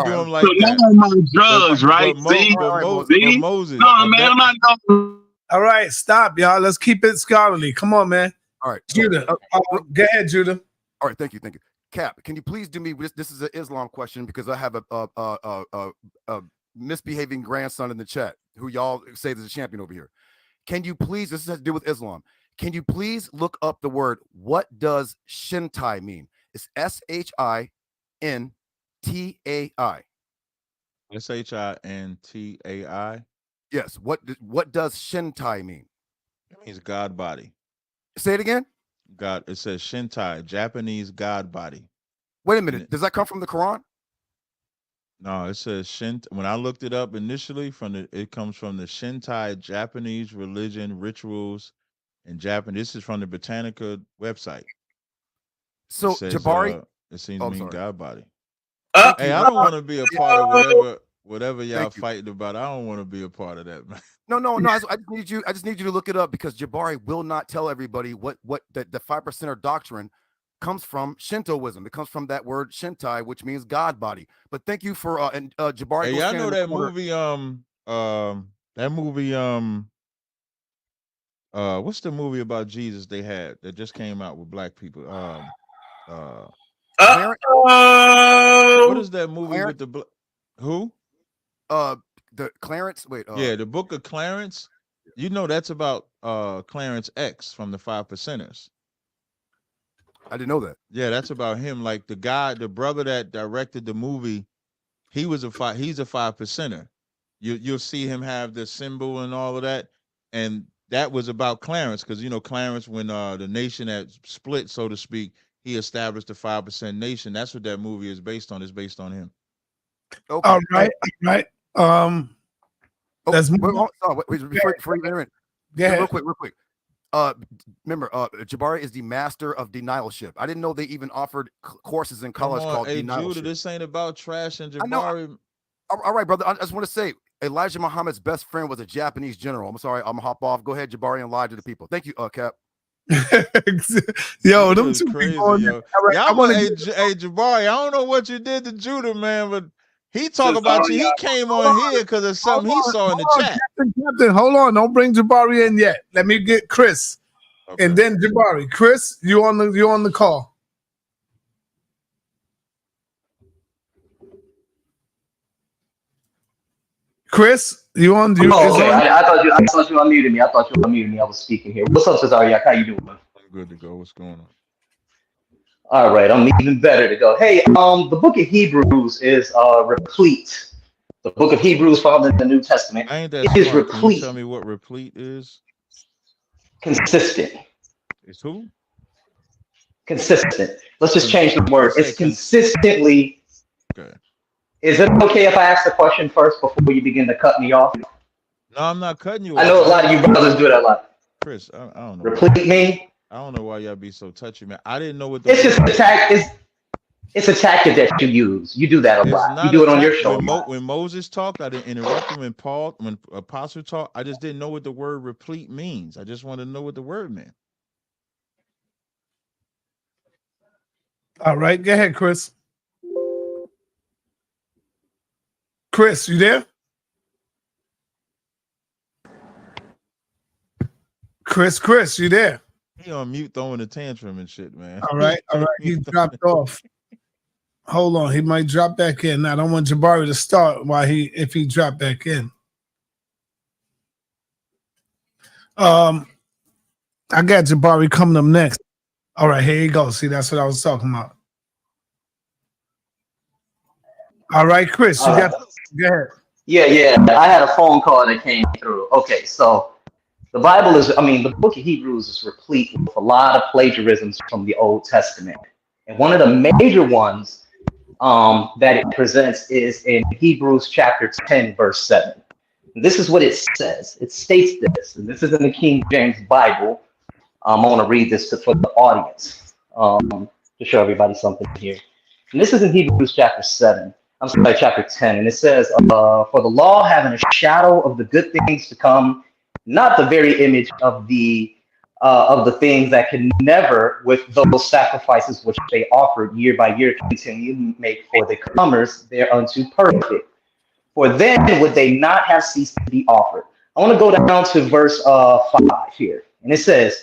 do him like that. So now I'm drugs, right? See, Moses. No, man, I'm not going. All right, stop, y'all. Let's keep it scholarly. Come on, man. All right, Judah. Go ahead, Judah. All right, thank you. Cap, can you please do me this is an Islam question because I have a misbehaving grandson in the chat who y'all say is a champion over here. Can you please, this has to do with Islam. Can you please look up the word, what does Shintai mean? It's SHINTAI. SHINTAI. Yes. What does Shintai mean? It means God body. Say it again. God. It says Shintai, Japanese God body. Wait a minute. Does that come from the Quran? No, it says Shint. When I looked it up initially, it comes from the Shintai, Japanese religion, rituals, and Japan. This is from the Britannica website. So Jabari, it seems to mean God body. Hey, I don't want to be a part of whatever y'all fighting about. I don't want to be a part of that, man. No. I just need you to look it up because Jabari will not tell everybody what the 5%er doctrine comes from. Shintoism. It comes from that word Shintai, which means God body. But thank you for Jabari. Hey, y'all know that movie. What's the movie about Jesus they had that just came out with black people? What is that movie with the who? The Clarence. Wait. Yeah, the Book of Clarence. You know that's about Clarence X from the 5%ers. I didn't know that. Yeah, that's about him. Like the brother that directed the movie, he's a 5%er. You'll see him have the symbol and all of that, and that was about Clarence because Clarence, when the nation had split, so to speak, he established the 5% nation. That's what that movie is based on. It's based on him. Okay. All right. Let's move on. Before you enter in, real quick. Remember, Jabari is the master of denialship. I didn't know they even offered courses in college called denialship. Judah, this ain't about trash and Jabari. All right, brother. I just want to say, Elijah Muhammad's best friend was a Japanese general. I'm sorry, I'm gonna hop off. Go ahead, Jabari, and lie to the people. Thank you, Cap. Yo, them two crazy, people. yo. Right, Hey, Jabari, I don't know what you did to Judah, man, but he talk about you. He came on here because of something he saw in the chat. Captain, hold on. Don't bring Jabari in yet. Let me get Chris. Okay. And then Jabari. Chris, you on the call. Chris, you on? Okay. I thought you unmuted me. I was speaking here. What's up, Tazaryach? How you doing? I'm good to go. What's going on? All right, I'm even better to go. Hey, the book of Hebrews is replete. The book of Hebrews found in the New Testament is replete. Can you tell me what replete is? Consistent. It's who? Consistent. Let's just change the word. It's consistently. Okay. Is it okay if I ask the question first before you begin to cut me off? No, I'm not cutting you off. I know a lot of you brothers do that a lot. Chris, I don't know. Replete me? I don't know why y'all be so touchy, man. I didn't know what the. It's just a tactic. It's a tactic that you use. You do that a lot. You do it on your show. When Moses talked, I didn't interrupt him. When Apostle talked, I just didn't know what the word replete means. I just wanted to know what the word meant. All right, go ahead, Chris. Chris, you there? Chris, you there? He on mute throwing a tantrum and shit, man. All right. He dropped off. Hold on, he might drop back in. Now, I don't want Jabari to start if he dropped back in. I got Jabari coming up next. All right, here you go. See, that's what I was talking about. All right, Chris, go ahead. Yeah. I had a phone call that came through. Okay, so the book of Hebrews is replete with a lot of plagiarisms from the Old Testament. And one of the major ones that it presents is in Hebrews chapter 10, verse 7. And this is what it says. It states this, and this is in the King James Bible. I want to read this for the audience to show everybody something here. And this is in Hebrews chapter 7. Chapter 10, and it says, for the law having a shadow of the good things to come, not the very image of the things that can never, with those sacrifices which they offered year by year, continue to make for the comers thereunto perfect. For then would they not have ceased to be offered. I want to go down to verse 5 here, and it says,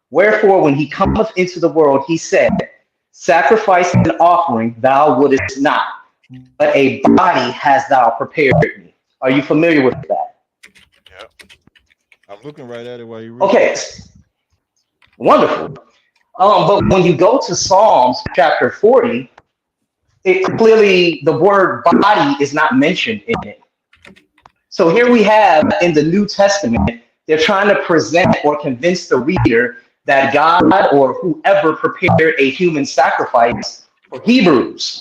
wherefore when he cometh into the world, he said, sacrifice and offering thou wouldest not, but a body hast thou prepared me. Are you familiar with that? Yeah. I'm looking right at it while you read. Okay. Wonderful. But when you go to Psalms chapter 40, it clearly, the word body is not mentioned in it. So here we have in the New Testament, they're trying to present or convince the reader that God or whoever prepared a human sacrifice for Hebrews.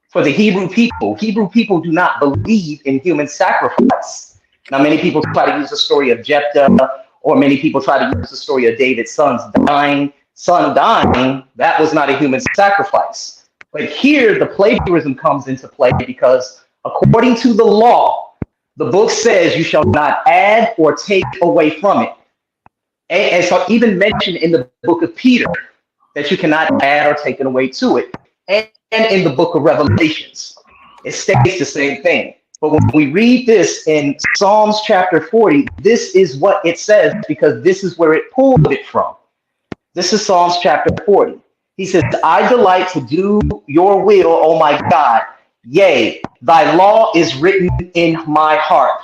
For the Hebrew people. Hebrew people do not believe in human sacrifice. Now, many people try to use the story of Jephthah, or many people try to use the story of David's son dying. That was not a human sacrifice. But here, the plagiarism comes into play because according to the law, the book says you shall not add or take away from it. And so even mentioned in the book of Peter that you cannot add or take it away to it. And in the book of Revelations, it states the same thing. But when we read this in Psalms chapter 40, this is what it says because this is where it pulled it from. This is Psalms chapter 40. He says, I delight to do your will, O my God. Yea, thy law is written in my heart.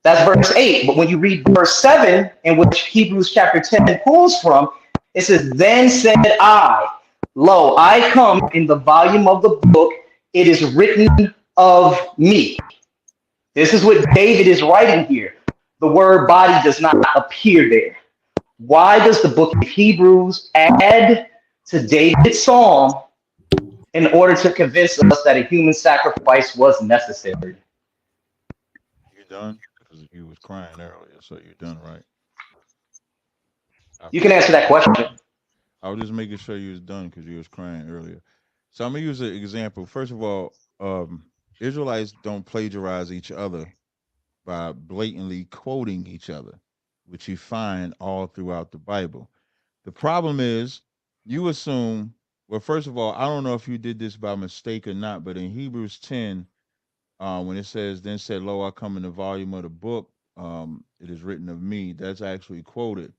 That's verse 8. But when you read verse 7, in which Hebrews chapter 10 pulls from, it says, then said I, lo, I come in the volume of the book, it is written of me. This is what David is writing here. The word body does not appear there. Why does the book of Hebrews add to David's psalm in order to convince us that a human sacrifice was necessary? You done? Because you was crying earlier, so you're done, right? You can answer that question. I was just making sure you was done because you was crying earlier. So I'm gonna use an example. First of all, Israelites don't plagiarize each other by blatantly quoting each other, which you find all throughout the Bible. The problem is you assume, well, first of all, I don't know if you did this by mistake or not, but in Hebrews 10, when it says, then said, lo, I come in the volume of the book, it is written of me, that's actually quoted.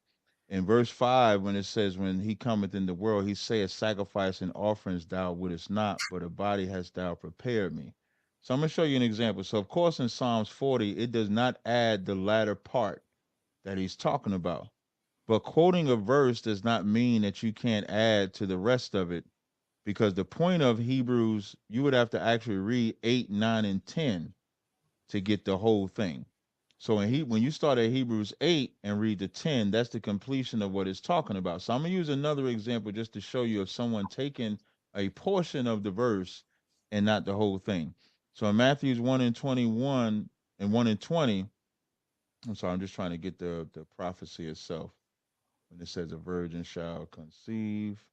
In verse 5, when it says, when he cometh in the world, he saith, sacrifice and offerings thou wouldest not, but a body hast thou prepared me. So I'm going to show you an example. So, of course, in Psalms 40, it does not add the latter part that he's talking about. But quoting a verse does not mean that you can't add to the rest of it, because the point of Hebrews, you would have to actually read 8, 9, and 10 to get the whole thing. So when you start at Hebrews 8 and read the 10, that's the completion of what it's talking about. So I'm going to use another example just to show you of someone taking a portion of the verse and not the whole thing. So in Matthew 1 and 21 and 1 and 20, I'm sorry, I'm just trying to get the prophecy itself. When it says a virgin shall conceive.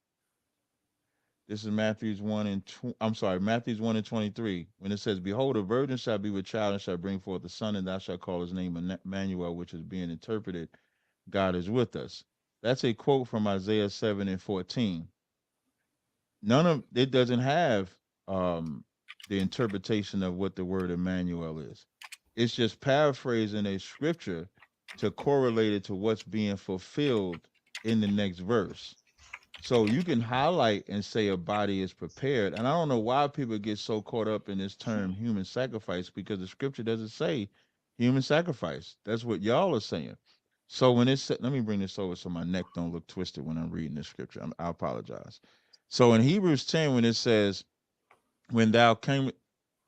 This is Matthew 1 and 23. When it says, behold, a virgin shall be with child and shall bring forth a son, and thou shalt call his name Emmanuel, which is being interpreted, God is with us. That's a quote from Isaiah 7 and 14. None of it doesn't have the interpretation of what the word Emmanuel is. It's just paraphrasing a scripture to correlate it to what's being fulfilled in the next verse. So you can highlight and say a body is prepared. And I don't know why people get so caught up in this term human sacrifice, because the scripture doesn't say human sacrifice. That's what y'all are saying. So when it's, let me bring this over so my neck don't look twisted when I'm reading the scripture. I apologize. So in Hebrews 10, when it says, when thou came,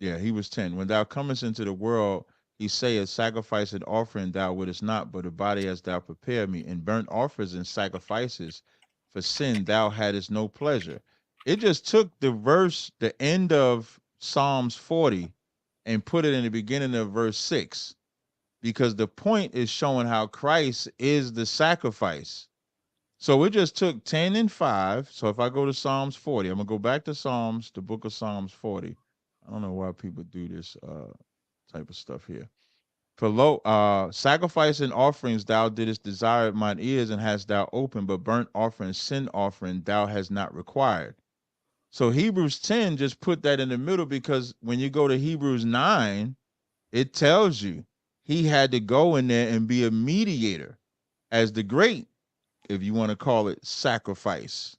Hebrews 10, when thou comest into the world, he saith, sacrifice and offering thou wouldest not, but a body hast thou prepared me. In burnt offerings and sacrifices for sin thou hadst no pleasure. It just took the verse, the end of Psalms 40, and put it in the beginning of verse 6, because the point is showing how Christ is the sacrifice. So it just took 10 and 5. So if I go to Psalms 40, I'm going to go back to Psalms, the book of Psalms 40. I don't know why people do this type of stuff here. For lo, sacrifice and offerings thou didst desire at mine ears, and hast thou opened, but burnt offering, sin offering thou hast not required. So Hebrews 10 just put that in the middle, because when you go to Hebrews 9, it tells you he had to go in there and be a mediator as the great, if you want to call it, sacrifice.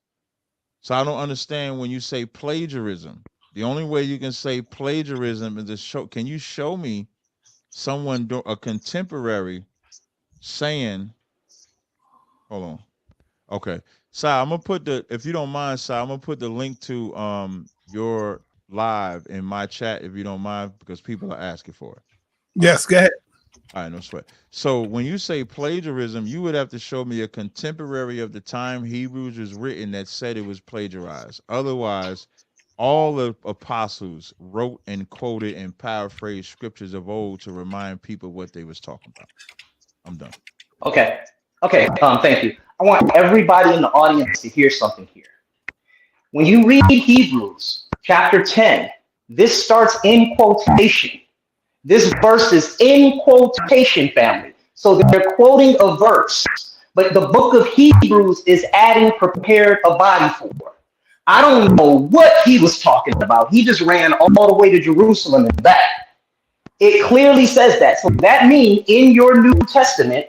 So I don't understand when you say plagiarism. The only way you can say plagiarism is to show, can you show me someone, a contemporary, saying, hold on. Okay. Si, I'm gonna put the, if you don't mind, Si, I'm gonna put the link to your live in my chat, if you don't mind, because people are asking for it. Yes, go ahead. All right, no sweat. So when you say plagiarism, you would have to show me a contemporary of the time Hebrews was written that said it was plagiarized. Otherwise, all the apostles wrote and quoted and paraphrased scriptures of old to remind people what they was talking about. I'm done. Okay. Thank you. I want everybody in the audience to hear something here. When you read Hebrews chapter 10, this starts in quotation. This verse is in quotation, family. So they're quoting a verse, but the book of Hebrews is adding prepared a body for. I don't know what he was talking about. He just ran all the way to Jerusalem and back. It clearly says that. So that means in your New Testament,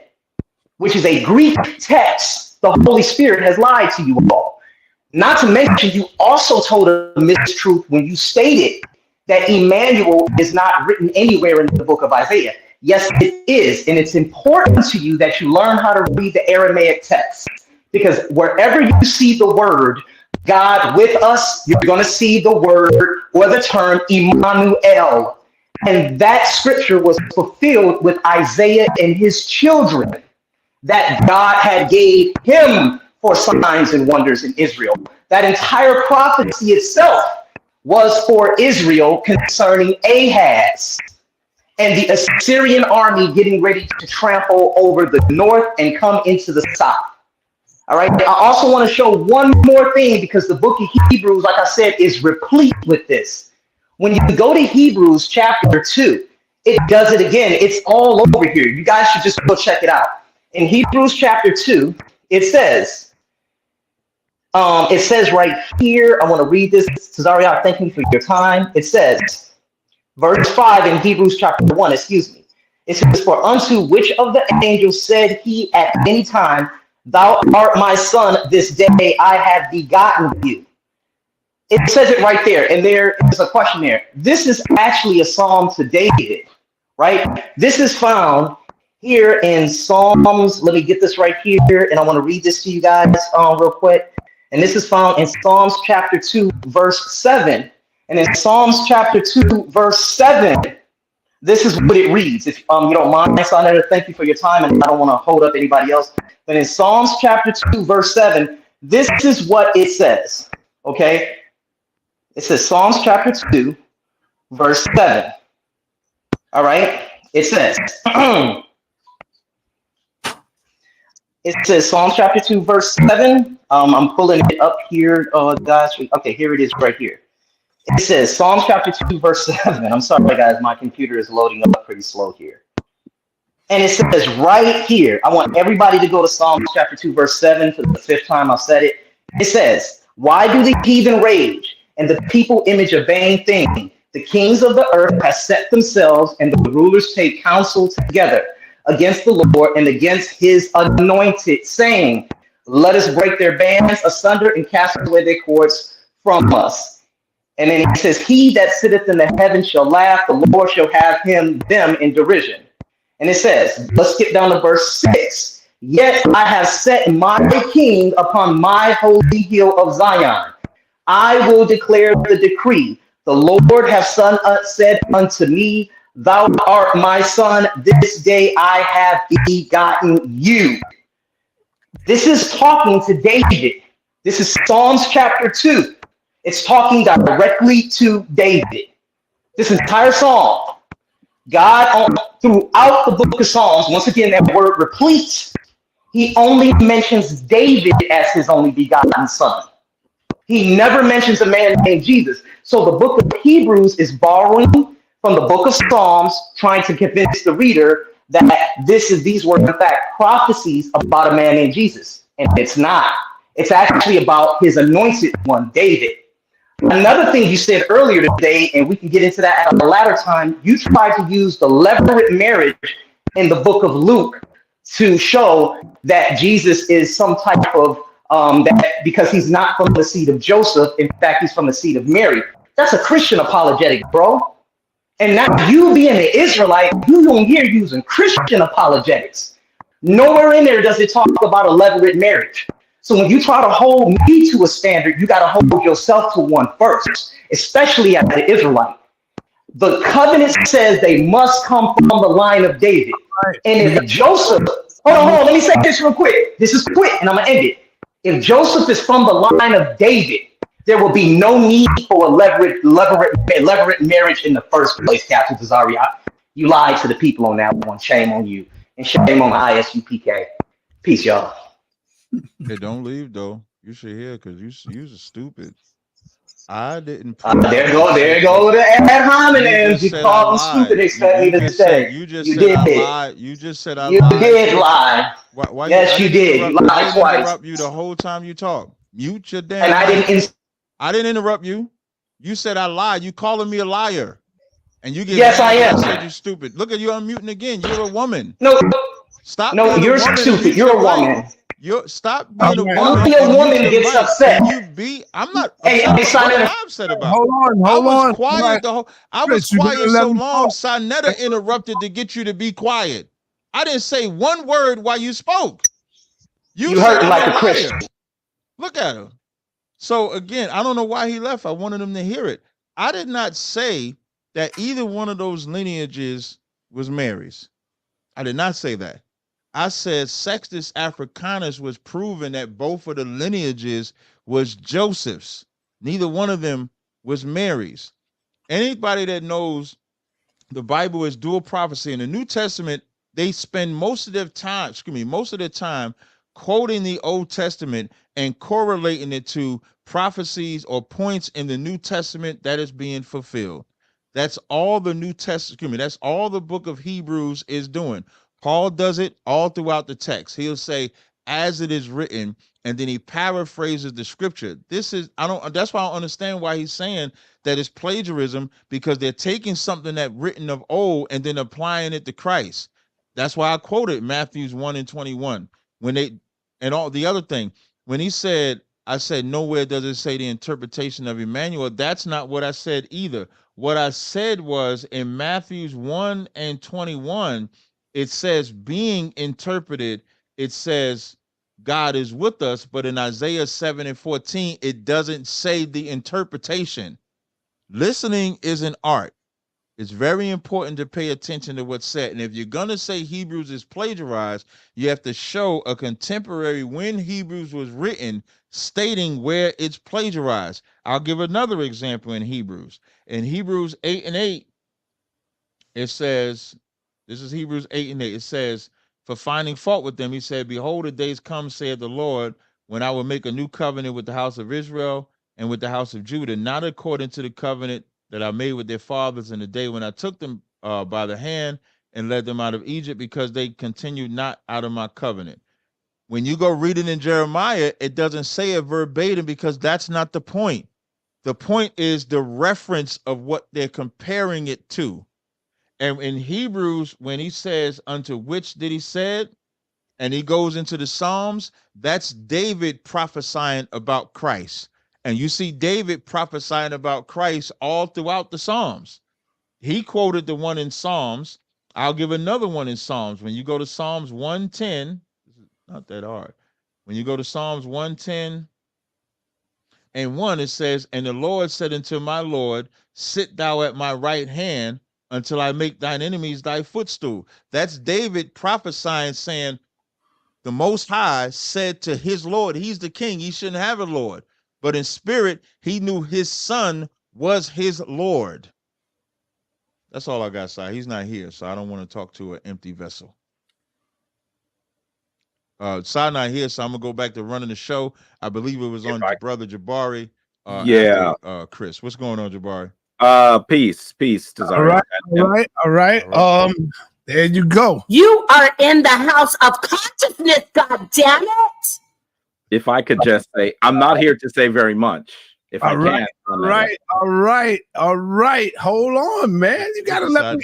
which is a Greek text, the Holy Spirit has lied to you all. Not to mention, you also told a mistruth when you stated that Emmanuel is not written anywhere in the book of Isaiah. Yes, it is. And it's important to you that you learn how to read the Aramaic text, because wherever you see the word God with us, you're going to see the word or the term Emmanuel. And that scripture was fulfilled with Isaiah and his children, that God had gave him for signs and wonders in Israel. That entire prophecy itself was for Israel concerning Ahaz and the Assyrian army getting ready to trample over the north and come into the south. All right. I also want to show one more thing, because the book of Hebrews, like I said, is replete with this. When you go to Hebrews chapter 2, it does it again. It's all over here. You guys should just go check it out. In Hebrews chapter 2, it says right here, I want to read this. Tazaryach, thank you for your time. It says, verse 5 in Hebrews chapter 1, excuse me. It says, for unto which of the angels said he at any time, thou art my son, this day I have begotten you. It says it right there, and there is a question there. This is actually a psalm to David, right? This is found here in Psalms. Let me get this right here, and I want to read this to you guys real quick. And this is found in Psalms chapter 2, verse 7. And in Psalms chapter 2, verse 7, this is what it reads. If you don't mind, Senator, thank you for your time, and I don't want to hold up anybody else. But in Psalms chapter 2, verse 7, this is what it says, okay? It says Psalms chapter 2, verse 7. All right? It says, Psalms chapter 2, verse 7. I'm pulling it up here, guys. Okay, here it is right here. It says Psalms chapter 2, verse 7. I'm sorry, guys. My computer is loading up pretty slow here. And it says right here, I want everybody to go to Psalms chapter 2, verse 7 for the 5th time I've said it. It says, why do the heathen rage and the people image a vain thing? The kings of the earth have set themselves, and the rulers take counsel together against the Lord and against his anointed, saying, let us break their bands asunder and cast away their cords from us. And then it says, he that sitteth in the heavens shall laugh, the Lord shall have them in derision. And it says, let's skip down to verse 6. Yet I have set my king upon my holy hill of Zion. I will declare the decree. The Lord hath said unto me, thou art my son, this day I have begotten you. This is talking to David. This is Psalms chapter 2. It's talking directly to David. This entire psalm, God, throughout the book of Psalms, once again, that word replete, he only mentions David as his only begotten son. He never mentions a man named Jesus. So the book of Hebrews is borrowing from the book of Psalms, trying to convince the reader that these were in fact prophecies about a man named Jesus. And it's not. It's actually about his anointed one, David. Another thing you said earlier today, and we can get into that at a later time, you tried to use the levirate marriage in the book of Luke to show that Jesus is some type of, that because he's not from the seed of Joseph, in fact, he's from the seed of Mary. That's a Christian apologetic, bro. And now you being an Israelite, you don't hear using Christian apologetics. Nowhere in there does it talk about a levirate marriage. So when you try to hold me to a standard, you got to hold yourself to one first, especially as an Israelite. The covenant says they must come from the line of David. And if Joseph, hold on, let me say this real quick. This is quick, and I'm going to end it. If Joseph is from the line of David, there will be no need for a levirate marriage in the first place, Captain Tazaryach. You lied to the people on that one. Shame on you. And shame on the ISUPK. Peace, y'all. Hey, don't leave though. You should hear because you're stupid. I didn't. There go the ad hominems. You called them stupid. Expect me to say. You just said I lied. You just said I lied. You did lie. Why yes, you did. You lied twice. Interrupt you the whole time you talk. Mute your damn. And I didn't interrupt you. You said I lied. You calling me a liar, and you get. Yes, I am. I said you're stupid. Look at you unmuting again. You're a woman. No. Stop. No, you're stupid. You're a woman. Stop being a woman. Only a woman gets upset. I'm not. Hey, I'm upset about. Hold on. I was quiet I was quiet so long. Sonetta interrupted to get you to be quiet. I didn't say one word while you spoke. You heard like a Christian. Look at her. So again, I don't know why he left. I wanted him to hear it. I did not say that either one of those lineages was Mary's. I did not say that. I said Sextus Africanus was proven that both of the lineages was Joseph's. Neither one of them was Mary's. Anybody that knows the Bible is dual prophecy in the New Testament, they spend most of their time quoting the Old Testament and correlating it to prophecies or points in the New Testament that is being fulfilled. That's all the New Testament. That's all the book of Hebrews is doing. Paul does it all throughout the text. He'll say, as it is written, and then he paraphrases the scripture. That's why I don't understand why he's saying that it's plagiarism, because they're taking something that written of old and then applying it to Christ. That's why I quoted Matthews 1:21. And all the other thing, when he said, I said, nowhere does it say the interpretation of Emmanuel. That's not what I said either. What I said was in Matthews 1:21, it says being interpreted, it says God is with us, but in Isaiah 7:14, it doesn't say the interpretation. Listening is an art. It's very important to pay attention to what's said. And if you're going to say Hebrews is plagiarized, you have to show a contemporary when Hebrews was written stating where it's plagiarized. I'll give another example in Hebrews. In Hebrews 8:8, it says, this is Hebrews 8:8. It says, for finding fault with them, he said, behold, the days come, saith the Lord, when I will make a new covenant with the house of Israel and with the house of Judah, not according to the covenant that I made with their fathers in the day when I took them by the hand and led them out of Egypt, because they continued not out of my covenant. When you go read it in Jeremiah, it doesn't say it verbatim, because that's not the point. The point is the reference of what they're comparing it to. And in Hebrews, when he says, unto which did he say, and he goes into the Psalms, that's David prophesying about Christ. And you see David prophesying about Christ all throughout the Psalms. He quoted the one in Psalms. I'll give another one in Psalms. When you go to Psalms 110, this is not that hard. When you go to Psalms 110 and 1, it says, and the Lord said unto my Lord, sit thou at my right hand until I make thine enemies thy footstool. That's David prophesying, saying the Most High said to his Lord, he's the king, he shouldn't have a Lord. But in spirit, he knew his son was his Lord. That's all I got, Si. He's not here, so I don't want to talk to an empty vessel. Si not here, so I'm going to go back to running the show. I believe it was on Brother Jabari. After, Chris. What's going on, Jabari? Peace, Tazaryach. All right. There you go. You are in the house of consciousness, God damn it. If I could just say, I'm not here to say very much. If I can. All right. Hold on, man. You gotta let me.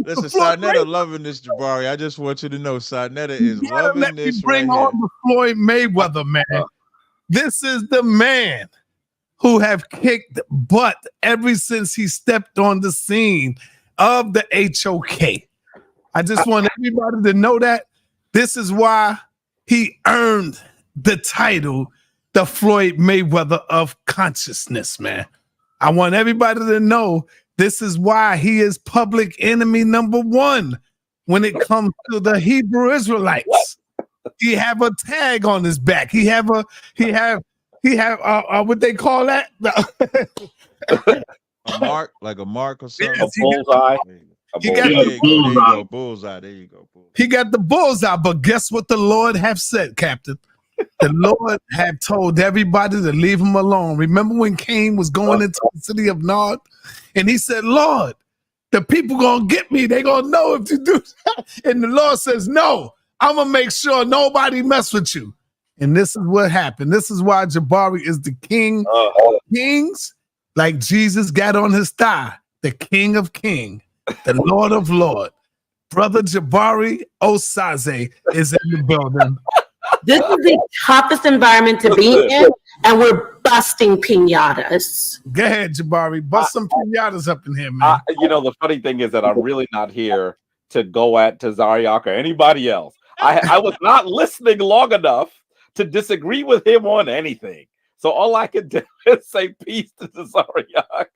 Listen, Sarnetta loving this, Jabari. I just want you to know, Sarnetta is loving this. Bring on the Floyd Mayweather, man. This is the man who have kicked butt ever since he stepped on the scene of the HOK. I just want everybody to know that this is why he earned the title, the Floyd Mayweather of consciousness, man. I want everybody to know this is why he is public enemy number one when it comes to the Hebrew Israelites. He have a tag on his back. He have what they call that? A mark, like a mark or something. Yes, a bullseye. There you go. Bullseye. There you go. Bullseye. He got the bullseye, but guess what the Lord have said, Captain? The Lord have told everybody to leave him alone. Remember when Cain was going into the city of Nod? And he said, Lord, the people gonna get me. They gonna know if you do that. And the Lord says, no, I'm gonna make sure nobody mess with you. And this is what happened. This is why Jabari is the king of kings, like Jesus got on his thigh, the King of Kings, the Lord of Lords. Brother Jabari Osaze is in the building. This is the toughest environment to be in, and we're busting piñatas. Go ahead, Jabari. Bust some piñatas up in here, man. The funny thing is that I'm really not here to go at Tazaryach or anybody else. I was not listening long enough to disagree with him on anything. So all I can do is say peace to Tazaryach.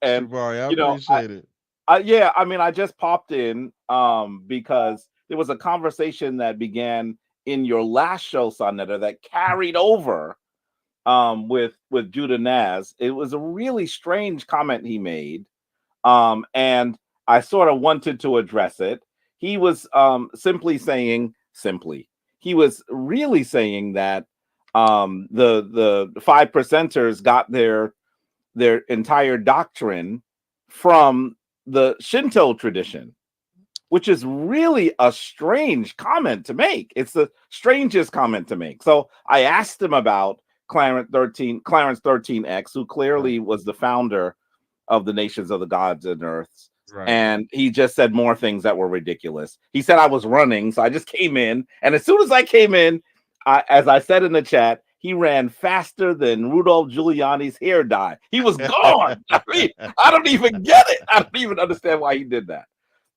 And Jabari, I appreciate it. I just popped in because there was a conversation that began in your last show, Sonetta, that carried over with Judah Naz. It was a really strange comment he made, and I sort of wanted to address it. He was he was really saying that the 5%ers got their entire doctrine from the Shinto tradition, which is really a strange comment to make. It's the strangest comment to make. So I asked him about Clarence 13X, who clearly was the founder of the nations of the gods and earths. Right. And he just said more things that were ridiculous. He said I was running, so I just came in. And as soon as I came in, as I said in the chat, he ran faster than Rudolph Giuliani's hair dye. He was gone. I mean, I don't even get it. I don't even understand why he did that.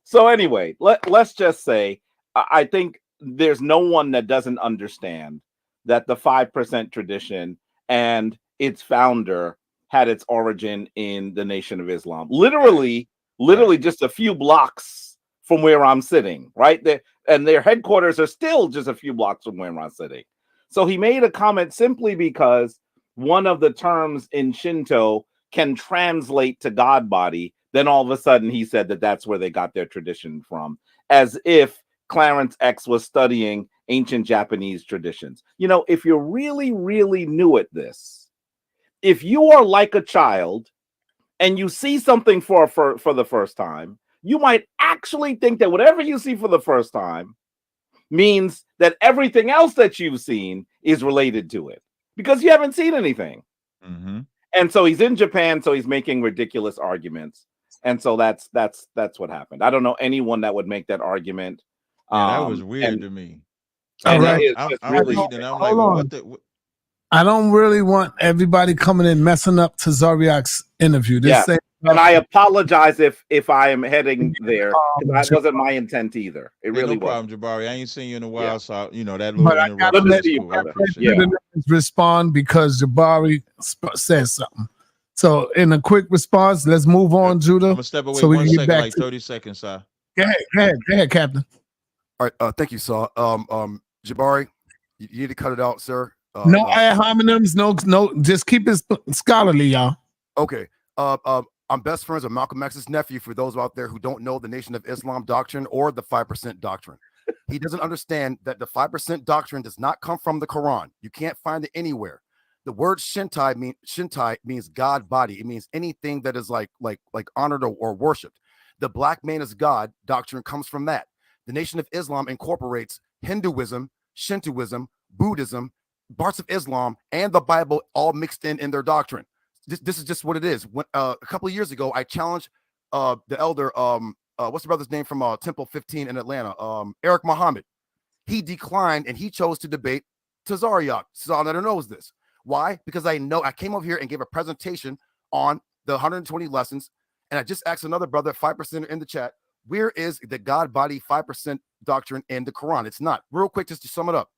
So anyway, let's just say I think there's no one that doesn't understand that the 5% tradition and its founder had its origin in the Nation of Islam. Literally just a few blocks from where I'm sitting, right? And their headquarters are still just a few blocks from where I'm sitting. So he made a comment simply because one of the terms in Shinto can translate to God body. Then all of a sudden he said that that's where they got their tradition from, as if Clarence X was studying ancient Japanese traditions. You know, if you're really, really new at this, if you are like a child and you see something for the first time, you might actually think that whatever you see for the first time means that everything else that you've seen is related to it because you haven't seen anything. Mm-hmm. And so he's in Japan, so he's making ridiculous arguments. And so that's what happened. I don't know anyone that would make that argument. Yeah, that was weird to me. All right. I'm reading, I'm like, well, what the... I don't really want everybody coming in messing up Tazaryach's interview. And I apologize if I am heading there. That wasn't my intent either. It really no wasn't. problem, Jabari. I ain't seen you in a while, so you know that But little I gotta interruption. let Cool. you respond because Jabari says something. So in a quick response, let's move on, Judah. I'm gonna step away so 1 second, like 30 seconds, sir. Go ahead, Captain. All right, thank you, Saw. Jabari, you need to cut it out, sir. No ad hominems, no, just keep it scholarly, y'all. Okay. I'm best friends with Malcolm X's nephew, for those out there who don't know the Nation of Islam doctrine or the 5% doctrine. He doesn't understand that the 5% doctrine does not come from the Quran. You can't find it anywhere. The word Shintai means God body. It means anything that is like honored or worshipped. The black man is God doctrine comes from that. The Nation of Islam incorporates Hinduism, Shintoism, Buddhism, parts of Islam, and the Bible all mixed in their doctrine. This is just what it is. When, a couple of years ago, I challenged the elder, what's the brother's name from Temple 15 in Atlanta? Eric Muhammad. He declined and he chose to debate Tazaryach. So I knows this. Why? Because I know I came over here and gave a presentation on the 120 lessons, and I just asked another brother, 5% in the chat, where is the God body 5% doctrine in the Quran? It's not. Real quick, just to sum it up.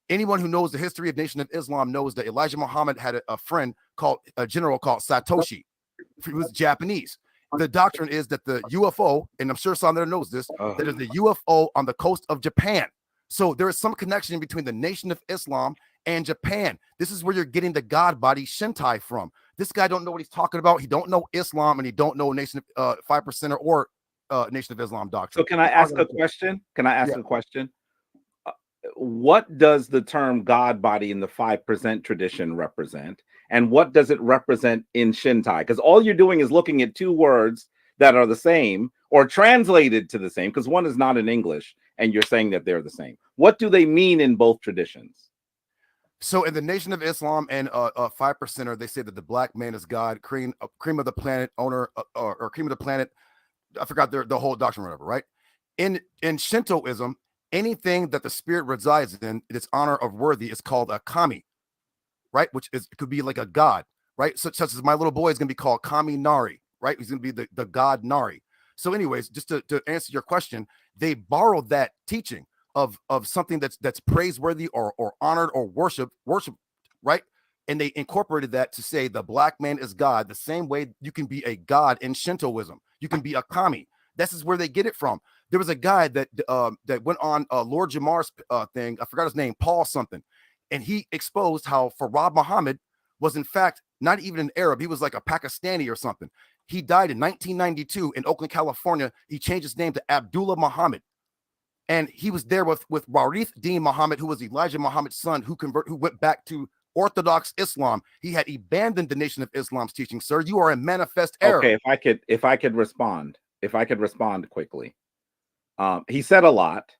Anyone who knows the history of Nation of Islam knows that Elijah Muhammad had a friend called a general called Satoshi. He was Japanese. The doctrine is that the UFO, and I'm sure someone knows this, that is the UFO on the coast of Japan. So there is some connection between the Nation of Islam and Japan. This is where you're getting the God body Shintai from. This guy don't know what he's talking about. He don't know Islam, and he don't know Nation of 5% or Nation of Islam doctrine. So can I ask a question? A question? What does the term God body in the 5% tradition represent? And what does it represent in Shintai? Because all you're doing is looking at two words that are the same or translated to the same, because one is not in English, and you're saying that they're the same. What do they mean in both traditions? So in the Nation of Islam and 5%er, they say that the black man is God, cream of the planet owner, or cream of the planet. I forgot the whole doctrine, or whatever, right? In Shintoism, anything that the spirit resides in, its honor of worthy, is called a kami, right? Which is, it could be like a god, right? Such as my little boy is going to be called Kami Nari, right? He's going to be the god Nari. So anyways, just to answer your question, they borrowed that teaching of something that's praiseworthy or honored or worship, right? And they incorporated that to say the black man is God, the same way you can be a god in Shintoism. You can be a kami. This is where they get it from. There was a guy that went on Lord Jamar's thing. I forgot his name, Paul something. And he exposed how Farad Muhammad was in fact not even an Arab. He was like a Pakistani or something. He died in 1992 in Oakland, California. He changed his name to Abdullah Muhammad. And he was there with Warith Deen Muhammad, who was Elijah Muhammad's son, who went back to Orthodox Islam. He had abandoned the Nation of Islam's teaching, sir. You are in manifest error. Okay, if I could respond quickly. He said a lot.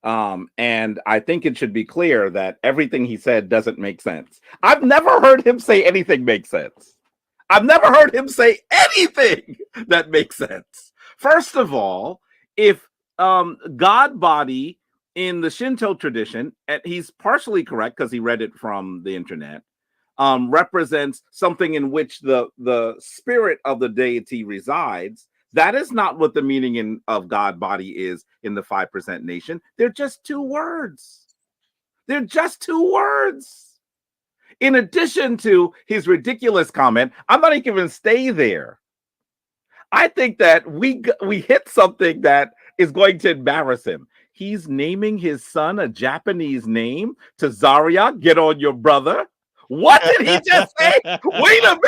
And I think it should be clear that everything he said doesn't make sense. I've never heard him say anything makes sense. I've never heard him say anything that makes sense. First of all, if God body in the Shinto tradition, and he's partially correct because he read it from the internet, represents something in which the spirit of the deity resides. That is not what the meaning of God body is in the 5% nation. They're just two words. They're just two words. In addition to his ridiculous comment, I'm not even going to stay there. I think that we hit something that is going to embarrass him. He's naming his son a Japanese name. Tazaryach, get on your brother. What did he just say? Wait a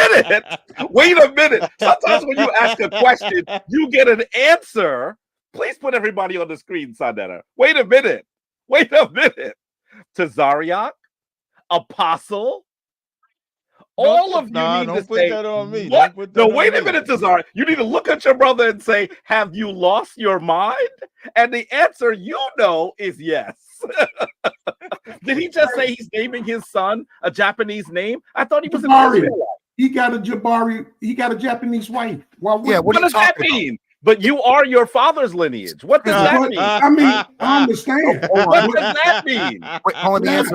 minute. Sometimes when you ask a question, you get an answer. Please put everybody on the screen, Sanetta. Wait a minute. Tazaryach, apostle. All of you need to say, that on me. What? No, wait a minute, Tazaryach. You need to look at your brother and say, have you lost your mind? And the answer is yes. Did he just say he's naming his son a Japanese name? I thought he was an Israelite. He got a Japanese wife. Well, yeah, what does that mean? But you are your father's lineage. What does that mean? I mean, I understand. What does that mean? Wait, hold on,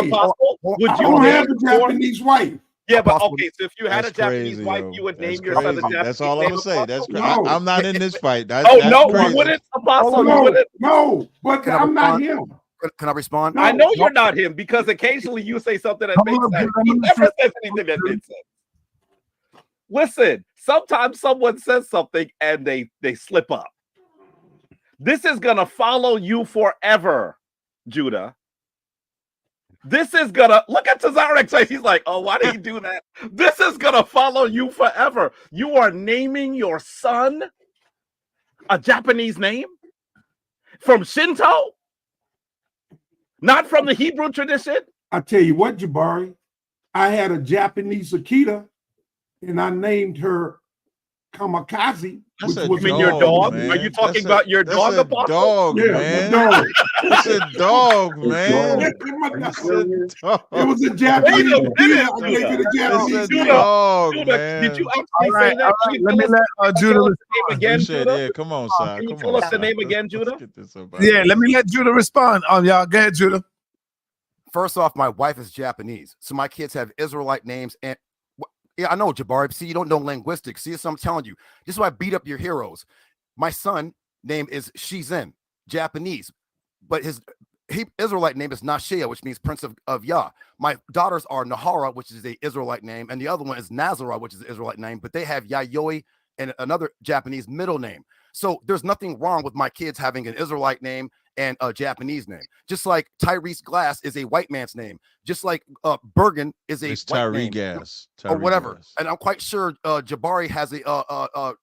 Apostle, would you don't have a Japanese wife? Yeah, but okay, so if you had a Japanese wife, you would name your son a Japanese. That's all I'm gonna say. That's crazy. No. I'm not in this fight. You wouldn't, Apostle. No, You wouldn't. No, but I'm not him. Can I respond? I know you're not him because occasionally you say something that makes sense. He never says anything that makes sense. Listen, sometimes someone says something and they slip up. This is gonna follow you forever, Judah. This is gonna look at Tazaryach's face. He's like, oh, why did he do that? This is gonna follow you forever. You are naming your son a Japanese name from Shinto, not from the Hebrew tradition. I tell you what, Jabari, I had a Japanese Akita, and I named her Kamikaze. You mean your dog? Man. Are you talking about your dog, Apostle? Dog, yeah, man. Dog. It's a dog, man. It was a Japanese Akita. I gave it a Japanese dog, Judah, man. did you actually say that? Let me let Judah respond again, Judah. Yeah, come on, Si. Can you tell us the name again, Judah? Yeah, let me let Judah respond. Y'all, go ahead, Judah. First off, my wife is Japanese, so my kids have Israelite names. And yeah, I know, Jabari. See, you don't know linguistics. See, so I'm telling you. This is why I beat up your heroes. My son name is Shizen, Japanese, but his Israelite name is Nashea, which means Prince of Yah. My daughters are Nahara, which is the Israelite name, and the other one is Nazarah, which is the Israelite name, but they have Yayoi and another Japanese middle name. So there's nothing wrong with my kids having an Israelite name and a Japanese name. Just like Tyrese Glass is a white man's name. Just like Bergen is a white name. Gas. Or whatever. Gas. And I'm quite sure Jabari has a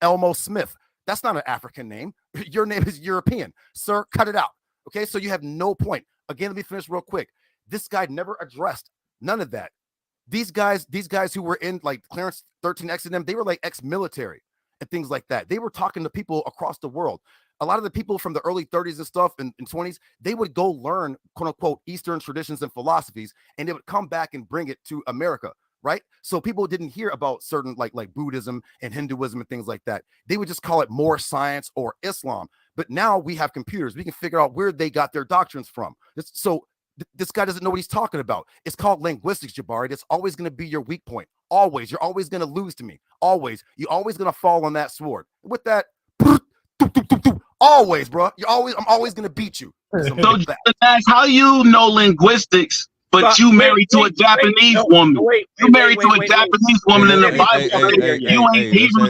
Elmo Smith. That's not an African name. Your name is European. Sir, cut it out. Okay, so you have no point. Again, let me finish real quick. This guy never addressed none of that. These guys who were in like Clarence 13X and them, they were like ex-military and things like that. They were talking to people across the world. A lot of the people from the early 30s and stuff and 20s, they would go learn, quote unquote, Eastern traditions and philosophies, and they would come back and bring it to America, right? So people didn't hear about certain like Buddhism and Hinduism and things like that. They would just call it more science or Islam. But now we have computers. We can figure out where they got their doctrines from. So this guy doesn't know what he's talking about. It's called linguistics, Jabari. That's always going to be your weak point. Always. You're always going to lose to me. Always. You're always going to fall on that sword. With that, always, bro. I'm always going to beat you. So how you know linguistics, but you married to a Japanese woman? You married to a Japanese woman in the Bible. You ain't Hebrew.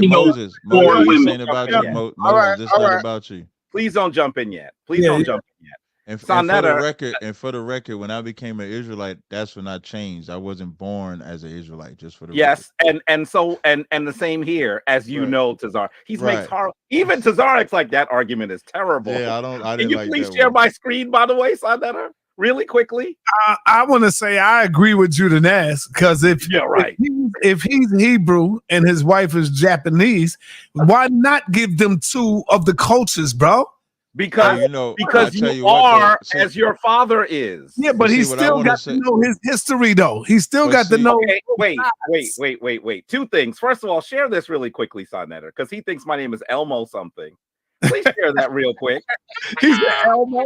Moses, this ain't about you. Moses, this ain't about you. Please don't jump in yet. Please don't jump in yet. And for the record, when I became an Israelite, that's when I changed. I wasn't born as an Israelite, just for the record. and the same here, as you know, Tazar. He makes even Tazaryach's like that argument is terrible. Yeah, I didn't. Can you please share my screen, by the way, Sanetta? really quickly? I want to say I agree with Judenas because if he's Hebrew and his wife is Japanese, why not give them two of the cultures, bro? Because you are as your father is. Yeah, but he still got to know his history, though. He still got to know. Okay, wait. Two things. First of all, share this really quickly, Sonetter, because he thinks my name is Elmo something. Please share that real quick. He said Elmo.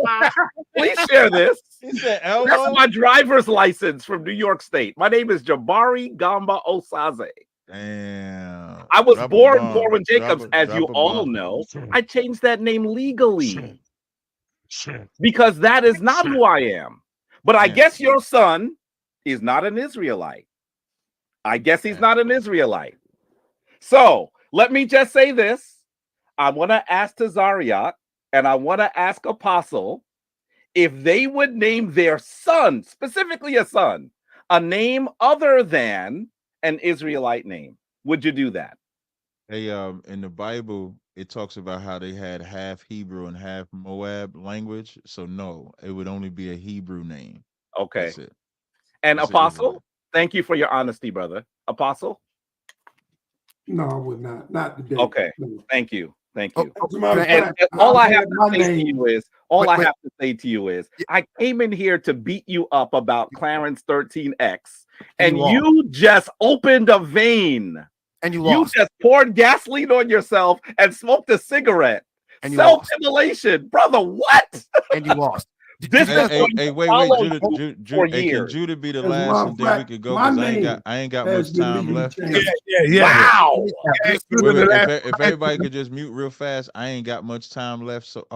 Please share this. He said Elmo. That's my driver's license from New York State. My name is Jabari Gamba Osaze. Damn. I was born Corwin Jacobs, as you all know. I changed that name legally because that is not who I am. But I guess your son is not an Israelite. I guess he's not an Israelite. So let me just say this. I want to ask Tazaryach and I want to ask Apostle if they would name their son, specifically a son, a name other than an Israelite name. Would you do that? Hey, in the Bible, it talks about how they had half Hebrew and half Moab language. So no, it would only be a Hebrew name. Okay. That's it. And That's Apostle, thank you for your honesty, brother. Apostle? No, I would not. Not today. Okay. No. Thank you. Thank you. As a matter of And fact, all I I'll have add to my say name. to you is, I came in here to beat you up about Clarence 13X, and you just opened a vein. And you lost. You just poured gasoline on yourself and smoked a cigarette. And you Self-immolation, brother. What? And you lost. This is wait, can Judah be the last and then we could go because I ain't got much time left. Yeah. Wow. If everybody could just mute real fast, I ain't got much time left. So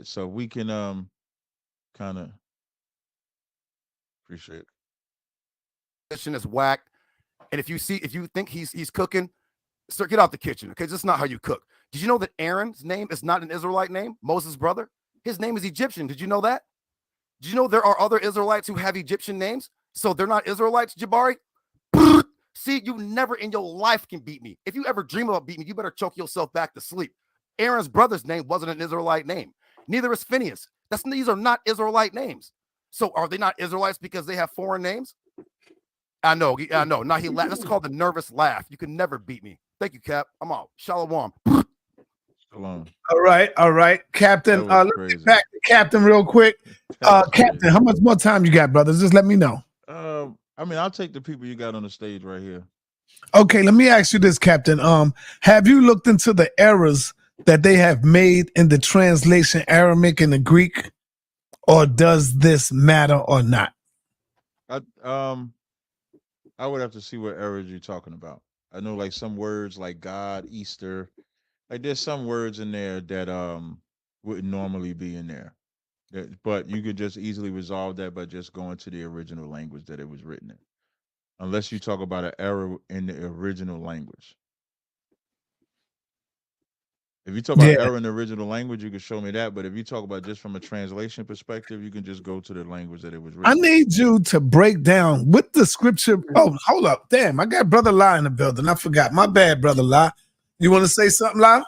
so we can kind of appreciate it. Is whacked. And if you think he's cooking, sir, get out the kitchen. Okay, that's not how you cook. Did you know that Aaron's name is not an Israelite name? Moses' brother, his name is Egyptian. Did you know that? Did you know there are other Israelites who have Egyptian names? So they're not Israelites, Jabari? See, you never in your life can beat me. If you ever dream about beating me, you better choke yourself back to sleep. Aaron's brother's name wasn't an Israelite name. Neither is Phineas. These are not Israelite names. So are they not Israelites because they have foreign names? I know. Now he laughed. That's called the nervous laugh. You can never beat me. Thank you, Cap. I'm out. Shalom. Shalom. All right, Captain. Let's get back to Captain real quick. Captain, how much more time you got, brothers? Just let me know. I mean, I'll take the people you got on the stage right here. Okay, let me ask you this, Captain. Have you looked into the errors that they have made in the translation Aramaic and the Greek, or does this matter or not? I would have to see what errors you're talking about. I know like some words like God, Easter, like there's some words in there that wouldn't normally be in there. But you could just easily resolve that by just going to the original language that it was written in. Unless you talk about an error in the original language. If you talk about error in the original language, you can show me that. But if you talk about just from a translation perspective, you can just go to the language that it was written. I need you to break down with the scripture. Oh, hold up. Damn, I got Brother La in the building. I forgot. My bad, Brother La. You want to say something, La?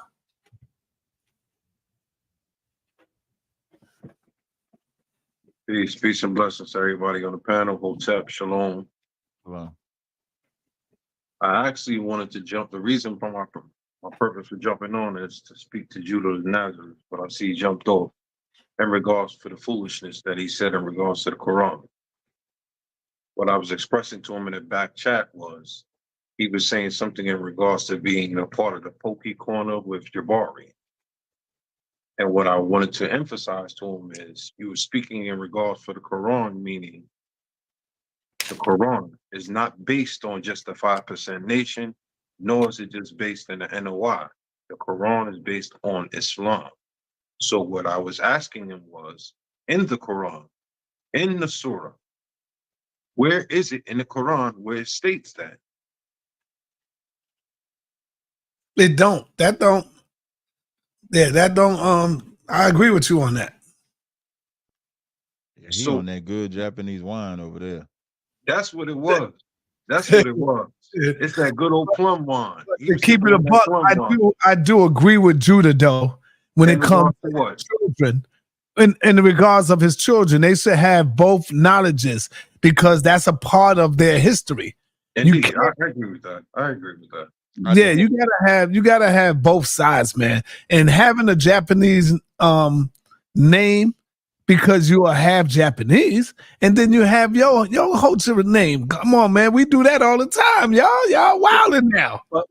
Peace and blessings to everybody on the panel. Hotep, shalom. Hello. I actually wanted to jump. The reason for my purpose for jumping on is to speak to Judah of Nazareth, but I see he jumped off in regards to the foolishness that he said in regards to the Quran. What I was expressing to him in the back chat was he was saying something in regards to being a part of the pokey corner with Jabari. And what I wanted to emphasize to him is you were speaking in regards for the Quran, meaning the Quran is not based on just the 5% nation, nor is it just based in the NOI. The Quran is based on Islam. So what I was asking him was, in the Quran, in the Surah, where is it in the Quran where it states that? It don't. That don't. Yeah, that don't. I agree with you on that. Yeah, he on that good Japanese wine over there. That's what it was. That's what it was. It's that good old plum wine. To keep it a buck, I do agree with Judah though when it comes to children. in regards of his children, they should have both knowledges because that's a part of their history. Indeed, I agree with that. I agree with that. Yeah, you gotta have both sides, man. And having a Japanese name because you are half Japanese, and then you have your Hochira name. Come on, man, we do that all the time, y'all wilding now. But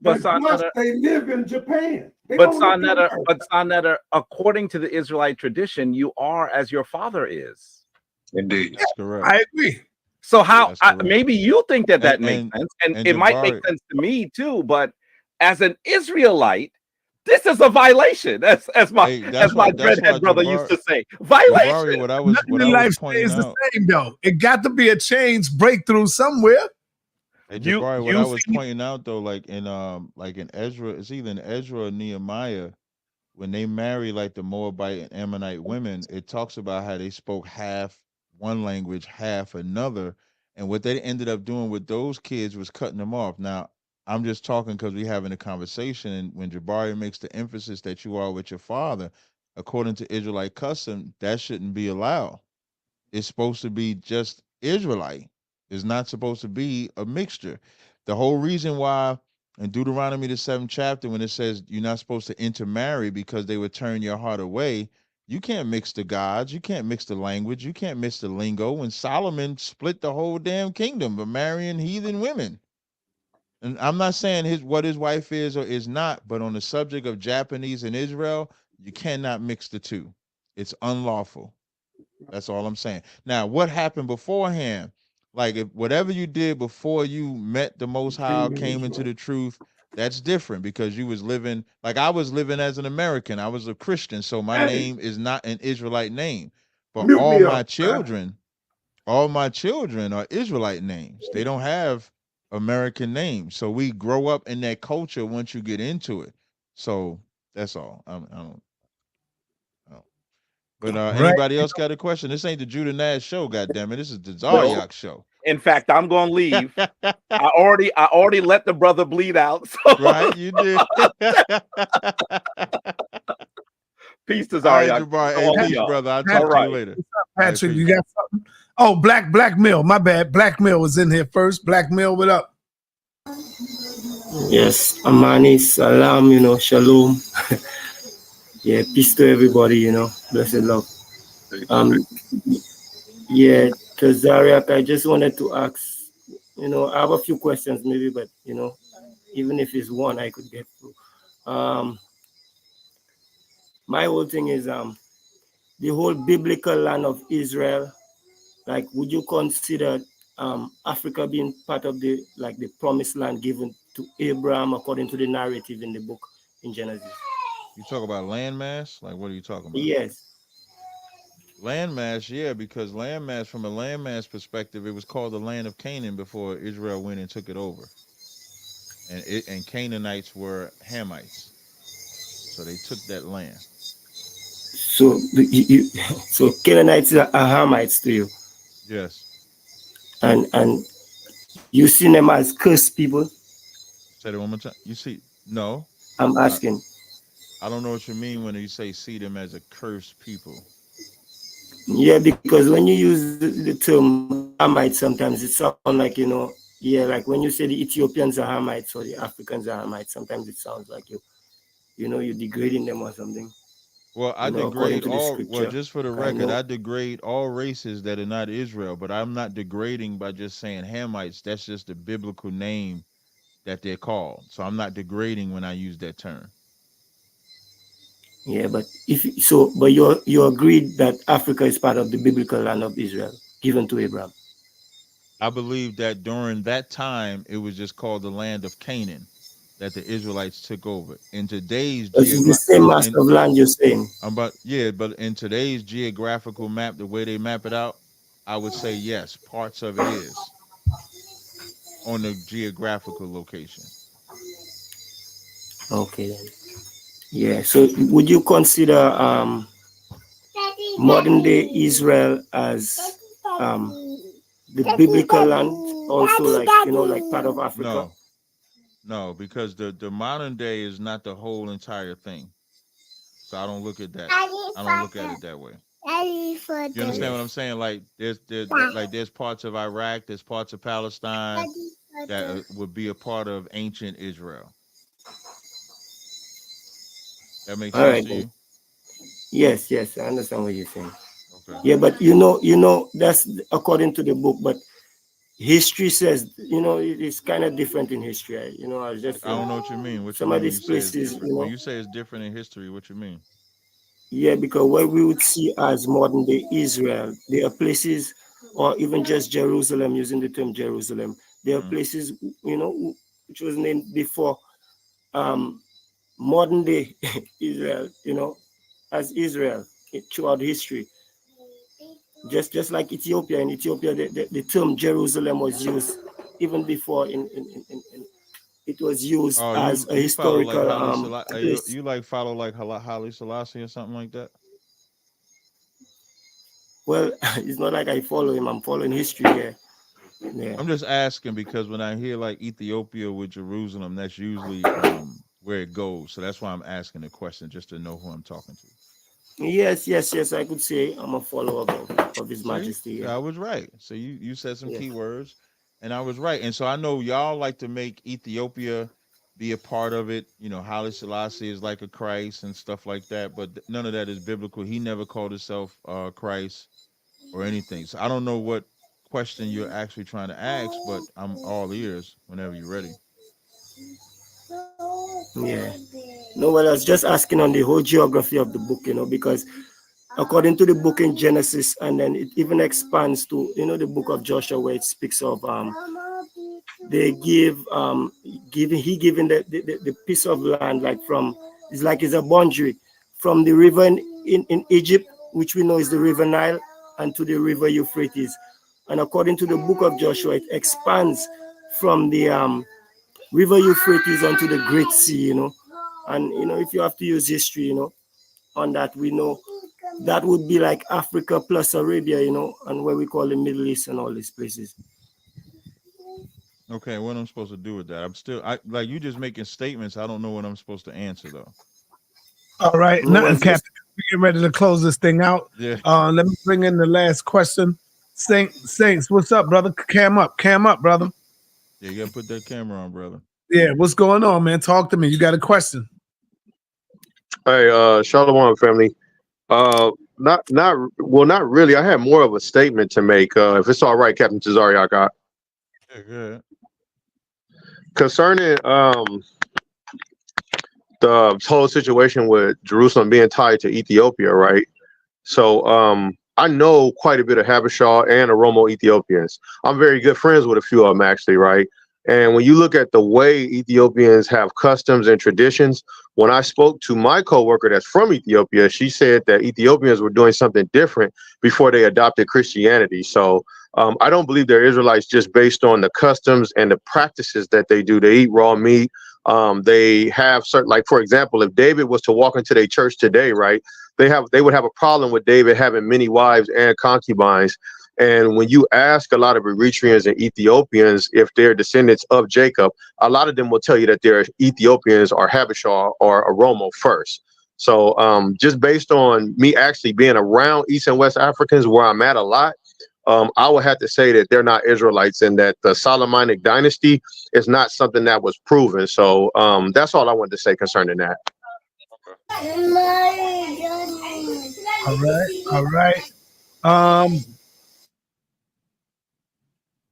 they live in Japan. But Sonetta, according to the Israelite tradition, you are as your father is. Indeed, that's correct. I agree. So how maybe you think that makes sense, and it might make sense to me too. But as an Israelite, this is a violation. As my dreadhead brother used to say, violation. Nothing in life stays the same though. It got to be a change, breakthrough somewhere. Hey, Jabari, what I was pointing out though, like in Ezra, it's either in Ezra or Nehemiah, when they marry like the Moabite and Ammonite women, it talks about how they spoke half one language, half another, and what they ended up doing with those kids was cutting them off. Now, I'm just talking because we're having a conversation, and when Jabari makes the emphasis that you are with your father, according to Israelite custom, that shouldn't be allowed. It's supposed to be just Israelite. It's not supposed to be a mixture. The whole reason why in Deuteronomy the 7th chapter, when it says you're not supposed to intermarry because they would turn your heart away, you can't mix the gods, you can't mix the language, you can't mix the lingo. When Solomon split the whole damn kingdom by marrying heathen women. And I'm not saying what his wife is or is not, but on the subject of Japanese and Israel, you cannot mix the two. It's unlawful. That's all I'm saying. Now, what happened beforehand? Like, if whatever you did before you met the Most High, came into the truth, that's different because you was living like I was living as an American. I was a Christian, so my name is not an Israelite name. But all my children are Israelite names. They don't have American names. So we grow up in that culture once you get into it. So that's all. I don't. But anybody else got a question? This ain't the Judah Nash show, goddammit. This is the Tazaryach show. In fact, I'm gonna leave. I already let the brother bleed out. So. Right, you did. Peace to Tazaryach. Hey, peace, brother. I'll talk to you later. What's up, Patrick? You got something? Oh, Black Mill. My bad. Black Mill was in here first. Black Mill, what up? Yes, Amani, salam, shalom. Yeah, peace to everybody, blessed love. Yeah, Tazaryach, I just wanted to ask, I have a few questions maybe, but, even if it's one, I could get through. My whole thing is the whole biblical land of Israel. Like, would you consider Africa being part of the promised land given to Abraham according to the narrative in the book in Genesis? You talk about landmass? Like, what are you talking about? Yes. Landmass, yeah, because landmass, from a landmass perspective, it was called the land of Canaan before Israel went and took it over. And Canaanites were Hamites. So they took that land. So so Canaanites are Hamites to you? Yes. And you see them as cursed people? Say that one more time. You see, no. I'm asking. I don't know what you mean when you say see them as a cursed people. Yeah, because when you use the term Hamite, sometimes it sounds like, like when you say the Ethiopians are Hamites or the Africans are Hamites, sometimes it sounds like you're degrading them or something. Well, I degrade all, well, just for the record, I degrade all races that are not Israel, but I'm not degrading by just saying Hamites. That's just the biblical name that they're called. So I'm not degrading when I use that term. Yeah, but but you agreed that Africa is part of the biblical land of Israel given to Abraham. I believe that during that time it was just called the land of Canaan that the Israelites took over. In today's it's the same master of land you're saying. But in today's geographical map, the way they map it out, I would say yes, parts of it is on the geographical location. Okay then. Yeah, so would you consider modern day Israel as the biblical land also, like part of Africa? No, because the modern day is not the whole entire thing. So I don't look at that. I don't look at it that way. You understand what I'm saying? Like there's parts of Iraq, there's parts of Palestine that would be a part of ancient Israel. That makes All sense right to then. you? Yes, yes, I understand what you're saying. Okay. Yeah, but you know that's according to the book, but history says, it's kind of different in history. I was just I saying don't know what you mean. What you some of mean when you these say it's places, different? When you say it's different in history, what you mean? yeah, because what we would see as modern day Israel, there are places, or even just Jerusalem, using the term Jerusalem, there are places, which was named before modern day Israel, as Israel throughout history. Just like Ethiopia. In Ethiopia, the term Jerusalem was used even before it was used Oh, as a you follow like historical Haile Selassie? place. You like follow like Haile Selassie or something like that? Well, it's not like I follow him. I'm following history here. Yeah. I'm just asking because when I hear like Ethiopia with Jerusalem, that's usually where it goes. So that's why I'm asking the question, just to know who I'm talking to. Yes. I could say I'm a follower of His Majesty. See, Yeah. I was right. So you said some Yeah. keywords, and I was right. And so I know y'all like to make Ethiopia be a part of it. Haile Selassie is like a Christ and stuff like that, but none of that is biblical. He never called himself Christ or anything. So I don't know what question you're actually trying to ask, but I'm all ears whenever you're ready. Yeah. No, well, I was just asking on the whole geography of the book, because according to the book in Genesis, and then it even expands to, the book of Joshua, where it speaks of they he giving the piece of land, like it's a boundary from the river in Egypt, which we know is the river Nile, and to the river Euphrates. And according to the book of Joshua, it expands from the river Euphrates onto the Great Sea, and if you have to use history, on that, we know that would be like Africa plus Arabia, and where we call the Middle East and all these places. Okay, what am I supposed to do with that? I like you just making statements. I don't know what I'm supposed to answer though. All right, nothing, Captain. We get ready to close this thing out. Yeah. Let me bring in the last question. Saints, what's up, brother? Cam up, brother. Yeah, you gotta put that camera on, brother. Yeah, what's going on, man? Talk to me. You got a question? Hey, Shalom, family. Not really. I have more of a statement to make. If it's all right, Captain Tazaryach, Yeah, good. Concerning the whole situation with Jerusalem being tied to Ethiopia, right? So I know quite a bit of Habesha and Oromo Ethiopians. I'm very good friends with a few of them, actually, right? And when you look at the way Ethiopians have customs and traditions, when I spoke to my coworker that's from Ethiopia, she said that Ethiopians were doing something different before they adopted Christianity. So I don't believe they're Israelites just based on the customs and the practices that they do. They eat raw meat. They have certain, like, for example, if David was to walk into their church today, right, they would have a problem with David having many wives and concubines. And when you ask a lot of Eritreans and Ethiopians if they're descendants of Jacob, a lot of them will tell you that they're Ethiopians or Habesha or Oromo first. So just based on me actually being around East and West Africans where I'm at a lot, I would have to say that they're not Israelites and that the Solomonic dynasty is not something that was proven. So that's all I wanted to say concerning that. All right.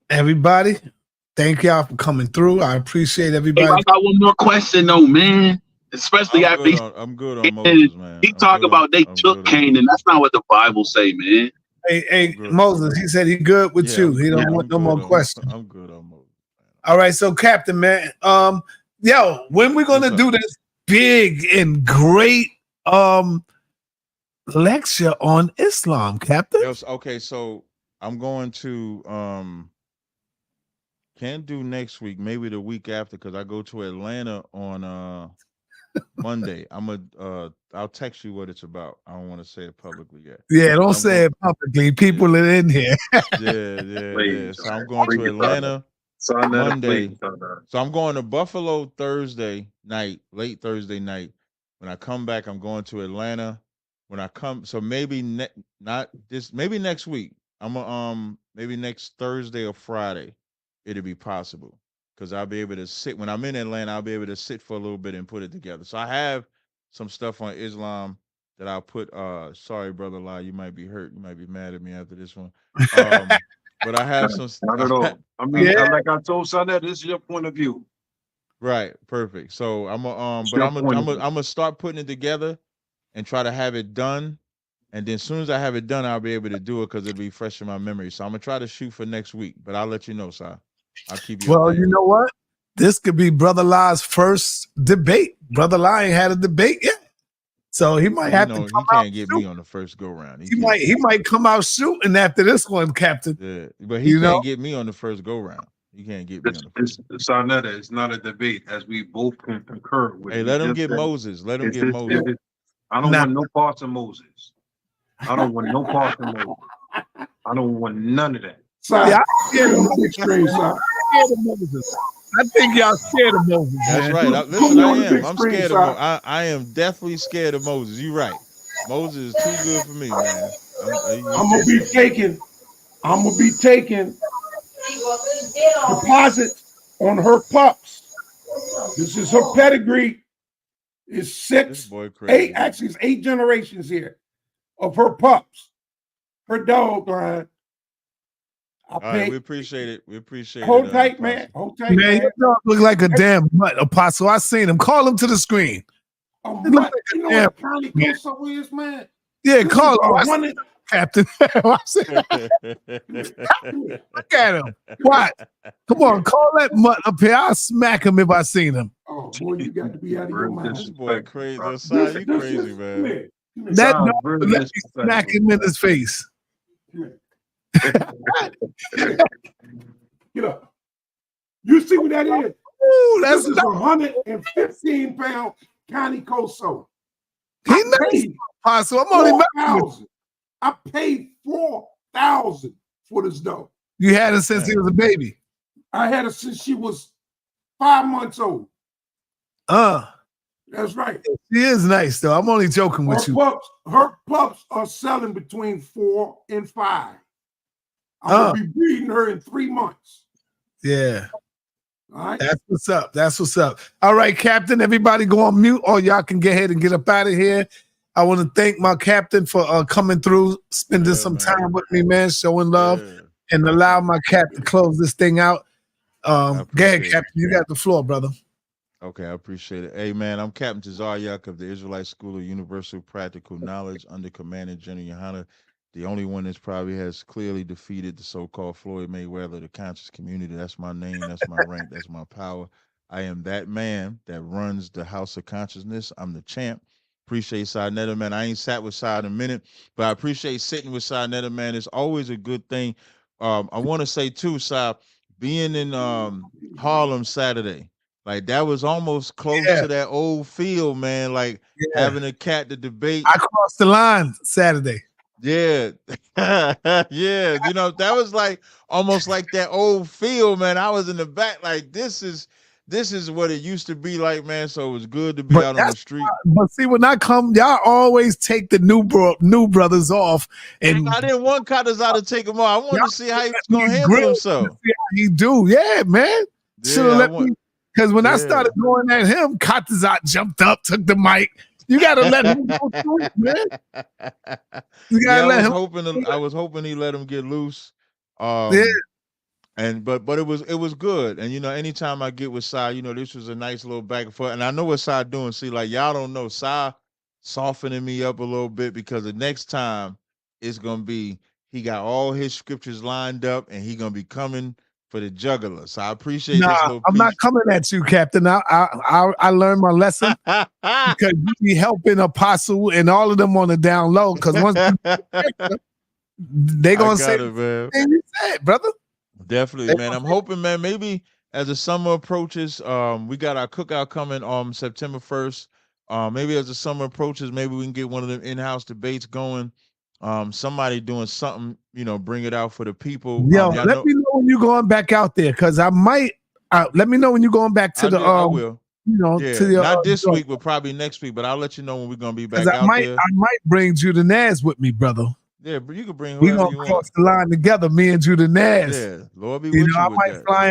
Everybody, thank y'all for coming through. I appreciate everybody. Hey, I got one more question though, man. Especially after I'm good on Moses, man. He talk about they took Canaan. That's not what the Bible say, man. Hey, Moses, he said he good with you. He don't want no more questions. I'm good on Moses. All right, so Captain, man, when we gonna do this big and great lecture on Islam, Captain? Yes, okay, so I'm going to can't do next week, maybe the week after, because I go to Atlanta on Monday. I'll text you what it's about. I don't want to say it publicly yet. Yeah, don't say it publicly. People are in here. Yeah. So I'm going to Atlanta Monday. So I'm going to Buffalo Thursday night, late Thursday night. When I come back, I'm going to Atlanta when I come, so maybe not this, maybe next week. Maybe next Thursday or Friday, it'll be possible because I'll be able to sit when I'm in Atlanta. I'll be able to sit for a little bit and put it together. So I have some stuff on Islam that I'll put. Sorry, brother, Lai, you might be hurt. You might be mad at me after this one. But I have some. Not at all. I mean, like I told Sonette, this is your point of view. Right, perfect. So I'm gonna start putting it together and try to have it done. And then as soon as I have it done, I'll be able to do it because it'll be fresh in my memory. So I'm gonna try to shoot for next week, but I'll let you know, Si. I'll keep you. Well, you know what? This could be Brother Lai's first debate. Brother Lai ain't had a debate yet, so he might have to. He can't get me on the first go round. He might come out shooting after this one, Captain. Yeah, but he can't get me on the first go round. You can't get me on the first. Sonetta, it's not a debate, as we both can concur with. Hey, let him get Moses. Let him get Moses. I don't want no parts of Moses. I don't want no parts of Moses. I don't want none of that. Yeah, I'm scared of Moses. I think y'all scared of Moses. That's right. Listen, I am. I'm scared of Moses. I am definitely scared of Moses. You're right. Moses is too good for me, man. I'm gonna be taking deposits on her pups. This is her pedigree. It's 8 generations here of her pups. Her dog, Ryan. All right, we appreciate it. We appreciate it. Hold tight, man. Hold tight, man. Your dog look like a damn mutt, Apostle. I seen him. Call him to the screen. Oh, like you know what County Koso is, man? Yeah, This call is him. Captain. Look at him. What? Come on, call that mutt up here. I'll smack him if I seen him. Oh, boy, you got to be out of your mind. This boy crazy. You crazy, man. That dog let me smack him in his face. Get up. You see what that is? Ooh, that's this is 115-pound County Koso. He nice, Apostle. I'm only messing with you. I paid $4,000 for this dog. You had it since he was a baby. I had her since she was 5 months old. That's right. She is nice, though. I'm only joking with you. Her pups are selling between 4 and 5. I'm gonna be breeding her in 3 months. Yeah. All right. That's what's up. That's what's up. All right, Captain. Everybody go on mute, or y'all can get ahead and get up out of here. I want to thank my captain for coming through, spending some time with me, man, showing love, and allow my cap to close this thing out. Go ahead, Captain. You got the floor, brother. Okay, I appreciate it. Hey, man, I'm Captain Tazaryach of the Israelite School of Universal Practical Knowledge under Command of General Yanna, the only one that probably has clearly defeated the so-called Floyd Mayweather, the conscious community. That's my name. That's my rank. That's my power. I am that man that runs the House of Consciousness. I'm the champ. Appreciate Sinetta, man. I ain't sat with Si in a minute, but I appreciate sitting with Sinetta, man. It's always a good thing. I want to say, too, Si, being in Harlem Saturday, like that was almost close to that old feel, man. Like having a cat to debate. I crossed the line Saturday. Yeah. Yeah. You know, that was like almost like that old feel, man. I was in the back, like this is what it used to be like, man. So it was good to be out on the street. But see, when I come, y'all always take the new brothers off. And I didn't want Tazaryach to take him off. I wanted to see how he was gonna handle himself. See how he do, yeah, man. Should have let me. Because when I started going at him, Tazaryach jumped up, took the mic. You gotta let him go through it, man. You gotta let him. I was hoping he let him get loose. But it was good. And you know, anytime I get with Si, you know, this was a nice little back and forth. And I know what Si doing. See, like y'all don't know, Si softening me up a little bit because the next time it's gonna be he got all his scriptures lined up and he gonna be coming for the juggler. So I appreciate this little piece. I'm not coming at you, Captain. I learned my lesson because you be helping Apostle and all of them on the down low. Because once they gonna say man. You said, brother. Definitely, man. I'm hoping, man, maybe as the summer approaches, we got our cookout coming on September 1st. Maybe as the summer approaches, maybe we can get one of them in-house debates going. Somebody doing something, you know, bring it out for the people. Yo, let me know when you're going back out there, because I might. Let me know when you're going back to I will. you know, Yeah, to your not this week, but probably next week. But I'll let you know when we're gonna be back because out there. I might bring Judah Naz with me, brother. Yeah, but you can bring We whoever gonna you cross want. the line together, me and Judah Naz. Yeah, Lord be You with know, you I with might that. fly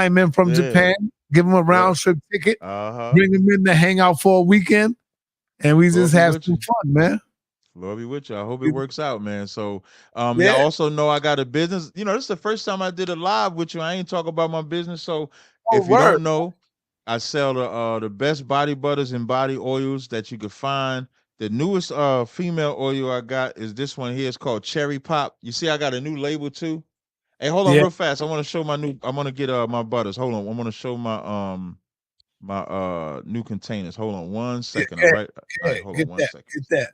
him in from Yeah. Japan, give him a round trip ticket, bring him in to hang out for a weekend, and we Lord just be have with some you. fun, man. Lord be with you. I hope it works out, man. So Yeah. y'all also know I got a business. You know, this is the first time I did a live with you. I ain't talk about my business. So if you don't know, I sell the best body butters and body oils that you could find. The newest female oil I got is this one here. It's called Cherry Pop. You see, I got a new label too. Hey, hold on real fast. I want to show my new. I want to get my butters. Hold on. I want to show my new containers. Hold on 1 second. All right. Hold on 1 second. Get that.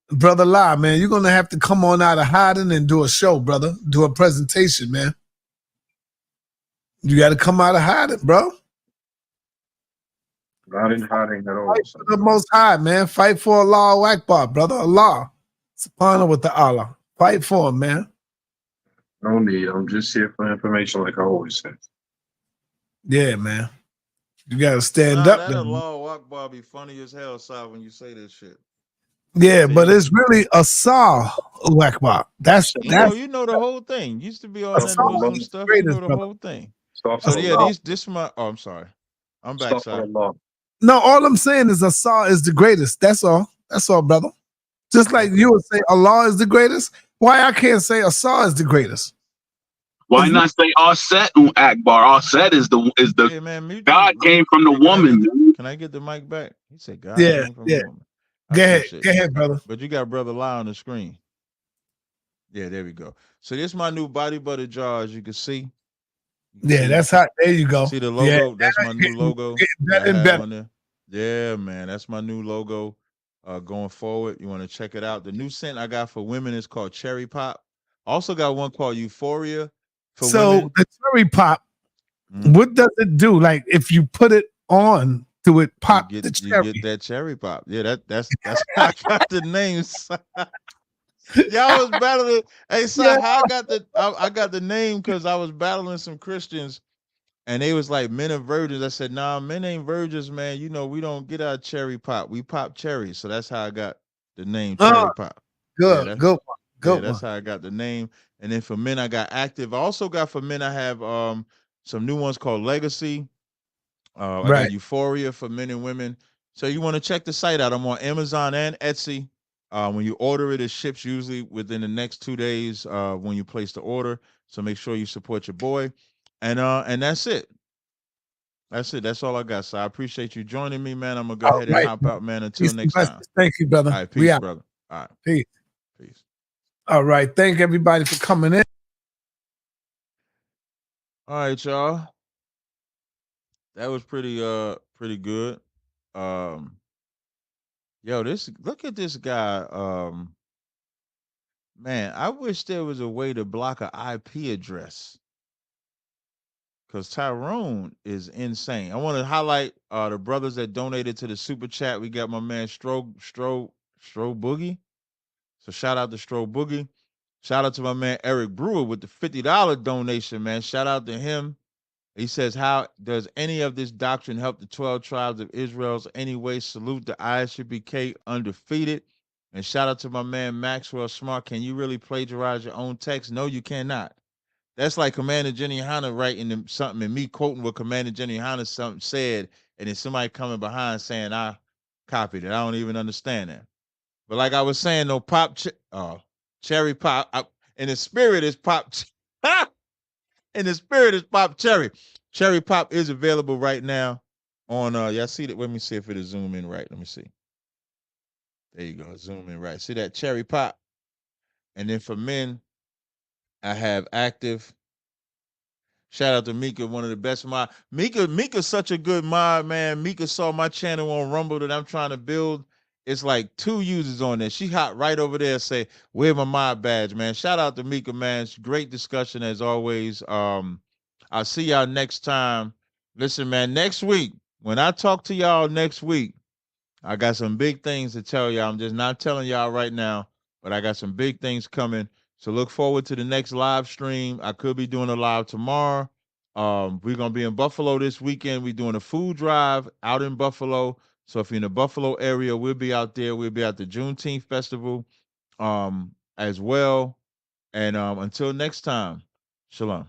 Brother La, man, you're gonna have to come on out of hiding and do a show, brother. Do a presentation, man. You got to come out of hiding, bro. Not in hiding at all. Fight for the Most High, man. Fight for Allah Akbar, brother. Allah. Subhanahu with the Allah. Fight for him, man. No need. I'm just here for information, like I always say. Yeah, man. You got to stand Nah, up. that Then. Allah Akbar be funny as hell, Si, when you say this shit. Yeah, but it's really Asah Akbar. You know the whole thing. Used to be all that Muslim stuff. You know the whole thing. So yeah, this my. Oh, I'm sorry. I'm back, Si. No, all I'm saying is Asah is the greatest. That's all. That's all, brother. Just like you would say Allah is the greatest. Why I can't say Asah is the greatest? Why not say Aset Akbar? Aset is the Yeah, man, God came from the woman. Can I get the mic back? He said God Yeah, came from yeah. a woman. Go ahead, appreciate go it. ahead, brother. But you got Brother Lie on the screen. Yeah, there we go. So this is my new body butter jar, as you can see. Yeah, that's how. There you go. See the logo? That's my new logo. Better and better. On there. Yeah, man, that's my new logo. Going forward, you want to check it out. The new scent I got for women is called Cherry Pop. Also got one called Euphoria for women. The cherry pop, what does it do? Like if you put it on, do it pop the cherry? You get that cherry pop. Yeah, that's how I got the name. Y'all was battling. Hey, Si, how I got the name because I was battling some Christians. And they was like, men are virgins. I said, nah, men ain't virgins, man. You know, we don't get our cherry pop. We pop cherries. So that's how I got the name Cherry Pop. Good, good one. Good that's how I got the name. And then for men, I got Active. I also got for men, I have some new ones called Legacy. I got Euphoria for men and women. So you want to check the site out. I'm on Amazon and Etsy. When you order it, it ships usually within the next 2 days when you place the order. So make sure you support your boy. And that's it. That's it. That's all I got. So I appreciate you joining me, man. I'm gonna go ahead and hop out, man. Until next time. Thank you, brother. All right, peace, brother. All right. Peace. All right. Thank everybody for coming in. All right, y'all. That was pretty good. Yo, look at this guy. Man, I wish there was a way to block an IP address. Because Tyrone is insane. I want to highlight the brothers that donated to the super chat. We got my man Stro Boogie. So shout out to Stro Boogie. Shout out to my man Eric Brewer with the $50 donation, man. Shout out to him. He says, how does any of this doctrine help the 12 tribes of Israel's anyway? Salute the ISUPK undefeated. And shout out to my man Maxwell Smart. Can you really plagiarize your own text? No, you cannot. That's like Commander Jenny Hanna writing something and me quoting what Commander Jenny Hanna something said, and then somebody coming behind saying I copied it. I don't even understand that. But like I was saying, no cherry pop. In the spirit is pop. In the spirit is pop cherry. Cherry pop is available right now on y'all see that. Let me see if it'll zoom in right. Let me see. There you go. Zoom in right. See that cherry pop? And then for men, I have Active. Shout out to Mika, one of the best mod. Mika's such a good mod, man. Mika saw my channel on Rumble that I'm trying to build. It's like 2 users on there. She hot right over there, say, where's my mod badge, man? Shout out to Mika, man. It's great discussion as always. I'll see y'all next time. Listen, man, next week, when I talk to y'all next week, I got some big things to tell y'all. I'm just not telling y'all right now, but I got some big things coming. So look forward to the next live stream. I could be doing a live tomorrow. We're gonna be in Buffalo this weekend. We're doing a food drive out in Buffalo. So if you're in the Buffalo area, we'll be out there. We'll be at the Juneteenth festival as well. And until next time, shalom.